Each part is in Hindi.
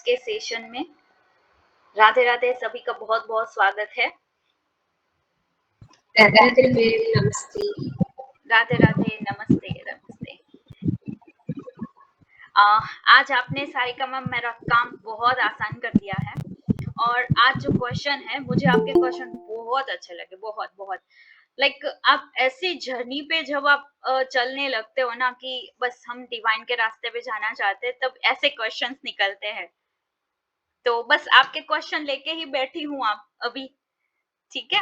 के सेशन में। राधे राधे, सभी का बहुत बहुत स्वागत है। राधे राधे बेन, नमस्ते। राधे राधे, नमस्ते नमस्ते। आज आपने सारिका मैम मेरा काम बहुत आसान कर दिया है। और आज जो क्वेश्चन है, मुझे आपके क्वेश्चन बहुत अच्छे लगे, बहुत बहुत। लाइक आप ऐसी जर्नी पे जब आप चलने लगते हो ना कि बस हम डिवाइन के रास्ते पे जाना चाहते हैं, तब ऐसे क्वेश्चंस निकलते हैं। तो बस आपके क्वेश्चन लेके ही बैठी हूँ आप अभी, ठीक है।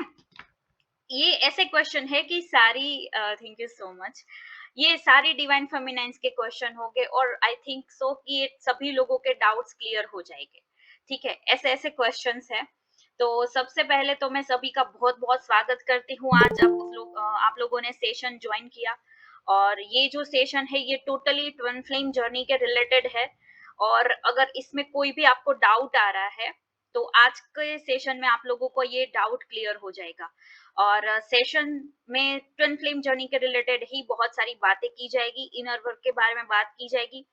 ये ऐसे क्वेश्चन है कि सारी थैंक यू सो मच, ये सारी डिवाइन फेमिनाइंस के क्वेश्चन हो गए और आई थिंक सो कि ये सभी लोगों के डाउट्स क्लियर हो जाएंगे, ठीक है। ऐसे ऐसे क्वेश्चंस है। तो सबसे पहले तो मैं सभी का बहुत बहुत स्वागत करती हूँ। आज आप लोगों ने सेशन ज्वाइन किया और ये जो सेशन है ये टोटली ट्विन फ्लेम जर्नी के रिलेटेड है। और अगर इसमें कोई भी आपको डाउट आ रहा है तो आज के सेशन में आप लोगों को ये डाउट क्लियर हो जाएगा। और सेशन में ट्विन फ्लेम जर्नी के रिलेटेड ही बहुत सारी बातें की जाएगी, इनर वर्क के बारे में बात की जाएगी।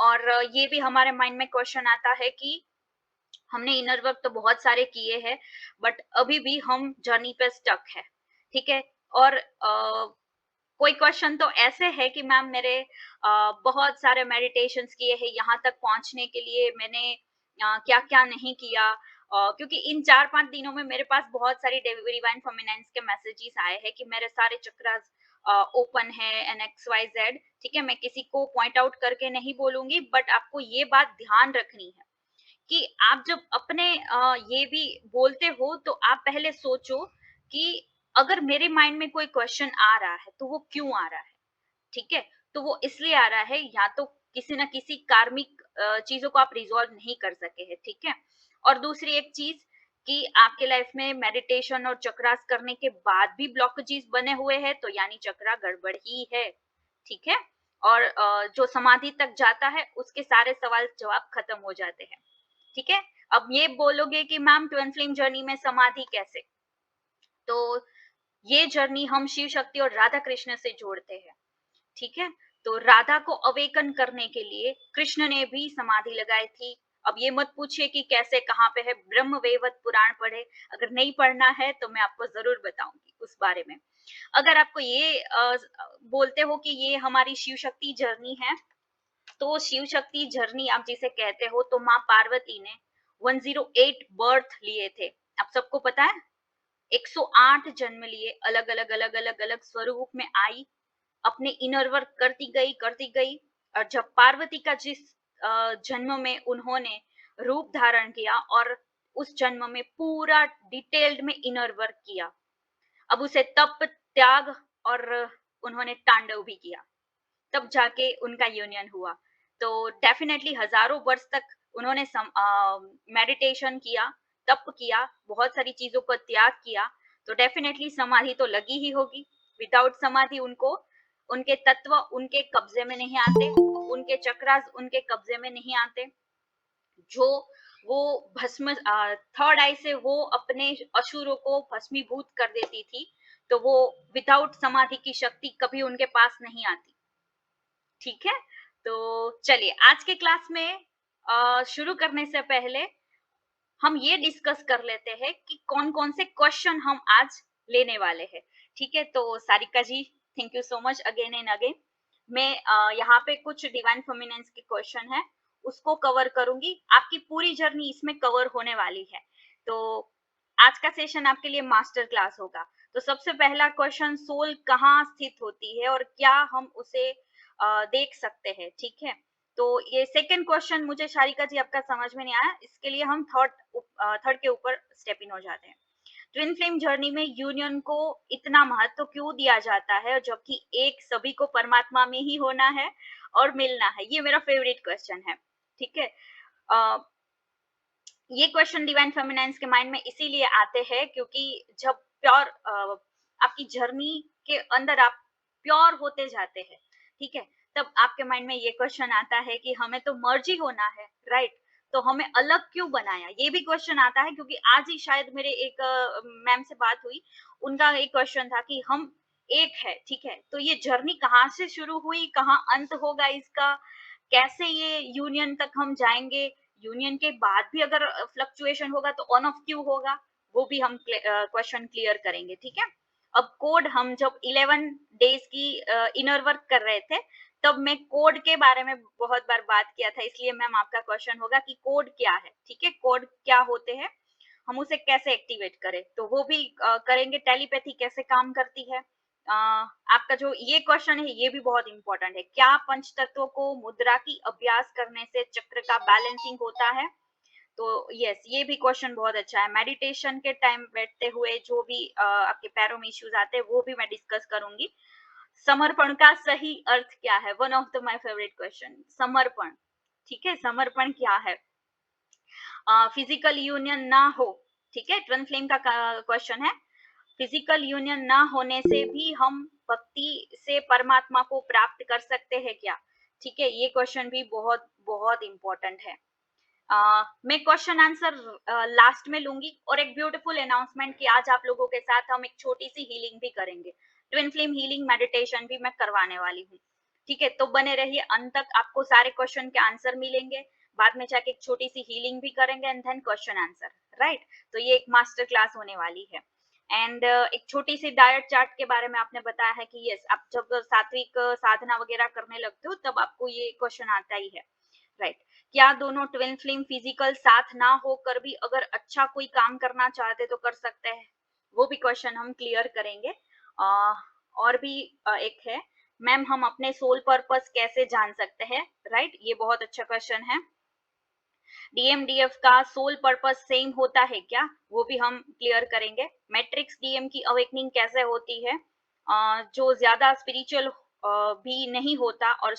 और ये भी हमारे माइंड में क्वेश्चन आता है कि हमने इनर वर्क तो बहुत सारे किए हैं, बट अभी भी हम जर्नी पे स्टक है, ठीक है। और कोई क्वेश्चन तो ऐसे है कि मैम मेरे बहुत सारे मेडिटेशंस किए हैं, यहाँ तक पहुंचने के लिए मैंने क्या क्या नहीं किया। क्योंकि इन 4-5 दिनों में मेरे पास बहुत सारी डिवाइन फेमिनाइंस के मैसेजेस आए हैं कि मेरे सारे चक्रास ओपन है एंड XYZ, ठीक है। मैं किसी को पॉइंट आउट करके नहीं बोलूंगी, बट आपको ये बात ध्यान रखनी है कि आप जब अपने ये भी बोलते हो तो आप पहले सोचो कि अगर मेरे माइंड में कोई क्वेश्चन आ रहा है तो वो क्यों आ रहा है, ठीक है। तो वो इसलिए आ रहा है, या तो किसी ना किसी कार्मिक चीजों को आप रिजॉल्व नहीं कर सके हैं, ठीक है। और दूसरी एक चीज कि आपके लाइफ में मेडिटेशन और चक्रास करने के बाद भी ब्लॉकेजेस बने हुए हैं, तो यानी चक्रा गड़बड़ ही है, ठीक है। और जो समाधि तक जाता है उसके सारे सवाल जवाब खत्म हो जाते हैं, ठीक है। अब ये बोलोगे कि मैम ट्विन फ्लेम जर्नी में समाधि कैसे, तो ये जर्नी हम शिव शक्ति और राधा कृष्ण से जोड़ते हैं, ठीक है। तो राधा को अवेकन करने के लिए कृष्ण ने भी समाधि लगाई थी। अब ये मत पूछिए कि कैसे कहाँ पे है, ब्रह्म वैवर्त पुराण पढ़े। अगर नहीं पढ़ना है तो मैं आपको जरूर बताऊंगी उस बारे में। अगर आपको ये बोलते हो कि ये हमारी शिव शक्ति जर्नी है, तो शिव शक्ति जर्नी आप जिसे कहते हो, तो माँ पार्वती ने 108 बर्थ लिए थे। आप सबको पता है, 108 जन्म लिए, अलग अलग अलग अलग अलग स्वरूप में आई, अपने इनर वर्क करती गई। और जब पार्वती का जिस जन्म में उन्होंने रूप धारण किया और उस जन्म में पूरा डिटेल्ड में इनर वर्क किया, अब उसे तप त्याग और उन्होंने तांडव भी किया, तब जाके उनका यूनियन हुआ। तो डेफिनेटली हजारों वर्ष तक उन्होंने मेडिटेशन किया, तप किया, बहुत सारी चीजों को त्याग किया। तो डेफिनेटली समाधि तो लगी ही होगी। विदाउट समाधि उनको उनके तत्व उनके कब्जे में नहीं आते, उनके चक्रास उनके कब्जे में नहीं आते। जो वो भस्म थर्ड आई से वो अपने असुरों को भस्मीभूत कर देती थी, तो वो विदाउट समाधि की शक्ति कभी उनके पास नहीं आती, ठीक है। तो चलिए आज के क्लास में शुरू करने से पहले हम ये डिस्कस कर लेते हैं कि कौन कौन से क्वेश्चन हम आज लेने वाले हैं, ठीक है। तो Sarika ji, thank you so much again and again. मैं यहाँ पे कुछ डिवाइन फेमिनेंस के क्वेश्चन है उसको कवर करूंगी, आपकी पूरी जर्नी इसमें कवर होने वाली है। तो आज का सेशन आपके लिए मास्टर क्लास होगा। तो सबसे पहला क्वेश्चन, सोल कहाँ स्थित होती है और क्या हम उसे देख सकते हैं, ठीक है। तो ये सेकंड क्वेश्चन मुझे शारिका जी आपका समझ में नहीं आया, इसके लिए हम थर्ड के ऊपर स्टेप इन हो जाते हैं। ट्विन फ्लेम जर्नी में यूनियन को इतना महत्व क्यों दिया जाता है, जबकि एक सभी को परमात्मा में ही होना है और मिलना है। ये मेरा फेवरेट क्वेश्चन है, ठीक है। ये क्वेश्चन डिवाइन फेमिनाइंस के माइंड में इसीलिए आते हैं क्योंकि जब प्योर आपकी जर्नी के अंदर आप प्योर होते जाते हैं, ठीक है, तब आपके माइंड में ये क्वेश्चन आता है कि हमें तो मर्ज ही होना है, राइट। तो हमें अलग क्यों बनाया, ये भी क्वेश्चन आता है। क्योंकि आज ही शायद मेरे एक मैम से बात हुई, उनका एक क्वेश्चन था कि हम एक है, ठीक है, तो ये जर्नी कहाँ से शुरू हुई, कहाँ अंत होगा इसका, कैसे ये यूनियन तक हम जाएंगे, यूनियन के बाद भी अगर फ्लक्चुएशन होगा तो ऑन ऑफ क्यों होगा, वो भी हम क्वेश्चन क्लियर करेंगे, ठीक है। अब कोड, हम जब 11 डेज की इनर वर्क कर रहे थे तब मैं कोड के बारे में बहुत बार बात किया था, इसलिए मैम आपका क्वेश्चन होगा कि कोड क्या है, ठीक है, कोड क्या होते हैं, हम उसे कैसे एक्टिवेट करें, तो वो भी करेंगे। टेलीपैथी कैसे काम करती है, आपका जो ये क्वेश्चन है ये भी बहुत इंपॉर्टेंट है, क्या पंच तत्वों को मुद्रा की अभ्यास करने से चक्र का बैलेंसिंग होता है, तो यस ये भी क्वेश्चन बहुत अच्छा है। मेडिटेशन के टाइम बैठते हुए जो भी आपके पैरों में इश्यूज आते हैं वो भी मैं डिस्कस करूंगी। समर्पण का सही अर्थ क्या है, one of the my favourite question, समर्पण, ठीक है, समर्पण क्या है। फिजिकल यूनियन ना हो, ठीक है, ट्विन फ्लेम का क्वेश्चन है, फिजिकल यूनियन ना होने से भी हम भक्ति से परमात्मा को प्राप्त कर सकते हैं क्या, ठीक है, ये क्वेश्चन भी बहुत बहुत इंपॉर्टेंट है। मैं क्वेश्चन आंसर लास्ट में लूंगी, और एक ब्यूटीफुल अनाउंसमेंट कि आज आप लोगों के साथ हम एक छोटी सी हीलिंग भी करेंगे, ट्विन फ्लेम हीलिंग मेडिटेशन भी मैं करवाने वाली हूँ, ठीक है, तो बने रहिए अंत तक, आपको सारे क्वेश्चन के आंसर मिलेंगे, बाद में जाके एक छोटी सी हीलिंग भी करेंगे and then question answer, right, तो ये एक मास्टर क्लास होने वाली है। एंड एक छोटी सी डाइट चार्ट के बारे में आपने बताया है कि यस, आप जब सात्विक साधना वगैरह करने लगते हो तब आपको ये क्वेश्चन आता ही है, राइट। क्या दोनों ट्विन फ्लेम फिजिकल साथ ना होकर भी अगर अच्छा कोई काम करना चाहते तो कर सकते हैं, वो भी क्वेश्चन हम क्लियर करेंगे। और भी एक है, मैम हम अपने सोल पर्पस कैसे जान सकते हैं, राइट, ये बहुत अच्छा क्वेश्चन है। डीएमडीएफ का सोल पर्पस सेम होता है क्या, वो भी हम क्लियर करेंगे। मैट्रिक्स डीएम की अवेकनिंग कैसे होती है, जो ज्यादा स्पिरिचुअल भी नहीं होता और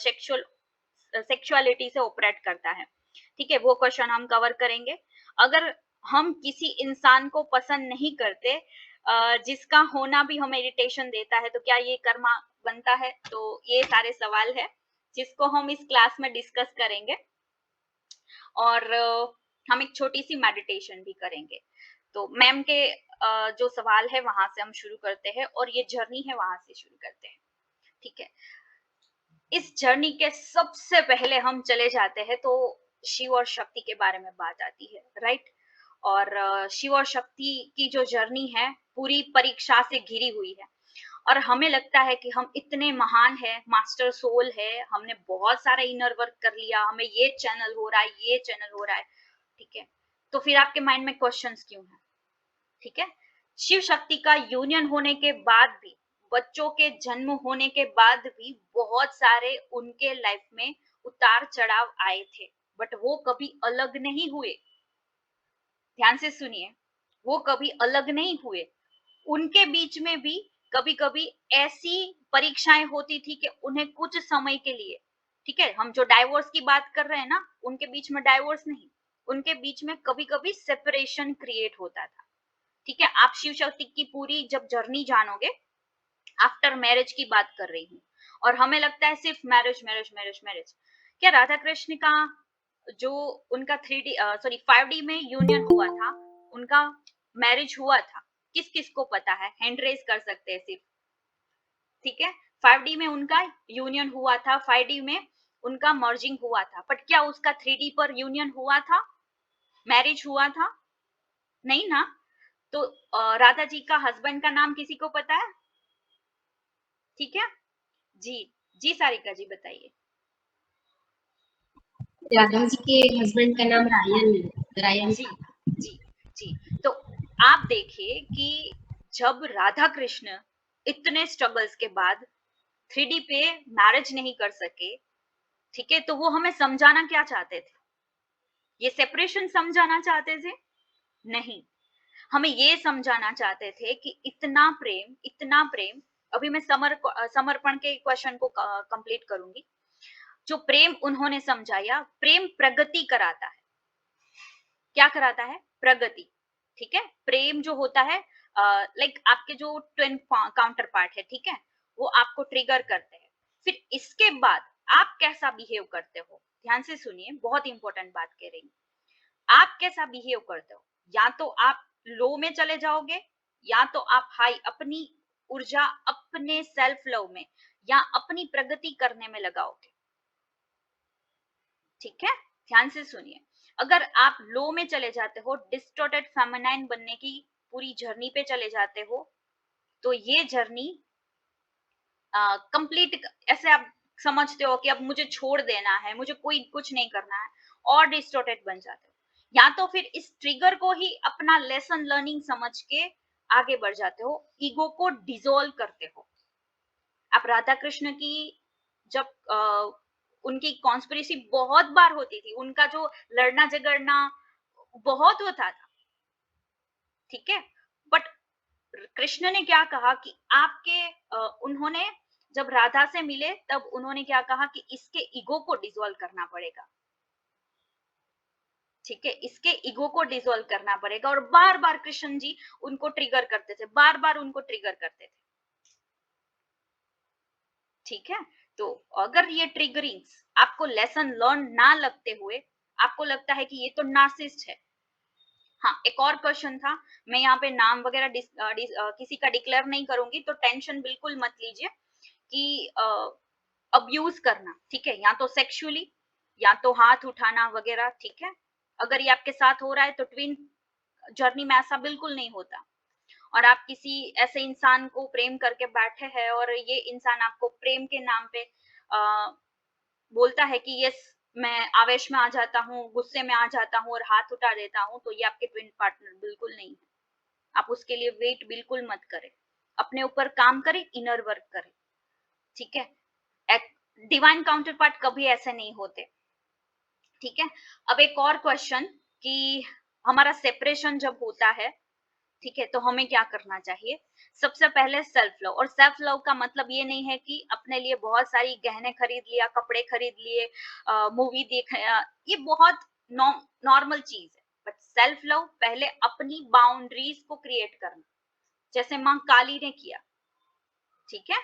सेक्सुअलिटी से ऑपरेट करता है, ठीक है, वो क्वेश्चन हम कवर करेंगे। अगर हम किसी इंसान को पसंद नहीं करते जिसका होना भी हमें इरिटेशन देता है तो क्या ये कर्मा बनता है, तो ये सारे सवाल है जिसको हम इस क्लास में डिस्कस करेंगे, और हम एक छोटी सी मेडिटेशन भी करेंगे। तो मैम के जो सवाल है वहां से हम शुरू करते हैं, और ये जर्नी है वहां से शुरू करते हैं, ठीक है। इस जर्नी के सबसे पहले हम चले जाते हैं तो शिव और शक्ति के बारे में बात आती है, राइट, और शिव और शक्ति की जो जर्नी है पूरी परीक्षा से घिरी हुई है, और हमें लगता है कि हम इतने महान है, मास्टर सोल है, हमने बहुत सारा इनर वर्क कर लिया, हमें ये चैनल हो रहा है, ये चैनल हो रहा है, ठीक है, तो फिर आपके माइंड में क्वेश्चंस क्यों है, ठीक है। शिव शक्ति का यूनियन होने के बाद भी, बच्चों के जन्म होने के बाद भी बहुत सारे उनके लाइफ में उतार चढ़ाव आए थे, बट वो कभी अलग नहीं हुए, ध्यान से सुनिए, वो कभी अलग नहीं हुए, उनके बीच में भी कभी कभी ऐसी परीक्षाएं होती थी कि उन्हें कुछ समय के लिए, ठीक है, हम जो डाइवोर्स की बात कर रहे हैं ना, उनके बीच में डाइवोर्स नहीं, उनके बीच में कभी कभी सेपरेशन क्रिएट होता था, ठीक है। आप शिव शक्ति की पूरी जब जर्नी जानोगे, आफ्टर मैरिज की बात कर रही हूँ, और हमें लगता है सिर्फ मैरिज मैरिज मैरिज मैरिज, क्या राधा कृष्ण का जो उनका 3D सॉरी 5D में यूनियन हुआ था, उनका मैरिज हुआ था, किस किस को पता है, हैंड रेज कर सकते हैं सिर्फ, ठीक है, 5D में उनका यूनियन हुआ था, 5D में उनका मर्जिंग हुआ था, बट क्या उसका 3D पर यूनियन हुआ था, मैरिज हुआ था, नहीं ना। तो राधा जी का हस्बैंड का नाम किसी को पता है, ठीक है, जी, जी सारिका जी बताइए। राधा जी के हस्बैंड का नाम रायन है, रायन जी था। जी जी, तो आप देखिए कि जब राधा कृष्ण इतने स्ट्रगल्स के बाद 3D पे मैरिज नहीं कर सके, ठीक है, तो वो हमें समझाना क्या चाहते थे, ये सेपरेशन समझाना चाहते थे, नहीं, हमें ये समझाना चाहते थे कि इतना प्रेम, इतना प्रेम, अभी मैं समर्पण के क्वेश्चन को कंप्लीट करूंगी, जो प्रेम उन्होंने समझाया, प्रेम प्रगति कराता है, क्या कराता है, प्रगति, ठीक है, प्रेम जो होता है लाइक आपके जो ट्विन काउंटर पार्ट है, ठीक है, वो आपको ट्रिगर करते हैं, फिर इसके बाद आप कैसा बिहेव करते हो, ध्यान से सुनिए, बहुत इंपॉर्टेंट बात कह रही हूँ, आप कैसा बिहेव करते हो, या तो आप लो में चले जाओगे, या तो आप हाई, अपनी ऊर्जा अपने सेल्फ लव में या अपनी प्रगति करने में लगाओगे, ठीक है, ध्यान से सुनिए, अगर आप लो में चले जाते हो, डिस्टॉर्टेड फेमिनाइन बनने की पूरी जर्नी पे चले जाते हो, तो ये जर्नी कंप्लीट ऐसे आप समझते हो कि अब मुझे छोड़ देना है, मुझे कोई कुछ नहीं करना है, और डिस्टॉर्टेड बन जाते हो। या तो फिर इस ट्रिगर को ही अपना लेसन लर्निंग समझ के आगे बढ़ जाते हो, ईगो को डिसॉल्व करते हो। आप राधा कृष्ण की जब उनकी कॉन्स्पिरेसी बहुत बार होती थी, उनका जो लड़ना झगड़ना बहुत होता था, ठीक है, बट कृष्ण ने क्या कहा कि आपके उन्होंने जब राधा से मिले तब उन्होंने क्या कहा कि इसके ईगो को डिसॉल्व करना पड़ेगा, ठीक है, इसके ईगो को डिसॉल्व करना पड़ेगा। और बार बार कृष्ण जी उनको ट्रिगर करते थे, बार बार उनको ट्रिगर करते थे, ठीक है। तो अगर ये ट्रिगरिंग्स आपको लेसन लर्न ना लगते हुए आपको लगता है कि ये तो नार्सिसिस्ट है। हाँ, एक और क्वेश्चन था, मैं यहाँ पे नाम वगैरह किसी का डिक्लेयर नहीं करूंगी, तो टेंशन बिल्कुल मत लीजिए कि अब्यूज करना, ठीक है, या तो सेक्सुअली या तो हाथ उठाना वगैरह, ठीक है। अगर ये आपके साथ हो रहा है तो ट्विन जर्नी में ऐसा बिल्कुल नहीं होता। और आप किसी ऐसे इंसान को प्रेम करके बैठे हैं और ये इंसान आपको प्रेम के नाम पे बोलता है कि यस मैं आवेश में आ जाता हूँ, गुस्से में आ जाता हूँ और हाथ उठा देता हूँ, तो ये आपके ट्विन पार्टनर बिल्कुल नहीं है। आप उसके लिए वेट बिल्कुल मत करें, अपने ऊपर काम करें, इनर वर्क करें, ठीक है। डिवाइन काउंटर पार्ट कभी ऐसे नहीं होते, ठीक है। अब एक और क्वेश्चन कि हमारा सेपरेशन जब होता है, ठीक है, तो हमें क्या करना चाहिए। सबसे पहले सेल्फ लव, और सेल्फ लव का मतलब ये नहीं है कि अपने लिए बहुत सारी गहने खरीद लिया, कपड़े खरीद लिए, मूवी देख, ये बहुत नॉर्मल चीज है। बट सेल्फ लव पहले अपनी बाउंड्रीज को क्रिएट करना, जैसे माँ काली ने किया, ठीक है।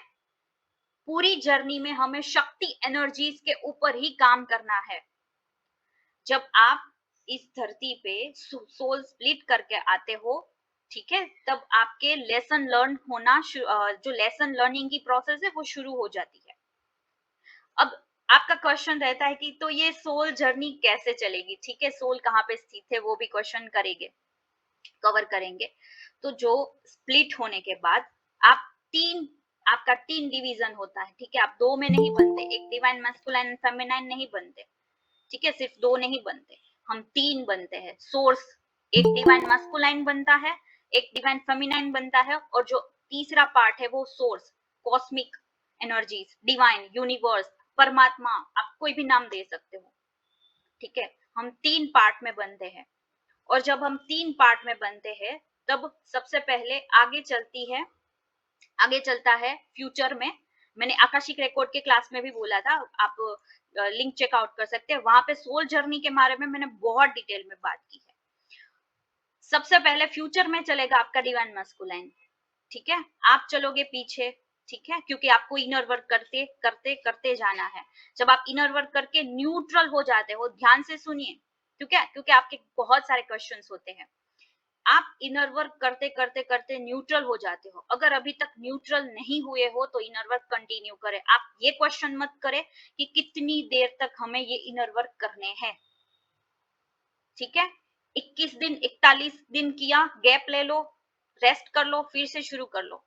पूरी जर्नी में हमें शक्ति एनर्जीज के ऊपर ही काम करना है। जब आप इस धरती पे सोल स्प्लिट करके आते हो, ठीक है, तब आपके लेसन लर्न होना जो लेसन लर्निंग की प्रोसेस है वो शुरू हो जाती है। अब आपका क्वेश्चन रहता है कि तो ये सोल जर्नी कैसे चलेगी, ठीक है, सोल कहाँ पे स्थित है वो भी क्वेश्चन करेंगे, कवर करेंगे। तो जो स्प्लिट होने के बाद आप तीन आपका तीन डिवीजन होता है, ठीक है, आप दो में नहीं बनते, एक डिवाइन मैस्कुलाइन एंड फेमिनाइन नहीं बनते, ठीक है, सिर्फ दो नहीं बनते, हम तीन बनते हैं सोर्स। एक डिवाइन मस्कुलाइन बनता है, एक डिवाइन फेमिनाइन बनता है, और जो तीसरा पार्ट है वो source, cosmic energies, divine, universe, परमात्मा, आप कोई भी नाम दे सकते हो, ठीक है। हम तीन पार्ट में बनते हैं, और जब हम तीन पार्ट में बनते हैं तब सबसे पहले आगे चलता है फ्यूचर में। मैंने आकाशिक रिकॉर्ड के क्लास में भी बोला था, आप लिंक चेकआउट कर सकते हैं, वहां पे सोल जर्नी के बारे में मैंने बहुत डिटेल में बात की है। सबसे पहले फ्यूचर में चलेगा आपका डिवाइन मस्कुलाइन, ठीक है, आप चलोगे पीछे, ठीक है, क्योंकि आपको इनर वर्क करते करते करते जाना है। जब आप इनर वर्क करके न्यूट्रल हो जाते हो, ध्यान से सुनिए, क्योंकि आपके बहुत सारे क्वेश्चंस होते हैं, आप इनर वर्क करते करते करते न्यूट्रल हो जाते हो। अगर अभी तक न्यूट्रल नहीं हुए हो तो इनर वर्क कंटिन्यू करें। आप ये क्वेश्चन मत करें कि कितनी देर तक हमें ये इनर वर्क करने हैं, ठीक है। 21 दिन 41 दिन किया, गैप ले लो, रेस्ट कर लो, फिर से शुरू कर लो।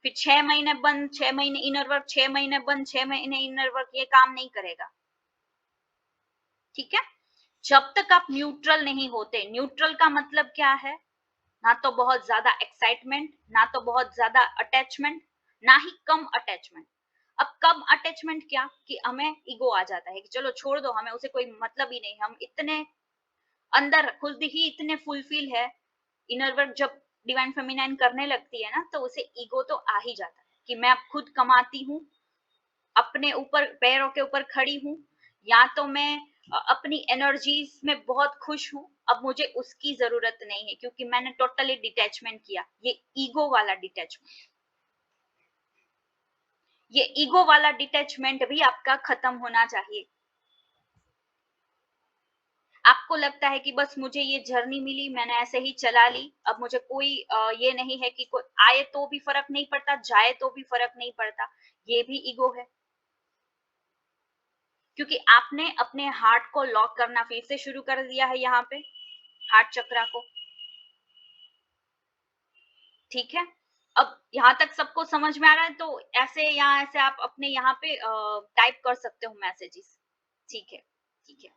फिर 6 महीने बंद, 6 महीने इनर वर्क, 6 महीने बंद, 6 महीने इनर वर्क, ये काम नहीं करेगा, ठीक है। जब तक आप न्यूट्रल नहीं होते, न्यूट्रल का मतलब क्या है, ना तो बहुत ज्यादा एक्साइटमेंट, ना तो बहुत ज्यादा अटैचमेंट, ना ही कम अटैचमेंट। अब कम अटैचमेंट क्या कि हमें ईगो आ जाता है कि चलो छोड़ दो, हमें उसे कोई मतलब ही नहीं, हम इतने अंदर खुद ही इतने फुलफिल है। इनर वर्क जब डिवाइन फेमिनाइन करने लगती है ना, तो उसे ईगो तो आ ही जाता है कि मैं अब खुद कमाती हूँ, अपने ऊपर पैरों के ऊपर खड़ी हूँ, या तो मैं अपनी एनर्जीज में बहुत खुश हूँ, अब मुझे उसकी जरूरत नहीं है क्योंकि मैंने टोटली डिटैचमेंट किया। ये ईगो वाला डिटैचमेंट, ये ईगो वाला डिटैचमेंट भी आपका खत्म होना चाहिए। आपको लगता है कि बस मुझे ये जर्नी मिली, मैंने ऐसे ही चला ली, अब मुझे कोई ये नहीं है कि कोई आए तो भी फर्क नहीं पड़ता, जाए तो भी फर्क नहीं पड़ता, ये भी ईगो है। क्योंकि आपने अपने हार्ट को लॉक करना फिर से शुरू कर दिया है यहाँ पे, हार्ट चक्रा को। ठीक है, अब यहाँ तक सबको समझ में आ रहा है, तो ऐसे या ऐसे आप अपने यहाँ पे टाइप कर सकते हो मैसेजेस। ठीक है, ठीक है,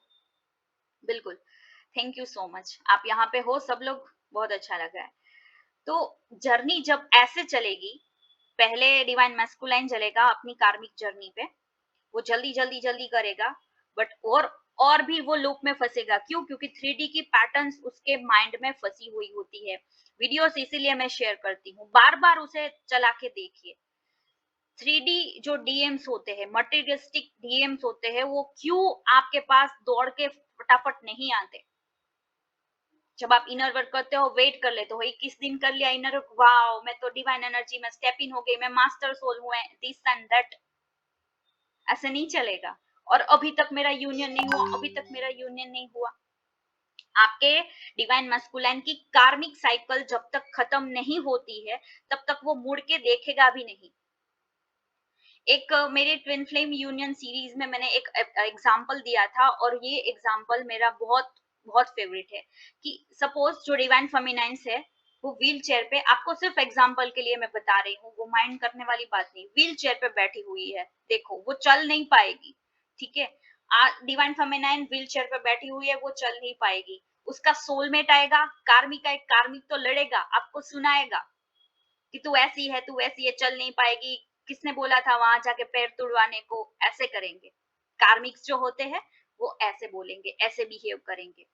बिल्कुल। थैंक यू सो मच, आप यहाँ पे हो सब लोग, बहुत अच्छा लग रहा है। तो जर्नी जब ऐसे चलेगी, पहले डिवाइन मैस्कुलाइन चलेगा अपनी कार्मिक जर्नी पे, वो जल्दी जल्दी जल्दी करेगा, बट और भी वो लूप में फंसेगा। क्यों? क्योंकि 3D की पैटर्न्स उसके माइंड में फंसी हुई होती है। वीडियोस इसीलिए मैं शेयर करती हूँ, बार बार उसे चला के देखिए। 3D जो डीएम्स होते हैं, मटेरियलिस्टिक डीएम्स होते हैं, वो क्यों आपके पास दौड़ के फटाफट नहीं आते? जब आप इनर वर्क करते हो, वेट कर लेते हो, 21 दिन कर लिया इनर वर्क, वाओ मैं तो डिवाइन एनर्जी में स्टेप इन हो गई, मैं मास्टर सोल हूँ, दिस एंड दैट। ऐसे नहीं चलेगा। और अभी तक मेरा यूनियन नहीं हुआ, अभी तक मेरा यूनियन नहीं हुआ। आपके डिवाइन मस्कुलाइन की कार्मिक साइकिल जब तक खत्म नहीं होती है, तब तक वो मुड़ के देखेगा भी नहीं। एक मेरे ट्विन फ्लेम यूनियन सीरीज में मैंने एक एग्जाम्पल दिया था, और ये एग्जाम्पल मेरा बहुत बहुत फेवरेट है। कि सपोज जो डिवाइन फेमिनाइंस है, वो व्हील चेयर पे, आपको सिर्फ एग्जाम्पल के लिए मैं बता रही हूँ, वो माइंड करने वाली बात नहीं, व्हील चेयर पे बैठी हुई है, देखो वो चल नहीं पाएगी। ठीक है, डिवाइन फेमिनाइन व्हील चेयर पे बैठी हुई है, वो चल नहीं पाएगी। उसका सोलमेट आएगा, कार्मिक का, एक कार्मिक तो लड़ेगा, आपको सुनाएगा कि तू ऐसी है, तू ऐसी है, चल नहीं पाएगी, किसने बोला था वहां जाके पैर तुड़वाने को, ऐसे करेंगे। कार्मिक्स जो होते हैं वो ऐसे बोलेंगे, ऐसे बिहेव करेंगे।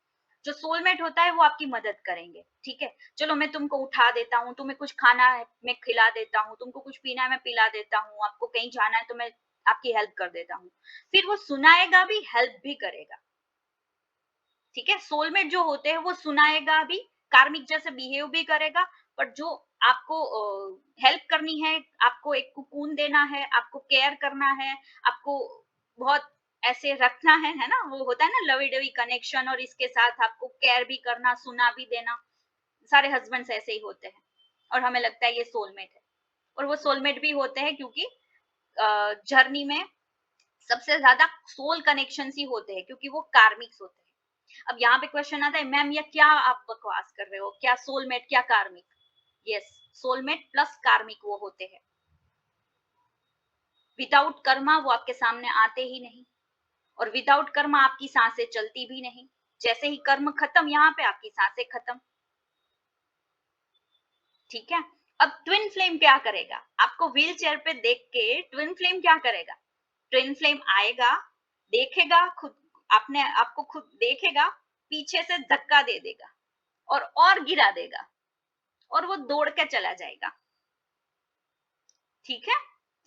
जो सोलमेट होता है वो आपकी मदद करेंगे। ठीक है, चलो मैं तुमको उठा देता हूँ, तुम्हें कुछ खाना है मैं खिला देता हूँ, तुमको कुछ पीना है मैं पिला देता हूँ, आपको कहीं जाना है तो मैं आपकी हेल्प कर देता हूँ। फिर वो सुनाएगा भी, हेल्प भी करेगा। ठीक है, सोलमेट जो होते हैं वो सुनाएगा भी, कार्मिक जैसे बिहेव भी करेगा, बट जो आपको हेल्प करनी है, आपको एक कुकून देना है, आपको केयर करना है, आपको बहुत ऐसे रखना है ना, वो होता है ना लवी डवी कनेक्शन, और इसके साथ आपको केयर भी करना, सुना भी देना। सारे हस्बैंड्स ऐसे ही होते हैं, और हमें लगता है ये सोलमेट है, और वो सोलमेट भी होते हैं, क्योंकि जर्नी में सबसे ज्यादा सोल कनेक्शन ही होते हैं, क्योंकि वो कार्मिक्स होते हैं। अब यहाँ पे क्वेश्चन आता है, मैम ये क्या आप बकवास कर रहे हो, क्या सोलमेट क्या कार्मिक? यस, सोलमेट प्लस कार्मिक वो होते हैं। विदाउट कर्मा वो आपके सामने आते ही नहीं, और विदाउट कर्मा आपकी सांसें चलती भी नहीं। जैसे ही कर्म खत्म, यहाँ पे आपकी सांसें खत्म। ठीक है, अब ट्विन फ्लेम क्या करेगा? आपको व्हील चेयर पे देख के ट्विन फ्लेम क्या करेगा? ट्विन फ्लेम आएगा, देखेगा खुद, आपने आपको खुद देखेगा, पीछे से धक्का दे देगा, और गिरा देगा, और वो दौड़ के चला जाएगा। ठीक है,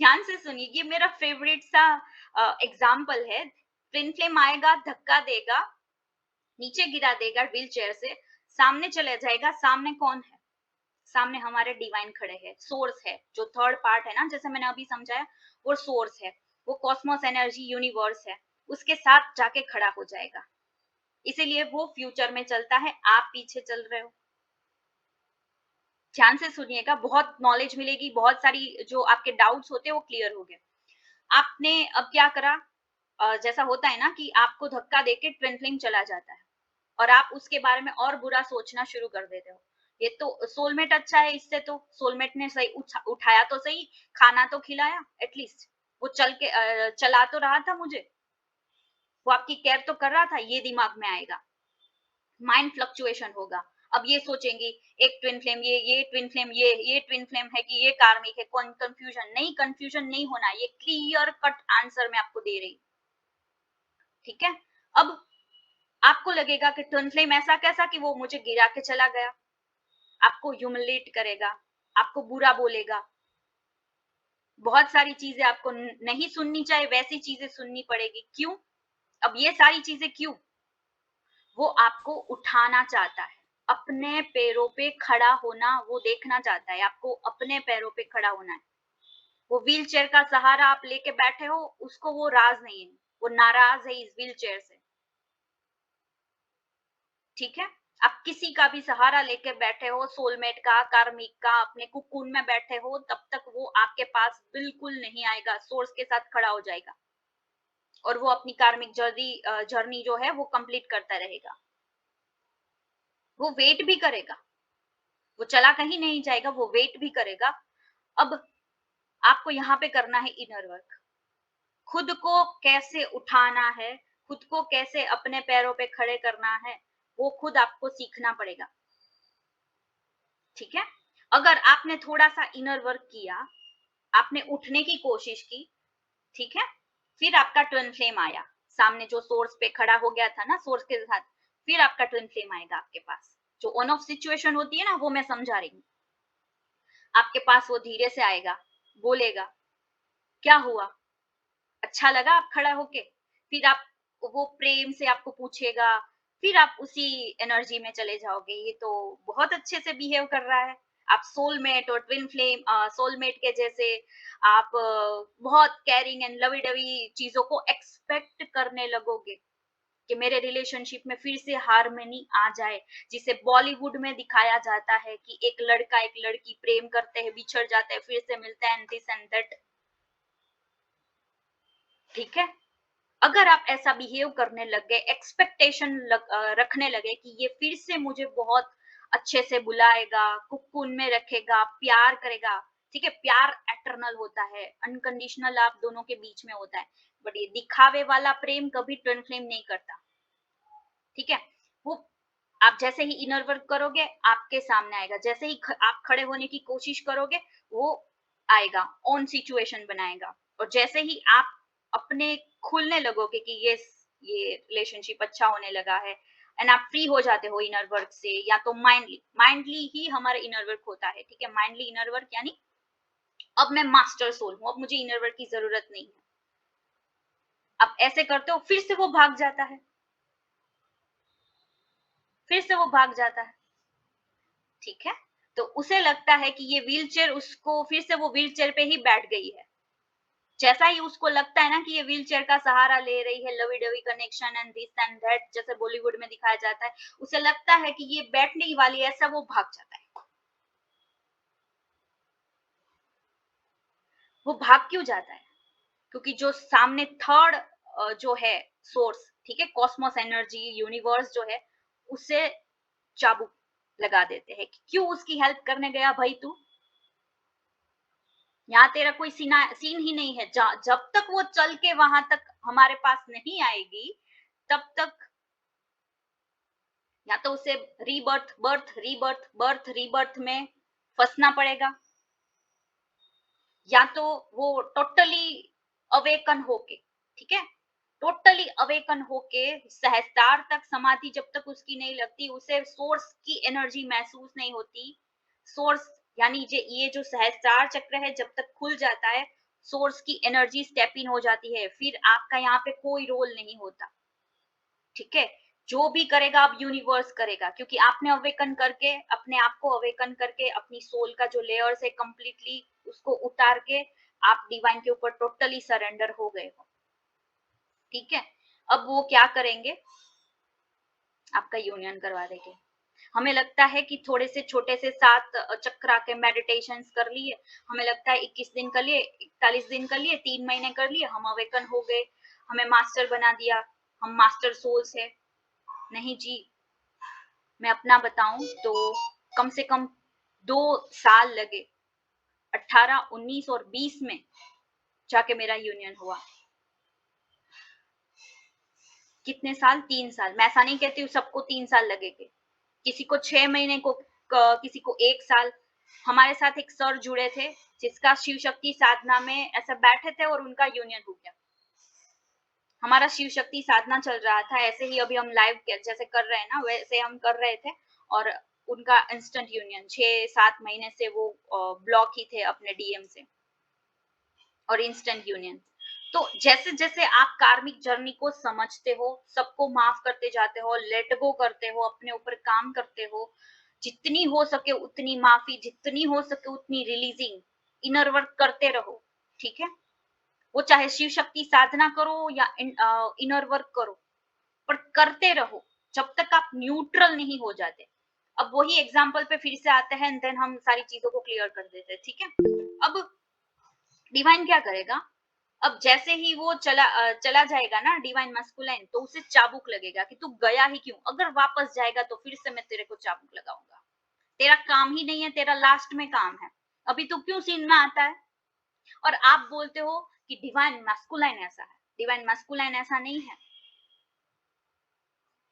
ध्यान से सुनिए, ये मेरा फेवरेट सा एग्जाम्पल है। ट्विन फ्लेम आएगा, धक्का देगा, नीचे गिरा देगा व्हील चेयर से, सामने चले जाएगा। सामने कौन है? सामने हमारे डिवाइन खड़े हैं, सोर्स है, जो थर्ड पार्ट है ना, जैसे मैंने अभी समझाया, वो सोर्स है, वो कॉस्मोस एनर्जी यूनिवर्स है, उसके साथ जाके खड़ा हो जाएगा। इसीलिए वो फ्यूचर में चलता है, आप पीछे चल रहे हो। ध्यान से सुनिएगा, बहुत नॉलेज मिलेगी, बहुत सारी जो आपके डाउट्स होते हैं वो क्लियर हो गए। आपने अब क्या करा, जैसा होता है ना कि आपको धक्का देके ट्विन फ्लेम चला जाता है, और आप उसके बारे में और बुरा सोचना शुरू कर देते हो। ये तो सोलमेट अच्छा है, इससे तो सोलमेट ने सही उठाया तो सही, खाना तो खिलाया एटलीस्ट, वो चला तो रहा था मुझे, वो आपकी केयर तो कर रहा था, ये दिमाग में आएगा। माइंड फ्लक्चुएशन होगा। अब ये सोचेंगी, एक ट्विन फ्लेम, ये ट्विन फ्लेम, ये ट्विन फ्लेम है कि ये कार्मिक है, कौन कंफ्यूजन नहीं, कंफ्यूजन नहीं होना, ये क्लियर कट आंसर मैं आपको दे रही। ठीक है, अब आपको लगेगा कि ट्विन फ्लेम ऐसा कैसा कि वो मुझे गिरा के चला गया, आपको ह्यूमिलेट करेगा, आपको बुरा बोलेगा, बहुत सारी चीजें आपको नहीं सुननी चाहिए, वैसी चीजें सुननी पड़ेगी। क्यों? अब ये सारी चीजें क्यों? वो आपको उठाना चाहता है, अपने पैरों पे खड़ा होना वो देखना चाहता है, आपको अपने पैरों पे खड़ा होना है। वो व्हील चेयर का सहारा आप लेके बैठे हो, उसको वो राज नहीं है, वो नाराज है इस व्हील चेयर से। ठीक है, आप किसी का भी सहारा लेके बैठे हो, सोलमेट का, कार्मिक का, अपने कुकून में बैठे हो, तब तक वो आपके पास बिल्कुल नहीं आएगा, सोर्स के साथ खड़ा हो जाएगा। और वो अपनी कार्मिक जर्नी जो है वो कंप्लीट करता रहेगा। वो वेट भी करेगा, वो चला कहीं नहीं जाएगा, वो वेट भी करेगा। अब आपको यहाँ पे करना है इनर वर्क। खुद को कैसे उठाना है, खुद को कैसे अपने पैरों पे खड़े करना है, वो खुद आपको सीखना पड़ेगा। ठीक है? अगर आपने थोड़ा-सा इनर वर्क किया, आपने उठने की कोशिश की, ठीक है? फिर आपका ट्विन फ्लेम आया, सामने जो सोर्स पे खड़ा हो गया था ना, सोर्स के साथ, फिर आपका ट्विन फ्लेम आएगा आपके पास। जो ऑन ऑफ सिचुएशन होती है ना, वो मैं समझा रही हूँ। आपके पास वो धीरे से आएगा, बोलेगा, "क्या हुआ? अच्छा लगा आप खड़ा होके?" फिर आप वो प्रेम से आपको पूछेगा, फिर आप उसी एनर्जी में चले जाओगे, ये तो बहुत अच्छे से बिहेव कर रहा है। आप सोलमेट और ट्विन फ्लेम सोलमेट के जैसे आप बहुत केयरिंग एंड लवी-डवी चीज़ों को एक्सपेक्ट करने लगोगे कि मेरे रिलेशनशिप में फिर से हार्मनी आ जाए, जिसे बॉलीवुड में दिखाया जाता है कि एक लड़का, एक लड़की प्रेम करते हैं, बिछड़ जाते हैं, फिर से मिलते हैं एंड दिस एंड दैट। ठीक है? अगर आप ऐसा बिहेव करने लग गए, एक्सपेक्टेशन रखने लगे कि ये फिर से मुझे बहुत अच्छे से बुलाएगा, कुकून में रखेगा, प्यार करेगा, ठीक है? प्यार एटर्नल होता है, अनकंडीशनल आप दोनों के बीच में होता है, बट ये दिखावे वाला प्रेम कभी ट्विन फ्लेम नहीं करता, ठीक है? वो आप जैसे ही इनर वर्क करोगे, आपके सामने आएगा, जैसे ही आप खड़े होने की कोशिश करोगे, वो आएगा, ऑन सिचुएशन बनाएगा, और जैसे ही आप अपने खुलने लगोगे कि ये रिलेशनशिप अच्छा होने लगा है एंड आप फ्री हो जाते हो इनर वर्क से, या तो माइंडली माइंडली ही हमारा इनर वर्क होता है, ठीक है? माइंडली इनर वर्क यानी अब मैं मास्टर सोल हूँ, अब मुझे इनर वर्क की जरूरत नहीं है। अब ऐसे करते हो, फिर से वो भाग जाता है, फिर से वो भाग जाता है, ठीक है? तो उसे लगता है कि ये व्हीलचेयर उसको, फिर से वो व्हीलचेयर पे ही बैठ गई है। जैसा ही उसको लगता है ना कि ये व्हीलचेयर का सहारा ले रही है, lovey dovey connection and this and that, जैसे बॉलीवुड में दिखाया जाता है, उसे लगता है कि ये बैठने ही वाली है, ऐसा वो भाग जाता है। वो भाग क्यों जाता है? क्योंकि जो सामने थर्ड जो है सोर्स, ठीक है, कॉस्मोस एनर्जी, यूनिवर्स जो है, उसे चाबुक लगा देते हैं कि क्यों उसकी हेल्प करने गया भाई तू? यहाँ तेरा कोई सीन ही नहीं है। जब तक वो चल के वहां तक हमारे पास नहीं आएगी, तब तक या तो उसे rebirth birth rebirth birth rebirth में फंसना पड़ेगा, या तो वो टोटली अवेकन होके, ठीक है, टोटली अवेकन होके सहस्त्रार तक समाधि जब तक उसकी नहीं लगती, उसे सोर्स की एनर्जी महसूस नहीं होती। सोर्स यानी ये जो सहस्त्रार चक्र है, जब तक खुल जाता है, सोर्स की एनर्जी स्टेप इन हो जाती है, फिर आपका यहाँ पे कोई रोल नहीं होता, ठीक है? जो भी करेगा अब यूनिवर्स करेगा, क्योंकि आपने अवेकन करके, अपने आप को अवेकन करके, अपनी सोल का जो लेयर्स है कंप्लीटली उसको उतार के आप डिवाइन के ऊपर टोटली सरेंडर हो गए हो, ठीक है? अब वो क्या करेंगे? आपका यूनियन करवा देंगे। हमें लगता है कि थोड़े से छोटे से 7 चक्र आके मेडिटेशंस कर लिए, हमें लगता है 21 दिन कर लिए, 41 दिन कर लिए, 3 महीने कर लिए, हम अवेकन हो गए, हमें मास्टर बना दिया, हम मास्टर सोल्स है। नहीं जी, मैं अपना बताऊं तो कम से कम 2 साल लगे, 18, 19 और 20 में जाके मेरा यूनियन हुआ। कितने साल? 3 साल। मैं ऐसा नहीं कहती हूँ सबको 3 साल लगेंगे, किसी को 6 महीने को, किसी को 1 साल। हमारे साथ एक सर जुड़े थे, जिसका शिव शक्ति साधना में ऐसा बैठे थे और उनका यूनियन हो गया। हमारा शिव शक्ति साधना चल रहा था, ऐसे ही अभी हम लाइव जैसे कर रहे हैं ना, वैसे हम कर रहे थे, और उनका इंस्टेंट यूनियन, 6-7 महीने से वो ब्लॉक ही थे अपने डीएम से, और इंस्टेंट यूनियन। तो जैसे जैसे आप कार्मिक जर्नी को समझते हो, सबको माफ करते जाते हो, लेट गो करते हो, अपने ऊपर काम करते हो, जितनी हो सके उतनी माफी, जितनी हो सके उतनी रिलीजिंग, इनर वर्क करते रहो, ठीक है? वो चाहे शिव शक्ति साधना करो या इनर वर्क करो, पर करते रहो जब तक आप न्यूट्रल नहीं हो जाते। अब वही एग्जाम्पल पे फिर से आते हैं, देन हम सारी चीजों को क्लियर कर देते हैं, ठीक है? अब डिवाइन क्या करेगा? अब जैसे ही वो चला जाएगा ना डिवाइन मैस्कुलाइन, तो उसे चाबुक लगेगा कि तू गया ही क्यों, अगर वापस जाएगा तो फिर से मैं तेरे को चाबुक लगाऊंगा, तेरा काम ही नहीं है, तेरा लास्ट में काम है, अभी तू क्यों सीन में आता है। और आप बोलते हो कि डिवाइन मैस्कुलाइन ऐसा है, डिवाइन मैस्कुलाइन ऐसा नहीं है।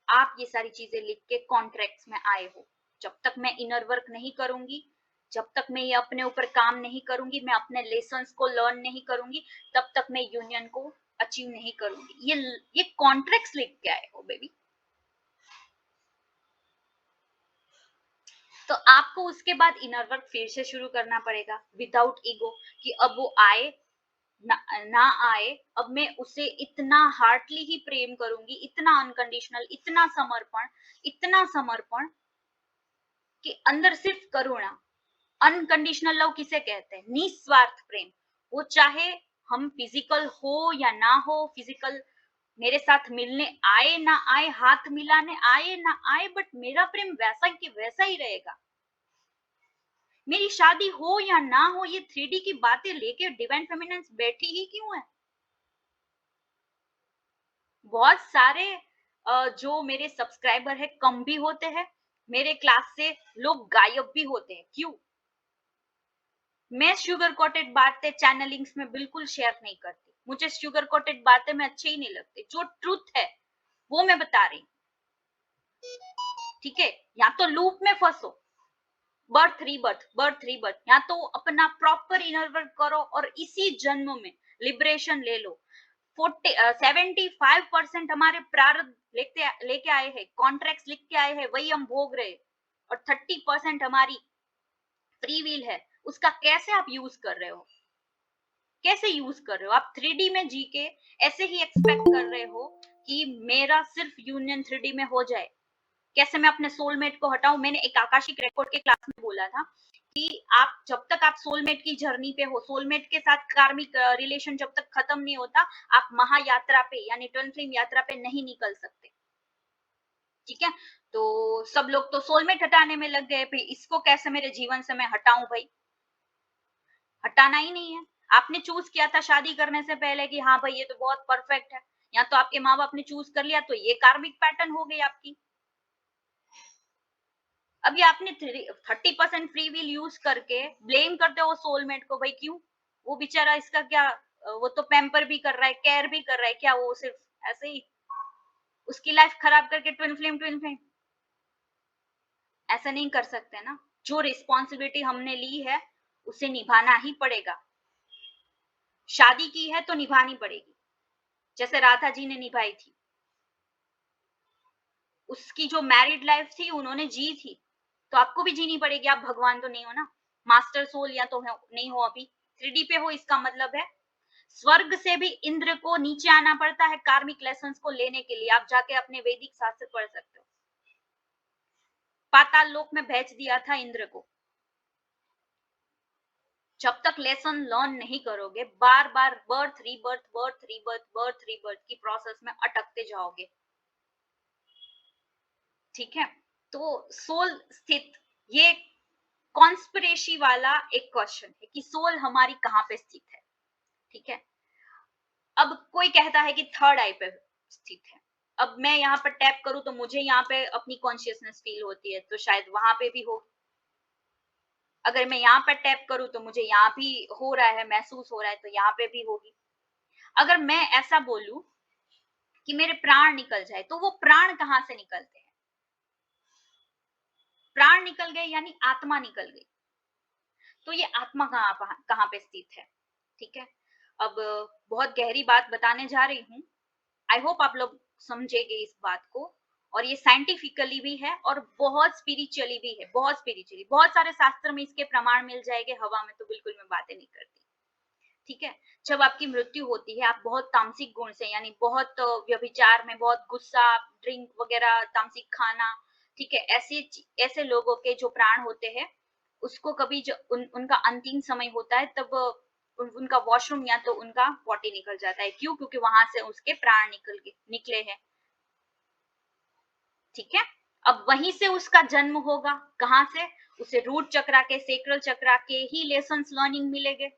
आप ये सारी चीजें लिख के कॉन्ट्रैक्ट्स में आए हो। जब तक मैं इनर वर्क नहीं करूंगी, जब तक मैं ये अपने ऊपर काम नहीं करूंगी, मैं अपने लेसन्स को लर्न नहीं करूंगी, तब तक मैं यूनियन को अचीव नहीं करूंगी। ये कॉन्ट्रैक्ट्स लिख के आए हो बेबी। तो आपको उसके बाद इनर वर्क फिर से शुरू करना पड़ेगा विदाउट ईगो, कि अब वो आए ना आए, अब मैं उसे इतना हार्टली ही प्रेम करूंगी, इतना अनकंडीशनल, इतना समर्पण कि अंदर सिर्फ करुणा। अनकंडीशनल लव किसे कहते हैं? निस्वार्थ प्रेम। वो चाहे हम फिजिकल हो या ना हो, फिजिकल मेरे साथ मिलने आए ना आए, हाथ मिलाने आए ना आए, बट मेरा प्रेम वैसा कि वैसा ही रहेगा। मेरी शादी हो या ना हो, ये 3D की बातें लेके डिवाइन फेमिनिन्स बैठी ही क्यों है? बहुत सारे जो मेरे सब्सक्राइबर है कम भी होते हैं, मेरे क्लास से लोग गायब भी होते हैं, क्यों? मैं शुगर कोटेड बातें चैनलिंग्स में बिल्कुल शेयर नहीं करती, मुझे शुगर कोटेड बातें में अच्छे ही नहीं लगते। जो ट्रुथ है वो मैं बता रही हूँ, ठीक है? या तो लूप में फंसो, बर्थ रीबर्थ, बर्थ रीबर्थ, या तो अपना प्रॉपर इनर वर्क करो और इसी जन्म में लिबरेशन ले लो। 75% हमारे प्रारब्ध लेके आए हैं, कॉन्ट्रैक्ट्स लिख के आए हैं, वही हम भोग रहे हैं, और 30% हमारी फ्री विल है, उसका कैसे आप यूज कर रहे हो? कैसे यूज कर रहे हो आप? 3D में जी के ऐसे ही एक्सपेक्ट कर रहे हो कि मेरा सिर्फ यूनियन 3D में हो जाए। कैसे मैं अपने सोलमेट को हटाऊं? मैंने एक आकाशिक रिकॉर्ड के क्लास में बोला था कि आप जब तक आप सोलमेट की जर्नी पे हो, सोलमेट के साथ कार्मिक रिलेशन जब तक खत्म नहीं होता, आप महायात्रा पे यानी ट्विन फ्लेम यात्रा पे नहीं निकल सकते। ठीक है? तो सब लोग तो सोलमेट हटाने में लग गए, भाई इसको कैसे मेरे जीवन से मैं हटाऊं? भाई हटाना ही नहीं है। आपने चूज किया था शादी करने से पहले कि हाँ भाई ये तो बहुत परफेक्ट है, या तो आपके माँ बाप ने चूज कर लिया, तो ये कार्मिक पैटर्न हो गई आपकी। अभी आपने 30% फ्री विल यूज करके ब्लेम करते हो सोलमेट को, भाई क्यों? वो बेचारा इसका क्या, वो तो पैम्पर भी कर रहा है, केयर भी कर रहा है, क्या वो सिर्फ ऐसे ही उसकी लाइफ खराब करके ट्विन फ्लेम ऐसा नहीं कर सकते ना। जो रिस्पॉन्सिबिलिटी हमने ली है उसे निभाना ही पड़ेगा। शादी की है तो निभानी पड़ेगी, जैसे राधा जी ने निभाई थी। उसकी जो मैरिड लाइफ थी उन्होंने जी थी, तो आपको भी जीनी पड़ेगी। आप भगवान तो नहीं हो ना, मास्टर सोल या तो नहीं हो, अभी 3D पे हो, इसका मतलब है स्वर्ग से भी इंद्र को नीचे आना पड़ता है कार्मिक लेसन्स को लेने के लिए। आप जाके अपने वैदिक शास्त्र पढ़ सकते हो, पाताल लोक में भेज दिया था इंद्र को। जब तक लेसन लर्न नहीं करोगे, बार बार birth rebirth, birth rebirth, birth rebirth की प्रोसेस में अटकते जाओगे। ठीक है? तो सोल स्थित, ये कॉन्स्पिरेसी वाला एक क्वेश्चन है कि सोल हमारी कहां पे स्थित है। ठीक है? अब कोई कहता है कि थर्ड आई पे स्थित है। अब मैं यहाँ पर टैप करूं तो मुझे यहाँ पे अपनी कॉन्शियसनेस फील होती है, तो शायद वहां पे भी हो। अगर मैं यहाँ पर टैप करूं तो मुझे यहाँ भी हो रहा है, महसूस हो रहा है, तो यहाँ पे भी होगी। अगर मैं ऐसा बोलूं कि मेरे प्राण निकल जाए, तो वो प्राण कहां से निकलते हैं? प्राण निकल गए यानी आत्मा निकल गई, तो ये आत्मा कहां पे स्थित है? ठीक है? अब बहुत गहरी बात बताने जा रही हूँ, आई होप आप लोग समझेंगे इस बात को। और ये साइंटिफिकली भी है और बहुत स्पिरिचुअली भी है, बहुत स्पिरिचुअली, बहुत सारे शास्त्र में इसके प्रमाण मिल जाएंगे, हवा में तो बिल्कुल मैं बातें नहीं करती। ठीक है? जब आपकी मृत्यु होती है, आप बहुत तामसिक गुण से, यानी बहुत व्यभिचार में, बहुत गुस्सा, ड्रिंक वगैरह, तामसिक खाना, ठीक है, ऐसे लोगों के जो प्राण होते हैं, उसको कभी उनका अंतिम समय होता है, तब उनका वॉशरूम या तो उनका पॉटी निकल जाता है। क्यों? क्योंकि वहां से उसके प्राण निकले हैं। ठीक है? अब वहीं से उसका जन्म होगा। कहां से? उसे रूट चक्रा के, सेक्रल चक्रा के ही लेसन्स लर्निंग मिलेंगे।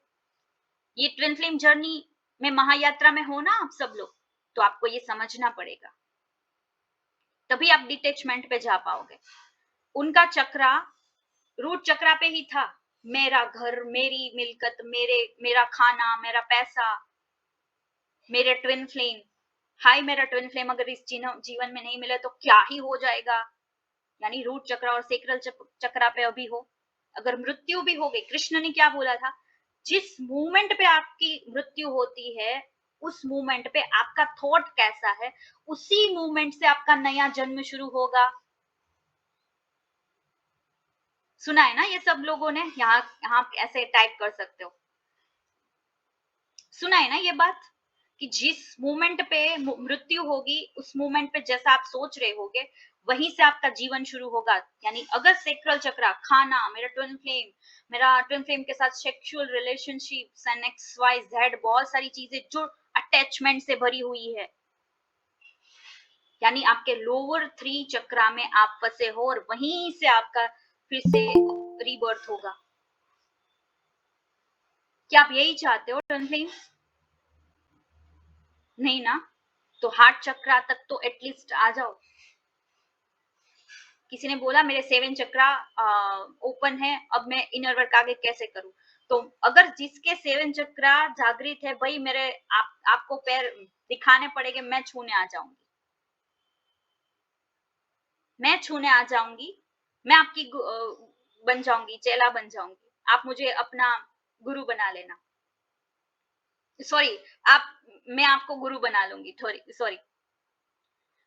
ये ट्विन फ्लेम जर्नी में महायात्रा में हो ना आप सब लोग, तो आपको ये समझना पड़ेगा, तभी आप डिटैचमेंट पे जा पाओगे। उनका चक्रा रूट चक्रा पे ही था, मेरा घर, मेरी मिलकत, मेरा खाना, मेरा पैसा, मेरे ट्विन फ्लेम। हाय, मेरा ट्विन फ्लेम अगर इस जीवन में नहीं मिले तो क्या ही हो जाएगा, यानी रूट चक्रा और सेक्रल चक्रा पे अभी हो, अगर मृत्यु भी हो गई। कृष्ण ने क्या बोला था, जिस मोमेंट पे आपकी मृत्यु होती है, उस मोमेंट पे आपका थॉट कैसा है, उसी मोमेंट से आपका नया जन्म शुरू होगा। सुना है ना ये सब लोगों ने, यहाँ ऐसे टाइप कर सकते हो, सुना है ना ये बात, कि जिस मोमेंट पे मृत्यु होगी, उस मोमेंट पे जैसा आप सोच रहे होगे, वहीं से आपका जीवन शुरू होगा। यानी अगर सेक्रल चक्रा, खाना, मेरा ट्विन फ्लेम के साथ sexual relationships and X Y Z, बहुत सारी चीजें जो अटैचमेंट से भरी हुई है, यानी आपके लोअर 3 चक्रा में आप फंसे हो और वहीं से आपका फिर से रीबर्थ होगा। क्या आप यही चाहते हो ट्विन फ्लेम? नहीं ना, तो हार्ट चक्रा तक तो एटलीस्ट आ जाओ। किसी ने बोला मेरे 7 चक्रा ओपन है, अब मैं इनर वर्क आगे कैसे करूं? तो अगर जिसके 7 चक्रा जागृत है, भाई मेरे आपको पैर दिखाने पड़ेंगे, मैं छूने आ जाऊंगी, मैं छूने आ जाऊंगी, मैं आपकी बन जाऊंगी, चेला बन जाऊंगी, आप मुझे अपना गुरु बना लेना। सॉरी, मैं आपको गुरु बना लूंगी, सॉरी,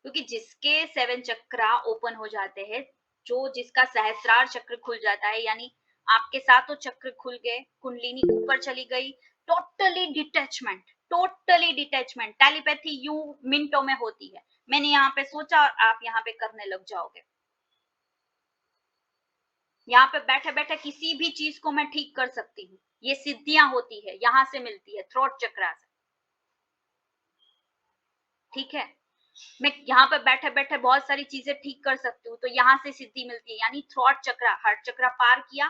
क्योंकि जिसके 7 चक्रा ओपन हो जाते हैं, जिसका सहस्रार चक्र खुल जाता है, यानी आपके सातों चक्र खुल गए, कुंडलिनी ऊपर चली गई, टोटली डिटैचमेंट, टेलीपैथी यू मिनटों में होती है। मैंने यहाँ पे सोचा और आप यहाँ पे करने लग जाओगे। यहाँ पे बैठे बैठे किसी भी चीज को मैं ठीक कर सकती हूँ, ये सिद्धियां होती है, यहाँ से मिलती है, थ्रोट चक्रा से। ठीक है, मैं यहाँ पे बैठे बैठे बहुत सारी चीजें ठीक कर सकती हूँ, तो यहाँ से सिद्धि मिलती है, यानी थ्रॉट चक्रा, हार्ट चक्रा पार किया।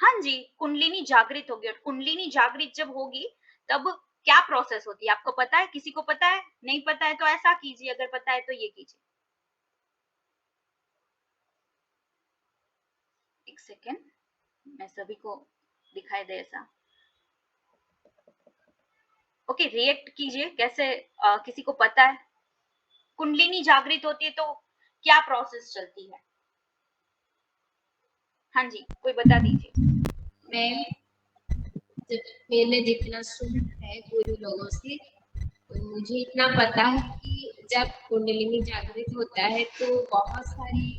हाँ जी, कुंडलिनी जागृत होगी, और कुंडलिनी जागृत जब होगी तब क्या प्रोसेस होती है आपको पता है? किसी को पता है? नहीं पता है तो ऐसा कीजिए, अगर पता है तो ये कीजिए। एक सेकेंड, मैं सभी को दिखाई दे ऐसा। ओके, रिएक्ट कीजिए, कैसे किसी को पता है? कुंडलिनी जागृत होती है तो क्या प्रोसेस चलती है? हाँ जी, कोई बता दीजिए। मैं मैंने जितना सुना है गुरु लोगों से, तो मुझे इतना पता है कि जब कुंडलिनी जागृत होता है तो बहुत सारी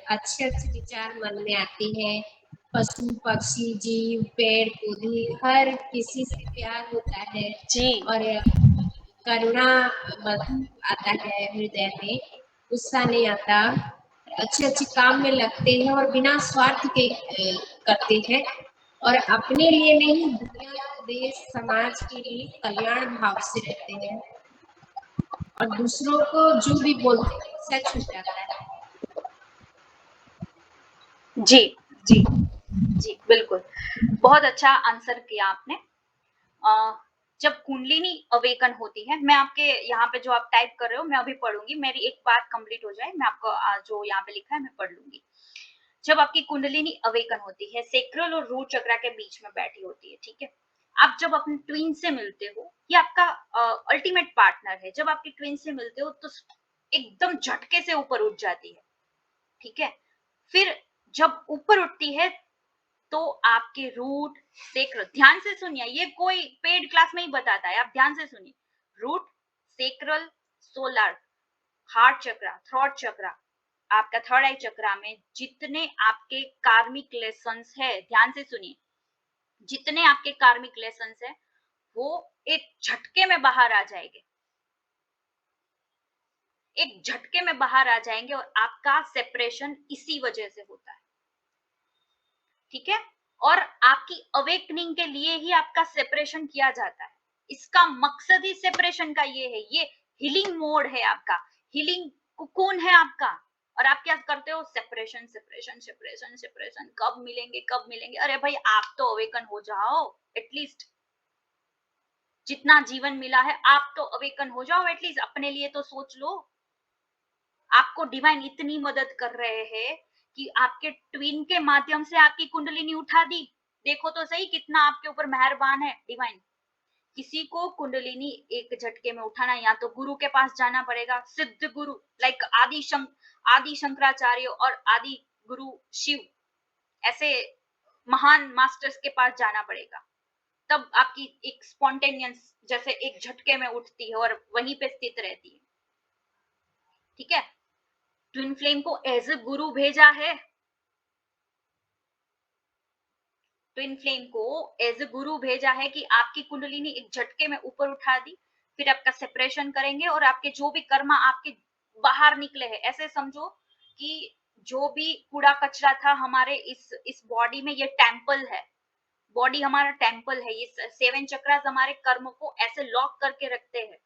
अच्छे अच्छे विचार मन में आते हैं। पशु पक्षी जीव पेड़ पौधे हर किसी से प्यार होता है जी और करुणा आता है हृदय में, गुस्सा नहीं आता, अच्छे अच्छे काम में लगते हैं और बिना स्वार्थ के करते हैं और अपने लिए नहीं दुनिया देश समाज के लिए कल्याण भाव से रहते हैं और दूसरों को जो भी बोलते हैं सच हो जाता है। जी जी जी, बिल्कुल, बहुत अच्छा आंसर किया आपने। जब कुंडलिनी अवेकन होती है, मैं आपके यहाँ पे जो आप टाइप कर रहे हो मैं अभी पढ़ूंगी, मेरी एक बात कंप्लीट हो जाए, मैं आपको जो यहाँ पे लिखा है मैं पढ़ लूंगी। जब आपकी कुंडलिनी अवेकन होती है, सेक्रल और रूट चक्रा के बीच में बैठी होती है, ठीक है, आप जब अपने ट्विन से मिलते हो, ये आपका अल्टीमेट पार्टनर है, जब आपके ट्विन से मिलते हो तो एकदम झटके से ऊपर उठ जाती है। ठीक है, फिर जब ऊपर उठती है तो आपके रूट सेक्रल, ध्यान से सुनिए, ये कोई पेड क्लास में ही बताता है, आप ध्यान से सुनिए। रूट, सेक्रल, सोलर, हार्ट चक्रा, थ्रॉट चक्रा, आपका थर्ड आई चक्रा में जितने आपके कार्मिक लेसन्स है, ध्यान से सुनिए, जितने आपके कार्मिक लेसन्स है वो एक झटके में बाहर आ जाएंगे, एक झटके में बाहर आ जाएंगे, और आपका सेपरेशन इसी वजह से होता है। ठीक है, और आपकी अवेकनिंग के लिए ही आपका सेपरेशन किया जाता है, इसका मकसद ही सेपरेशन का ये है, ये हीलिंग मोड है आपका, हीलिंग कुकून है आपका। और आप क्या करते हो? सेपरेशन सेपरेशन सेपरेशन सेपरेशन, कब मिलेंगे कब मिलेंगे? अरे भाई आप तो अवेकन हो जाओ एटलीस्ट, जितना जीवन मिला है आप तो अवेकन हो जाओ, एटलीस्ट अपने लिए तो सोच लो। आपको डिवाइन इतनी मदद कर रहे हैं कि आपके ट्विन के माध्यम से आपकी कुंडलिनी उठा दी। देखो तो सही कितना आपके ऊपर मेहरबान है डिवाइन। किसी को कुंडलिनी एक झटके में उठाना, या तो गुरु के पास जाना पड़ेगा, सिद्ध गुरु लाइक आदि शंकराचार्य और आदि गुरु शिव, ऐसे महान मास्टर्स के पास जाना पड़ेगा, तब आपकी एक स्पॉन्टेनियस जैसे एक झटके में उठती है और वहीं पे स्थित रहती है। ठीक है, ट्विन फ्लेम को एज ए गुरु भेजा है, ट्विन फ्लेम को एज ए गुरु भेजा है कि आपकी कुंडलिनी एक झटके में ऊपर उठा दी, फिर आपका सेपरेशन करेंगे और आपके जो भी कर्मा आपके बाहर निकले हैं, ऐसे समझो कि जो भी कूड़ा कचरा था हमारे इस बॉडी में, ये टेम्पल है, बॉडी हमारा टेम्पल है, ये 7 चक्रास हमारे कर्म को ऐसे लॉक करके रखते हैं।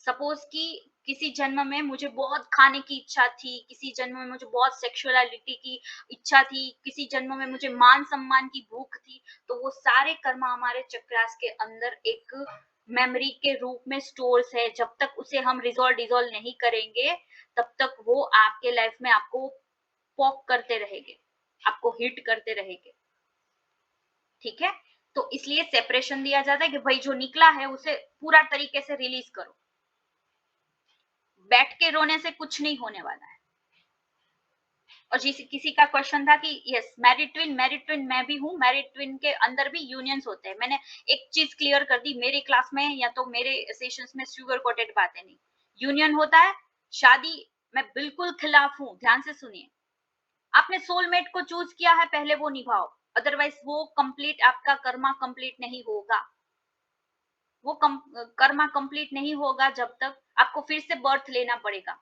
सपोज कि किसी जन्म में मुझे बहुत खाने की इच्छा थी, किसी जन्म में मुझे बहुत सेक्सुअलिटी की इच्छा थी, किसी जन्म में मुझे मान सम्मान की भूख थी, तो वो सारे कर्म हमारे चक्रास के अंदर एक मेमोरी के रूप में स्टोर्स है। जब तक उसे हम डिजोल्व नहीं करेंगे तब तक वो आपके लाइफ में आपको पॉक करते रहेंगे, आपको हिट करते रहेंगे। ठीक है, तो इसलिए सेपरेशन दिया जाता है कि भाई जो निकला है उसे पूरा तरीके से रिलीज करो। बैठ के रोने से कुछ नहीं होने वाला है। और किसी का क्वेश्चन था कि यस मैरिड ट्विन मैं भी हूँ, मैरिड ट्विन के अंदर भी यूनियंस होते हैं। मैंने एक चीज क्लियर कर दी, मेरे क्लास में या तो मेरे सेशंस में शुगर कोटेड बातें नहीं, यूनियन होता है, शादी मैं बिल्कुल खिलाफ हूँ। ध्यान से सुनिए, आपने सोलमेट को चूज किया है, पहले वो निभाओ, अदरवाइज वो कंप्लीट आपका कर्मा कंप्लीट नहीं होगा। वो कर्मा कंप्लीट नहीं होगा जब तक आपको फिर से बर्थ लेना पड़ेगा,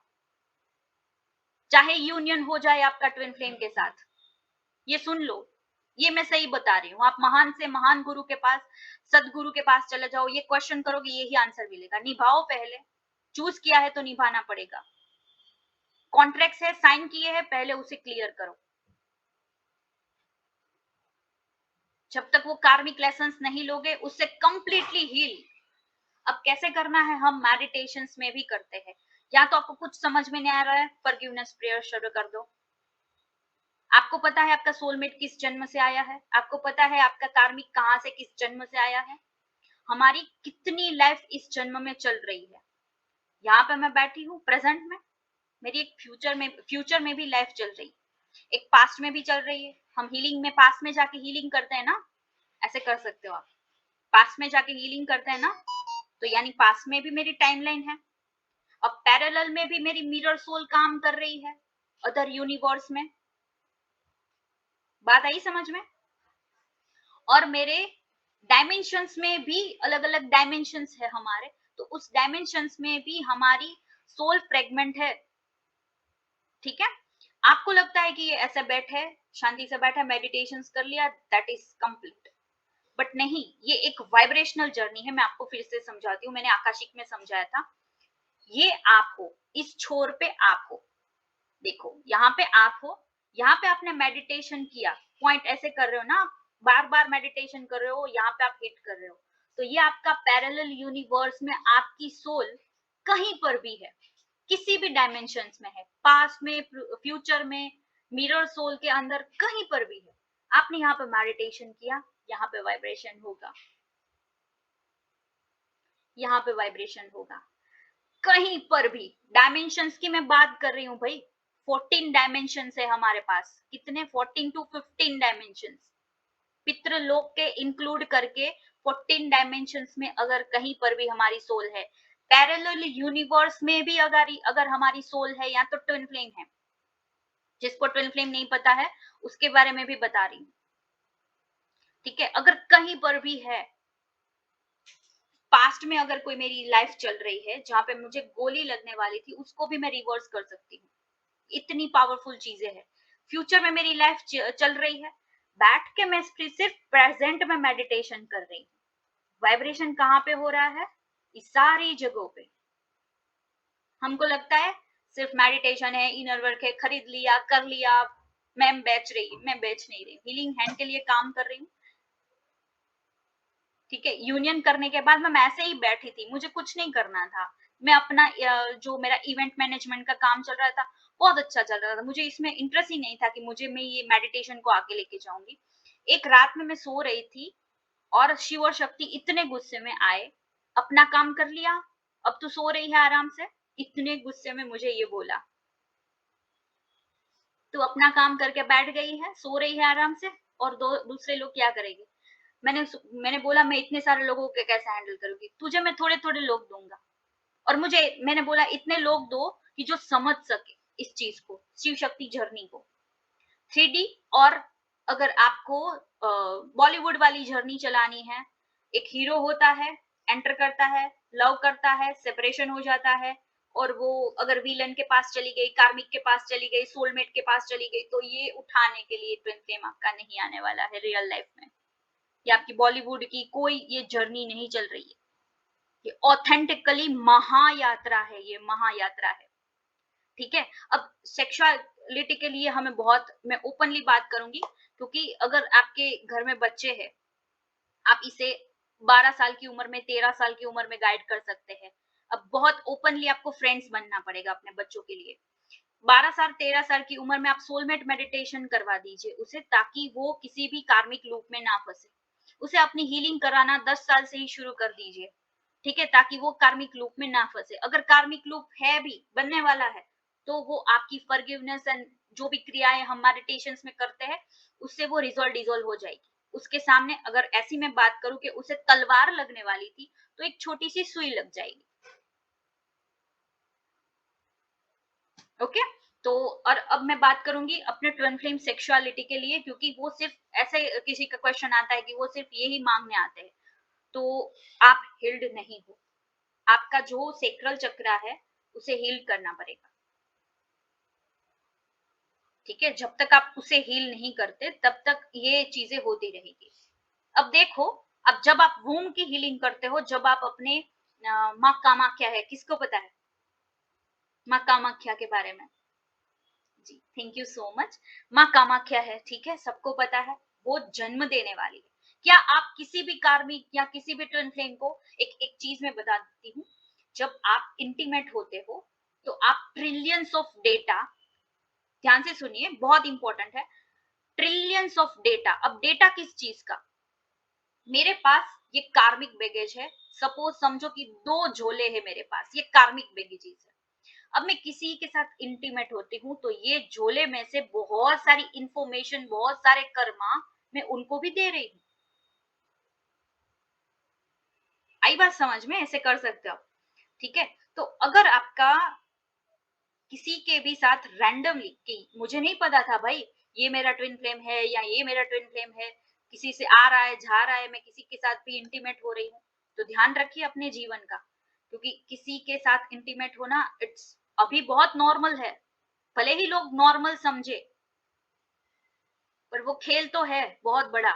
चाहे यूनियन हो जाए आपका ट्विन फ्लेम के साथ। ये सुन लो, ये मैं सही बता रही हूँ। आप महान से महान गुरु के पास, सदगुरु के पास चले जाओ, ये क्वेश्चन करोगे यही आंसर मिलेगा। निभाओ, पहले चूज किया है तो निभाना पड़ेगा। कॉन्ट्रैक्ट है, साइन किए हैं, पहले उसे क्लियर करो। जब तक वो कार्मिक लेसन्स नहीं लोगे उससे कंप्लीटली हील। अब कैसे करना है, हम मेडिटेशंस में भी करते हैं। या तो आपको कुछ समझ में नहीं आ रहा है, फॉरगिवनेस प्रेयर शुरू कर दो। आपको पता है आपका सोलमेट किस जन्म से आया है, आपको पता है आपका कार्मिक कहां से किस जन्म से आया है, हमारी कितनी लाइफ इस जन्म में चल रही है। यहाँ पे मैं बैठी हूँ प्रेजेंट में, मेरी एक फ्यूचर में भी लाइफ चल रही है, एक पास्ट में भी चल रही है। हम हीलिंग में पास्ट में जाके हीलिंग करते हैं ना, ऐसे कर सकते हो आप, पास्ट में जाके हीलिंग करते हैं ना, तो यानी पास्ट में भी मेरी टाइमलाइन है। अब पैरेलल में भी मेरी मिरर सोल काम कर रही है अदर यूनिवर्स में। बात आई समझ में? और मेरे डायमेंशंस में भी अलग अलग डायमेंशंस है हमारे, तो उस डायमेंशंस में भी हमारी सोल फ्रेगमेंट है। ठीक है, आपको लगता है कि ये ऐसे बैठे, शांति से बैठा, मेडिटेशन कर लिया, दैट इज कंप्लीट, बट नहीं, ये एक वाइब्रेशनल जर्नी है। मैं आपको फिर से समझाती हूँ, मैंने आकाशिक में समझाया था। ये आप हो, इस छोर पे आप हो, देखो यहाँ पे आप हो, यहाँ पे आपने मेडिटेशन किया, पॉइंट ऐसे कर रहे हो ना, बार बार मेडिटेशन कर रहे हो, यहाँ पे आप हिट कर रहे हो, तो ये आपका पैरेलल यूनिवर्स में आपकी सोल कहीं पर भी है, किसी भी डायमेंशंस में है, पास्ट में, फ्यूचर में, मिरर सोल के अंदर कहीं पर भी है। आपने यहाँ पे मेडिटेशन किया, यहाँ पे वाइब्रेशन होगा, यहाँ पे वाइब्रेशन होगा, कहीं पर भी। डायमेंशंस की मैं बात कर रही हूँ भाई, 14 डायमेंशंस है हमारे पास, कितने, 14 to 15 डायमेंशंस, पितृलोक के इंक्लूड करके 14 डायमेंशंस में अगर कहीं पर भी हमारी सोल है, पैरेलल यूनिवर्स में भी अगर हमारी सोल है, या तो ट्विन फ्लेम है। जिसको ट्विन फ्लेम नहीं पता है उसके बारे में भी बता रही हूँ। ठीक है, अगर कहीं पर भी है, पास्ट में अगर कोई मेरी लाइफ चल रही है जहां पे मुझे गोली लगने वाली थी, उसको भी मैं रिवर्स कर सकती हूँ, इतनी पावरफुल चीजें हैं। फ्यूचर में मेरी लाइफ चल रही है, बैठ के मैं सिर्फ प्रेजेंट में मेडिटेशन कर रही हूँ। वाइब्रेशन कहाँ पे हो रहा है, इस सारी जगहों पे। हमको लगता है सिर्फ मेडिटेशन है, इनर वर्क है, खरीद लिया, कर लिया, मैं बेच नहीं रही, हीलिंग हैंड के लिए काम कर रही हूँ। ठीक है, यूनियन करने के बाद मैं ऐसे ही बैठी थी, मुझे कुछ नहीं करना था। मैं अपना जो मेरा इवेंट मैनेजमेंट का काम चल रहा था, बहुत अच्छा चल रहा था। मुझे इसमें इंटरेस्ट ही नहीं था कि मैं ये मेडिटेशन को आगे लेके जाऊँगी। एक रात में मैं सो रही थी और शिव और शक्ति इतने गुस्से में आए, अपना काम कर लिया, अब तू सो रही है आराम से, इतने गुस्से में मुझे ये बोला। तू अपना काम करके बैठ गई है, सो रही है आराम से और दूसरे लोग क्या करेंगे? मैंने बोला मैं इतने सारे लोगों को कैसे हैंडल करूँगी? तुझे मैं थोड़े-थोड़े लोग दूँगा और मैंने बोला इतने लोग दो कि जो समझ सके इस चीज़ को, शिव शक्ति जर्नी को। 3D और अगर आपको बॉलीवुड वाली जर्नी चलानी है, एक हीरो होता है, एंटर करता है, लव करता है, सेपरेशन हो जाता है और वो अगर विलन के पास चली गई, कार्मिक के पास चली गई, सोलमेट के पास चली गई, तो ये उठाने के लिए ट्विन फ्लेम आपका नहीं आने वाला है रियल लाइफ में। ये आपकी बॉलीवुड की कोई ये जर्नी नहीं चल रही है। ये ऑथेंटिकली महायात्रा है, ये महायात्रा है। ठीक है, अब सेक्सुअलिटी के लिए हमें बहुत, मैं ओपनली बात करूंगी क्योंकि अगर आपके घर में बच्चे हैं, आप इसे 12 साल की उम्र में, 13 साल की उम्र में गाइड कर सकते हैं। अब बहुत ओपनली आपको फ्रेंड्स बनना पड़ेगा अपने बच्चों के लिए। 12 साल 13 साल की उम्र में आप सोलमेट मेडिटेशन करवा दीजिए उसे, ताकि वो किसी भी कार्मिक लूप में ना फंसे। उसे अपनी हीलिंग कराना 10 साल से ही शुरू कर दीजिए, ठीक है, ताकि वो कार्मिक लूप में ना फंसे। अगर कार्मिक लूप है भी, बनने वाला है, तो वो आपकी फॉरगिवनेस एंड जो भी क्रियाएं हम मेडिटेशंस में करते हैं, उससे वो डिसॉल्व हो जाएगी। उसके सामने अगर ऐसी मैं बात करूं कि उसे तलवार लगने वाली थी, तो एक छोटी सी सुई लग जाएगी। ओके, तो और अब मैं बात करूंगी अपने ट्विन फ्लेम सेक्सुअलिटी के लिए, क्योंकि वो सिर्फ ऐसे किसी का क्वेश्चन आता है कि वो सिर्फ यही मांगने आते हैं, तो आप हील्ड नहीं हो। आपका जो सेक्रल चक्र है उसे हील करना पड़ेगा। ठीक है, जब तक आप उसे हील नहीं करते तब तक ये चीजें होती रहेगी। अब देखो, अब जब आप वूम की हीलिंग करते हो, जब आप अपने माँ कामाख्या है, किसको पता है माँ कामाख्या के बारे में? जी, थैंक यू सो मच। माँ कामाख्या है, ठीक है, सबको पता है, वो जन्म देने वाली है। क्या आप किसी भी कार्मिक या किसी भी ट्विन फ्लेम को एक एक चीज में बता देती हूँ, जब आप इंटीमेट होते हो तो आप ट्रिलियंस ऑफ डेटा, ध्यान से सुनिए, बहुत इंपॉर्टेंट है, ट्रिलियंस ऑफ डेटा। अब डेटा किस चीज का? मेरे पास ये कार्मिक बैगेज है, सपोज समझो कि 2 झोले है मेरे पास, ये कार्मिक बैगेजेस है। अब मैं किसी के साथ इंटीमेट होती हूँ तो ये झोले में से बहुत सारी इंफॉर्मेशन, बहुत सारे कर्मा मैं उनको भी दे रही हूँ। आई बात समझ में? ऐसे कर सकते हो, ठीक है। तो अगर आपका किसी के भी साथ रैंडमली, कि मुझे नहीं पता था भाई ये मेरा ट्विन फ्लेम है या ये मेरा ट्विन फ्लेम है, किसी से आ रहा है, जा रहा है, मैं किसी के साथ भी इंटीमेट हो रही हूँ, तो ध्यान रखिए अपने जीवन का, क्योंकि किसी के साथ इंटीमेट होना इट्स अभी बहुत नॉर्मल है। भले ही लोग नॉर्मल समझे, पर वो खेल तो है बहुत बड़ा।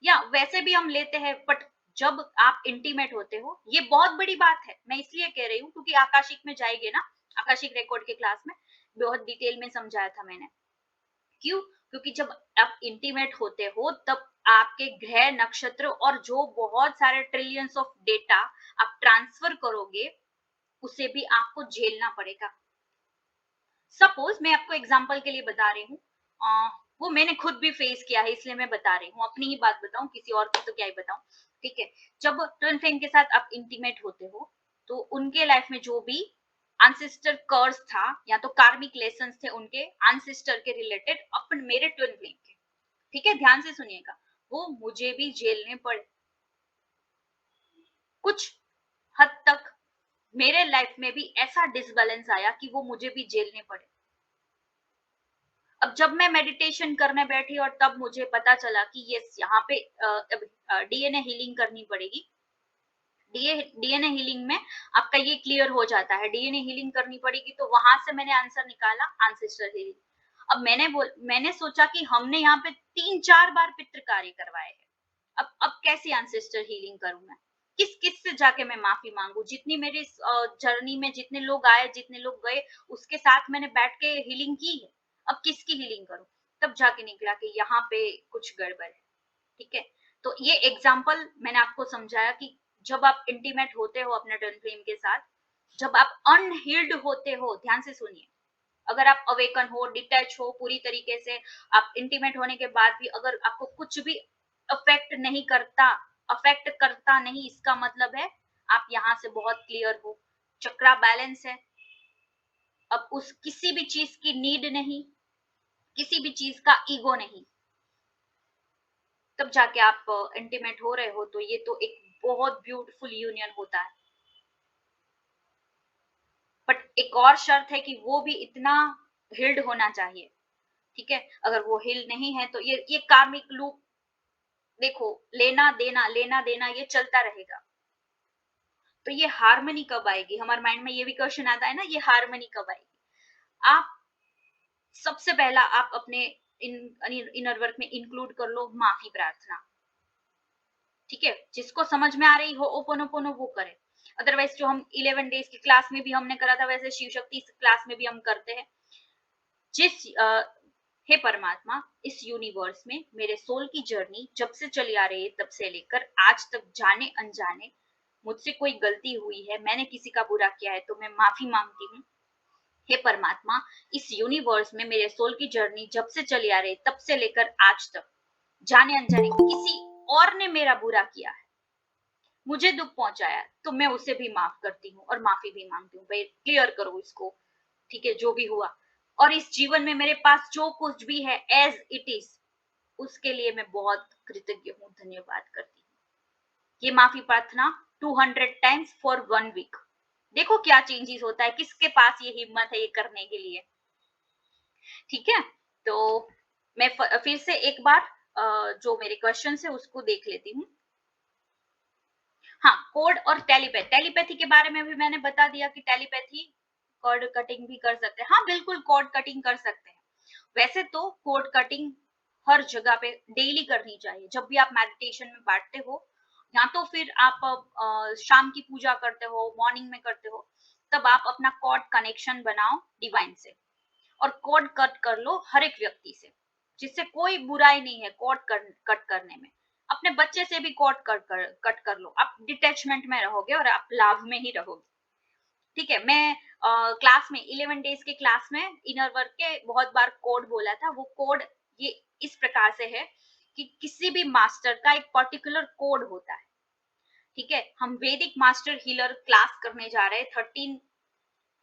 या वैसे भी हम लेते हैं, बट जब आप इंटीमेट होते हो, ये बहुत बड़ी बात है। मैं इसलिए कह रही हूँ क्योंकि आकाशिक में जाएंगे ना, आकाशिक रिकॉर्ड के क्लास में बहुत डिटेल में समझाया था मैंने। क्यों? क्योंकि जब आप इंटीमेट होते हो तब आपके ग्रह, नक्षत्र और जो बहुत सारे ट्रिलियंस ऑफ डेटा आप ट्रांसफर करोगे, उसे भी आपको झेलना पड़ेगा। सपोज मैं आपको एग्जांपल के लिए बता रही हूँ, वो मैंने खुद भी फेस किया है, इसलिए मैं बता रही हूँ, अपनी ही बात बताऊं, किसी और की तो क्या ही बताऊं। ठीक है, जब ट्विन फ्लेम के साथ आप इंटीमेट होते हो, तो उनके लाइफ में जो भी अनसिस्टर कर्स था या तो कार्मिक लेसन थे उनके अनसिस्टर के रिलेटेड अपन मेरे ट्विन फ्लेम के, ठीक है, ध्यान से सुनिएगा, वो मुझे भी झेलने पड़े कुछ हद तक। मेरे लाइफ में भी ऐसा डिसबैलेंस आया कि वो मुझे भी झेलने पड़े। अब जब मैं मेडिटेशन करने बैठी और तब मुझे पता चला कि यस, यहाँ पे डीएनए हीलिंग करनी पड़ेगी। डीएनए हीलिंग में आपका ये क्लियर हो जाता है, डीएनए हीलिंग करनी पड़ेगी, तो वहां से मैंने आंसर निकाला एंसेस्टर हीलिंग। अब मैंने सोचा कि हमने यहाँ पे 3-4 बार पितृ कार्य करवाए हैं, अब कैसी एंसेस्टर हीलिंग करूं मैं? किस किस से जाके मैं माफी मांगू? जितनी मेरी जर्नी में जितने लोग आए, जितने लोग गए, उसके साथ मैंने बैठ के हीलिंग की है, अब किसकी हीलिंग करूं? तब जाके निकला कि यहाँ पे कुछ गड़बड़ है। ठीक है, तो ये एग्जाम्पल मैंने आपको समझाया कि जब आप इंटीमेट होते हो अपने ट्विन फ्लेम के साथ, जब आप अनहील्ड होते हो, ध्यान से सुनिए, अगर आप अवेकन हो, डिटैच हो पूरी तरीके से, आप इंटीमेट होने के बाद भी अगर आपको कुछ भी अफेक्ट करता नहीं, इसका मतलब है आप यहाँ से बहुत क्लियर हो, चक्रा बैलेंस है, अब उस किसी भी चीज की नीड नहीं, किसी भी चीज का ईगो नहीं, तब जाके आप इंटीमेट हो रहे हो, तो ये तो एक बहुत ब्यूटीफुल यूनियन होता है। बट एक और शर्त है कि वो भी इतना हिल्ड होना चाहिए, ठीक है, अगर वो हिल नहीं है तो ये कार्मिक लूप, देखो, लेना देना ये चलता रहेगा। तो ये हार्मनी कब आएगी, हमारे माइंड में ये भी क्वेश्चन आता है ना, ये हार्मनी कब आएगी। आप सबसे पहला आप अपने इनर वर्क में इंक्लूड कर लो माफी प्रार्थना, ठीक है, जिसको समझ में आ रही हो ओपोनोपोनो वो करे, अदरवाइज जो हम 11 डेज की क्लास में भी हमने करा था, वैसे शिव शक्ति क्लास में भी हम करते हैं। जिस हे परमात्मा, इस यूनिवर्स में मेरे सोल की जर्नी जब से चली आ रही है तब से लेकर आज तक, जाने अनजाने मुझसे कोई गलती हुई है, मैंने किसी का बुरा किया है तो मैं माफी मांगती हूँ। हे परमात्मा, इस यूनिवर्स में मेरे सोल की जर्नी जब से चली आ रही है तब से लेकर आज तक, जाने अनजाने किसी और ने मेरा बुरा किया है, मुझे दुख पहुंचाया, तो मैं उसे भी माफ करती हूँ और माफी भी मांगती हूँ, भाई क्लियर करो इसको, ठीक है, जो भी हुआ। और इस जीवन में मेरे पास जो कुछ भी है एज इट इज, उसके लिए मैं बहुत कृतज्ञ हूँ, धन्यवाद करती हूँ। ये माफी प्रार्थना 200 टाइम्स फॉर 1 वीक, देखो क्या चेंजेस होता है, किसके पास ये हिम्मत है ये करने के लिए, ठीक है। तो मैं फिर से एक बार जो मेरे क्वेश्चन है उसको देख लेती हूँ। हाँ, कोड और टेलीपैथी के बारे में भी मैंने बता दिया कि टेलीपैथी कॉर्ड कटिंग भी कर सकते हैं, हाँ बिल्कुल कॉर्ड कटिंग कर सकते हैं। वैसे तो कोड कटिंग हर जगह पे डेली करनी चाहिए, जब भी आप मेडिटेशन में बैठते हो, या तो फिर आप शाम की पूजा करते हो, मॉर्निंग में करते हो, तब आप अपना कॉर्ड कनेक्शन बनाओ डिवाइन से, और कॉर्ड कट कर लो हर एक व्यक्ति से, जिससे कोई बुराई नहीं है कॉर्ड कट करने में। अपने बच्चे से भी कॉर्ड कट कर लो, आप डिटैचमेंट में रहोगे और आप लाभ में ही रहोगे, ठीक है। मैं क्लास में 11 डेज के क्लास में इनर वर्क के बहुत बार कोड बोला था, वो कोड ये इस प्रकार से है कि किसी भी मास्टर का एक पर्टिकुलर कोड होता है, ठीक है। हम वैदिक मास्टर हीलर क्लास करने जा रहे हैं 13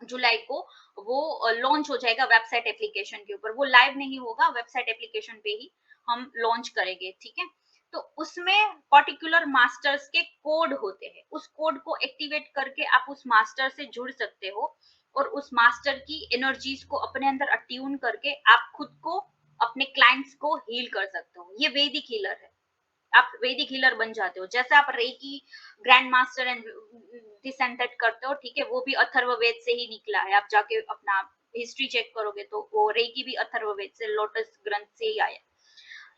जुलाई को, वो लॉन्च हो जाएगा वेबसाइट एप्लीकेशन के ऊपर, वो लाइव नहीं होगा, वेबसाइट एप्लीकेशन पे ही हम लॉन्च करेंगे, ठीक है। तो उसमें पर्टिकुलर मास्टर्स के कोड होते हैं, उस कोड को एक्टिवेट करके आप उस मास्टर से जुड़ सकते हो, और उस मास्टर की एनर्जीज को अपने अंदर अट्यून करके आप खुद को, अपने क्लाइंट्स को हील कर सकते हो। ये वैदिक हीलर है, आप वैदिक हीलर बन जाते हो, जैसे आप reiki grand master and this and that करते हो, ठीक है, वो भी अथर्ववेद से ही निकला है, आप जाके अपना हिस्ट्री चेक करोगे तो वो रेकी भी अथर्ववेद से, लोटस ग्रंथ से ही आया।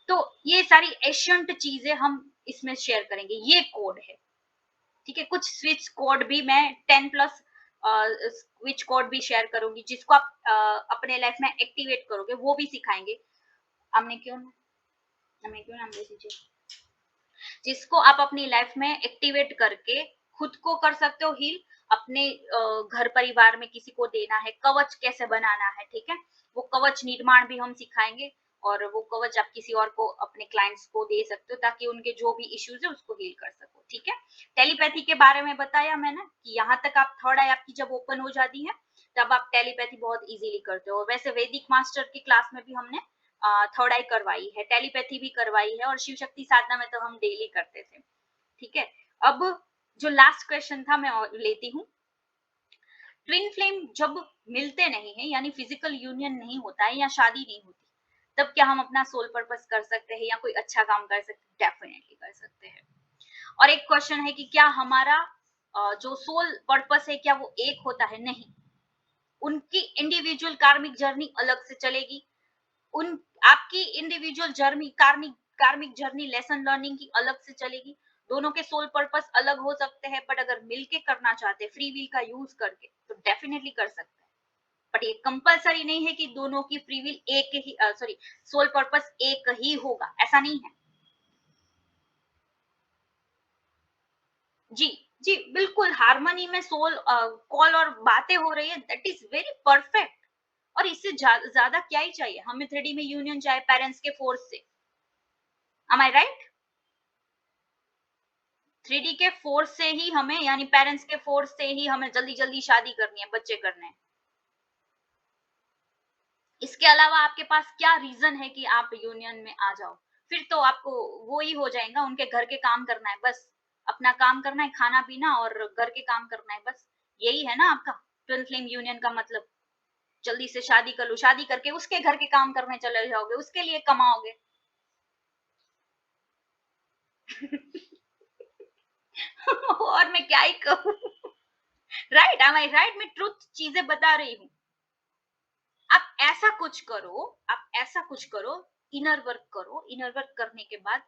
तो ये सारी एशियंट चीजें हम इसमें शेयर करेंगे, ये कोड है, ठीक है। कुछ स्विच कोड भी मैं 10+ स्विच कोड भी शेयर करूंगी, जिसको आप अपने लाइफ में एक्टिवेट करोगे, वो भी सिखाएंगे। हमने क्यों नाम ले लीजिए, जिसको आप अपनी लाइफ में एक्टिवेट करके खुद को कर सकते हो हील, अपने घर परिवार में किसी को देना है, कवच कैसे बनाना है, ठीक है, वो कवच निर्माण भी हम सिखाएंगे, और वो कवच आप किसी और को, अपने क्लाइंट्स को दे सकते हो, ताकि उनके जो भी इश्यूज है उसको हील कर सको, ठीक है। टेलीपैथी के बारे में बताया मैंने कि यहाँ तक आप थर्ड आई आपकी जब ओपन हो जाती है तब आप टेलीपैथी बहुत इजीली करते हो। वैसे वैदिक मास्टर की क्लास में भी हमने थर्ड आई करवाई है, टेलीपैथी भी करवाई है, और शिव शक्ति साधना में तो हम डेली करते थे, ठीक है। अब जो लास्ट क्वेश्चन था मैं लेती हूँ, ट्विन फ्लेम जब मिलते नहीं है, यानी फिजिकल यूनियन नहीं होता है या शादी नहीं होती, तब क्या हम अपना सोल पर्पस कर सकते हैं या कोई अच्छा काम कर सकते हैं? डेफिनेटली कर सकते हैं। और एक क्वेश्चन है कि क्या हमारा जो सोल पर्पस है क्या वो एक होता है? नहीं, उनकी इंडिविजुअल कार्मिक जर्नी अलग से चलेगी, उन आपकी इंडिविजुअल जर्नी, कार्मिक कार्मिक जर्नी, लेसन लर्निंग की अलग से चलेगी, दोनों के सोल पर्पस अलग हो सकते हैं, बट अगर मिलके करना चाहते हैं फ्री विल का यूज करके तो डेफिनेटली कर सकते हैं। बट ये कंपलसरी नहीं है कि दोनों की फ्री विल एक ही, सॉरी, सोल पर्पस एक ही होगा, ऐसा नहीं है। जी, जी, बिल्कुल हार्मनी में सोल कॉल और बातें हो रही है, दैट इज़ वेरी परफेक्ट। और इससे ज़्यादा क्या ही चाहिए? हमें 3D में यूनियन चाहिए पेरेंट्स के फोर्स से। एम आई राइट? 3D के फोर्स से ही हमें, यानी पेरेंट्स के फोर्स से ही हमें जल्दी-जल्दी शादी करनी है, बच्चे करने हैं। इसके अलावा आपके पास क्या रीज़न है कि आप यूनियन में आ जाओ? फिर तो आपको वो ही हो जाएगा, उनके घर के काम करना है बस। अपना काम करना है, खाना-पीना और घर के काम करना है बस। यही है ना आपका ट्विन फ्लेम यूनियन का मतलब। जल्दी से शादी कर लो, शादी करके उसके घर के काम करने चले जाओगे, उसके लिए कमाओगे। और मैं क्या ही कहूँ? राइट, एम आई राइट? मैं ट्रुथ चीज़ें बता रही हूँ। आप ऐसा कुछ करो, इनर वर्क करो, इनर वर्क करने के बाद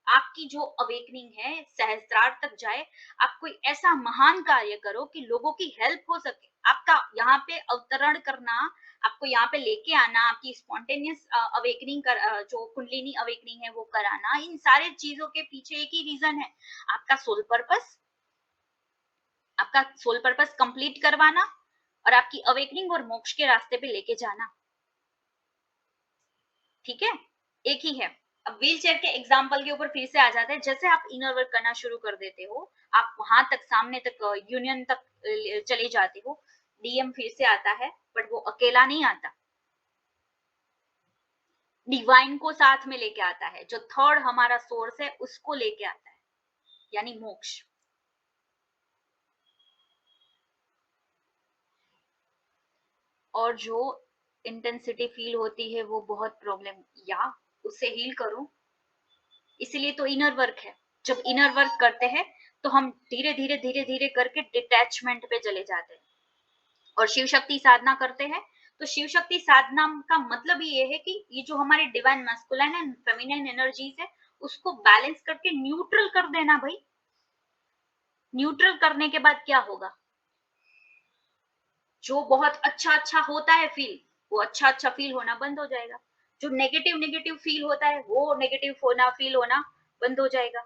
आपकी जो अवेकनिंग है सहस्त्रार तक जाए। आप कोई ऐसा महान कार्य करो कि लोगों की हेल्प हो सके। आपका यहाँ पे अवतरण करना, आपको यहाँ पे लेके आना, आपकी स्पॉन्टेनियस अवेकनिंग जो कुंडलिनी अवेकनिंग है वो कराना, इन सारे चीजों के पीछे एक ही रीजन है, आपका सोल पर्पस। आपका सोल पर्पस कंप्लीट करवाना और आपकी अवेकनिंग और मोक्ष के रास्ते पे लेके जाना। ठीक है? एक ही है। अब व्हीलचेयर के एग्जाम्पल के ऊपर फिर से आ जाते हैं। जैसे आप इनर वर्क करना शुरू कर देते हो, आप वहां तक सामने तक यूनियन तक चले जाते हो, डीएम फिर से आता है, बट वो अकेला नहीं आता, डिवाइन को साथ में लेके आता है। जो थर्ड हमारा सोर्स है उसको लेके आता है, यानी मोक्ष। और जो इंटेंसिटी फील होती है वो बहुत प्रॉब्लम, या उससे हील करो। इसीलिए तो इनर वर्क है। जब इनर वर्क करते हैं तो हम धीरे धीरे धीरे धीरे करके डिटैचमेंट पे चले जाते हैं। और शिव शक्ति साधना करते हैं, तो शिव शक्ति साधना का मतलब ही ये है कि ये जो हमारे divine masculine and feminine energies है उसको बैलेंस करके न्यूट्रल कर देना भाई। न्यूट्रल करने के बाद क्या होगा? जो बहुत अच्छा अच्छा होता है फील, वो अच्छा अच्छा फील होना बंद हो जाएगा। जो नेगेटिव नेगेटिव फील होता है वो नेगेटिव होना फील होना बंद हो जाएगा।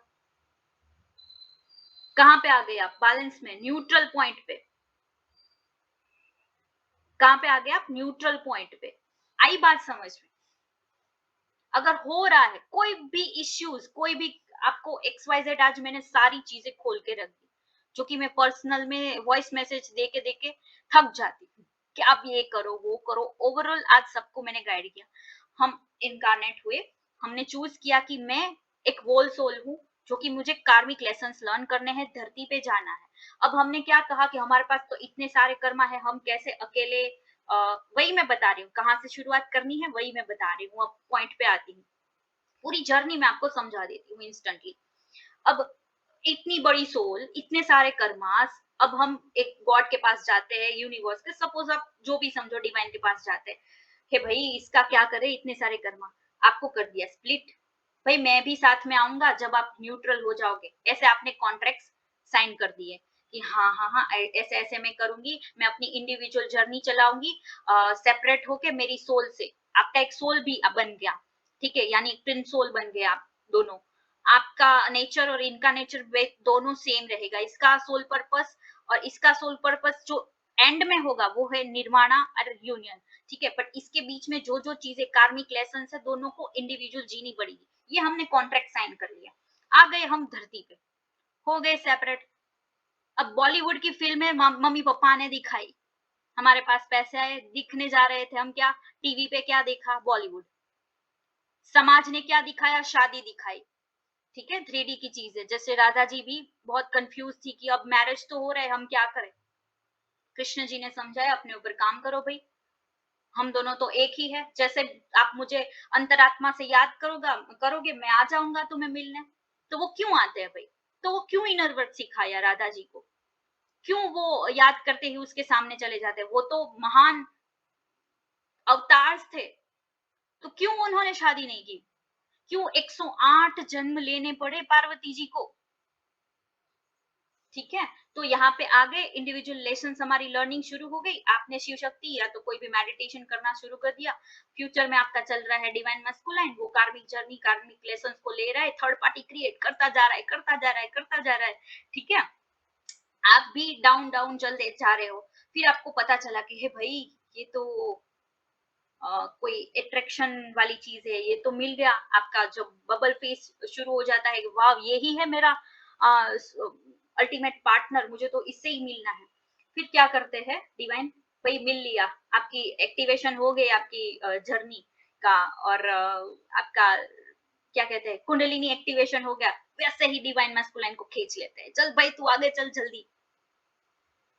कहाँ पे आ गए आप? बैलेंस में, न्यूट्रल पॉइंट पे। कहाँ पे आ गए आप? न्यूट्रल पॉइंट पे। आई बात समझ में? अगर हो रहा है कोई भी इश्यूज, कोई भी, आपको एक्स वाई जेड, आज मैंने सारी चीजें खोल के रख दी जो कि मैं पर्सनल में वॉइस मैसेज दे के थक जाती हूँ कि आप ये करो वो करो। ओवरऑल आज सबको मैंने गाइड किया। हम इनकारनेट हुए, हमने चूज किया कि मैं एक वोल सोल हूँ, जो कि मुझे कार्मिक लेसन लर्न करने हैं, धरती पे जाना है। अब हमने क्या कहा कि हमारे पास तो इतने सारे कर्मा है, हम कैसे अकेले, वही मैं बता रही हूँ कहाँ से शुरुआत करनी है, वही मैं बता रही हूँ। अब पॉइंट पे आती हूँ, पूरी जर्नी मैं आपको समझा देती हूँ इंस्टेंटली। अब इतनी बड़ी सोल, इतने सारे कर्मास, अब हम एक गॉड के पास जाते हैं, यूनिवर्स के, सपोज आप जो भी समझो, डिवाइन के पास जाते हैं कि भाई इसका क्या करे, इतने सारे कर्मा। आपको कर दिया स्प्लिट, भाई मैं भी साथ में आऊंगा जब आप न्यूट्रल हो जाओगे। ऐसे आपने कॉन्ट्रैक्ट साइन कर दिए कि हाँ हाँ हाँ ऐसे ऐसे मैं करूंगी, मैं अपनी इंडिविजुअल जर्नी चलाऊंगी सेपरेट होके मेरी सोल से। आपका एक सोल भी बन गया, ठीक है, यानी ट्विन सोल बन गए आप दोनों। आपका नेचर और इनका नेचर दोनों सेम रहेगा। इसका सोल पर्पस और इसका सोल पर्पस जो एंड में होगा वो है निर्वाणा और यूनियन, ठीक है। बट इसके बीच में जो जो चीजें कार्मिक लेसन है दोनों को इंडिविजुअल जीनी पड़ेगी। ये हमने कॉन्ट्रैक्ट साइन कर लिया, आ गए हम धरती पे, हो गए सेपरेट। अब बॉलीवुड की फिल्में मम्मी पापा ने दिखाई, हमारे पास पैसे आए, दिखने जा रहे थे हम, क्या टीवी पे क्या देखा? बॉलीवुड। समाज ने क्या दिखाया? शादी दिखाई, ठीक है, 3D की चीज है। जैसे राधा जी भी बहुत कंफ्यूज थी कि अब मैरिज तो हो रहा है, हम क्या करें? कृष्ण जी ने समझाया अपने ऊपर काम करो भाई, हम दोनों तो एक ही है। जैसे आप मुझे अंतरात्मा से याद करोगे, मैं आ जाऊंगा तुम्हें मिलने। तो वो क्यों आते हैं भाई? तो वो क्यों इनर वर्ड सिखाया राधा जी को? क्यों वो याद करते ही उसके सामने चले जाते हैं? वो तो महान अवतार थे, तो क्यों उन्होंने शादी नहीं की? क्यों 108 जन्म लेने पड़े पार्वती जी को? ठीक है, तो यहाँ पे आगे इंडिविजुअल लेसन हमारी लर्निंग शुरू हो गई। आपने शिव शक्ति या तो कोई भी मेडिटेशन करना शुरू कर दिया। फ्यूचर में आपका चल रहा है डिवाइन मस्कुलाइन, वो कार्मिक जर्नी, कार्मिक लेसन को ले रहा है, थर्ड पार्टी क्रिएट करता जा रहा है, करता जा रहा है, करता जा रहा है, ठीक है। आप भी डाउन डाउन चलते जा रहे हो, फिर आपको पता चला कि हे भाई ये तो कोई अट्रैक्शन वाली चीज है, ये तो मिल गया। आपका जो बबल फेस शुरू हो जाता है, वाह यही है मेरा अल्टीमेट पार्टनर, मुझे तो इससे ही मिलना है। फिर क्या करते हैं डिवाइन, भाई मिल लिया, आपकी एक्टिवेशन हो गई आपकी जर्नी का, और आपका क्या कहते हैं कुंडलिनी एक्टिवेशन हो गया, वैसे ही डिवाइन मैस्कुलाइन को खींच लेते हैं, चल भाई तू आगे चल जल्दी।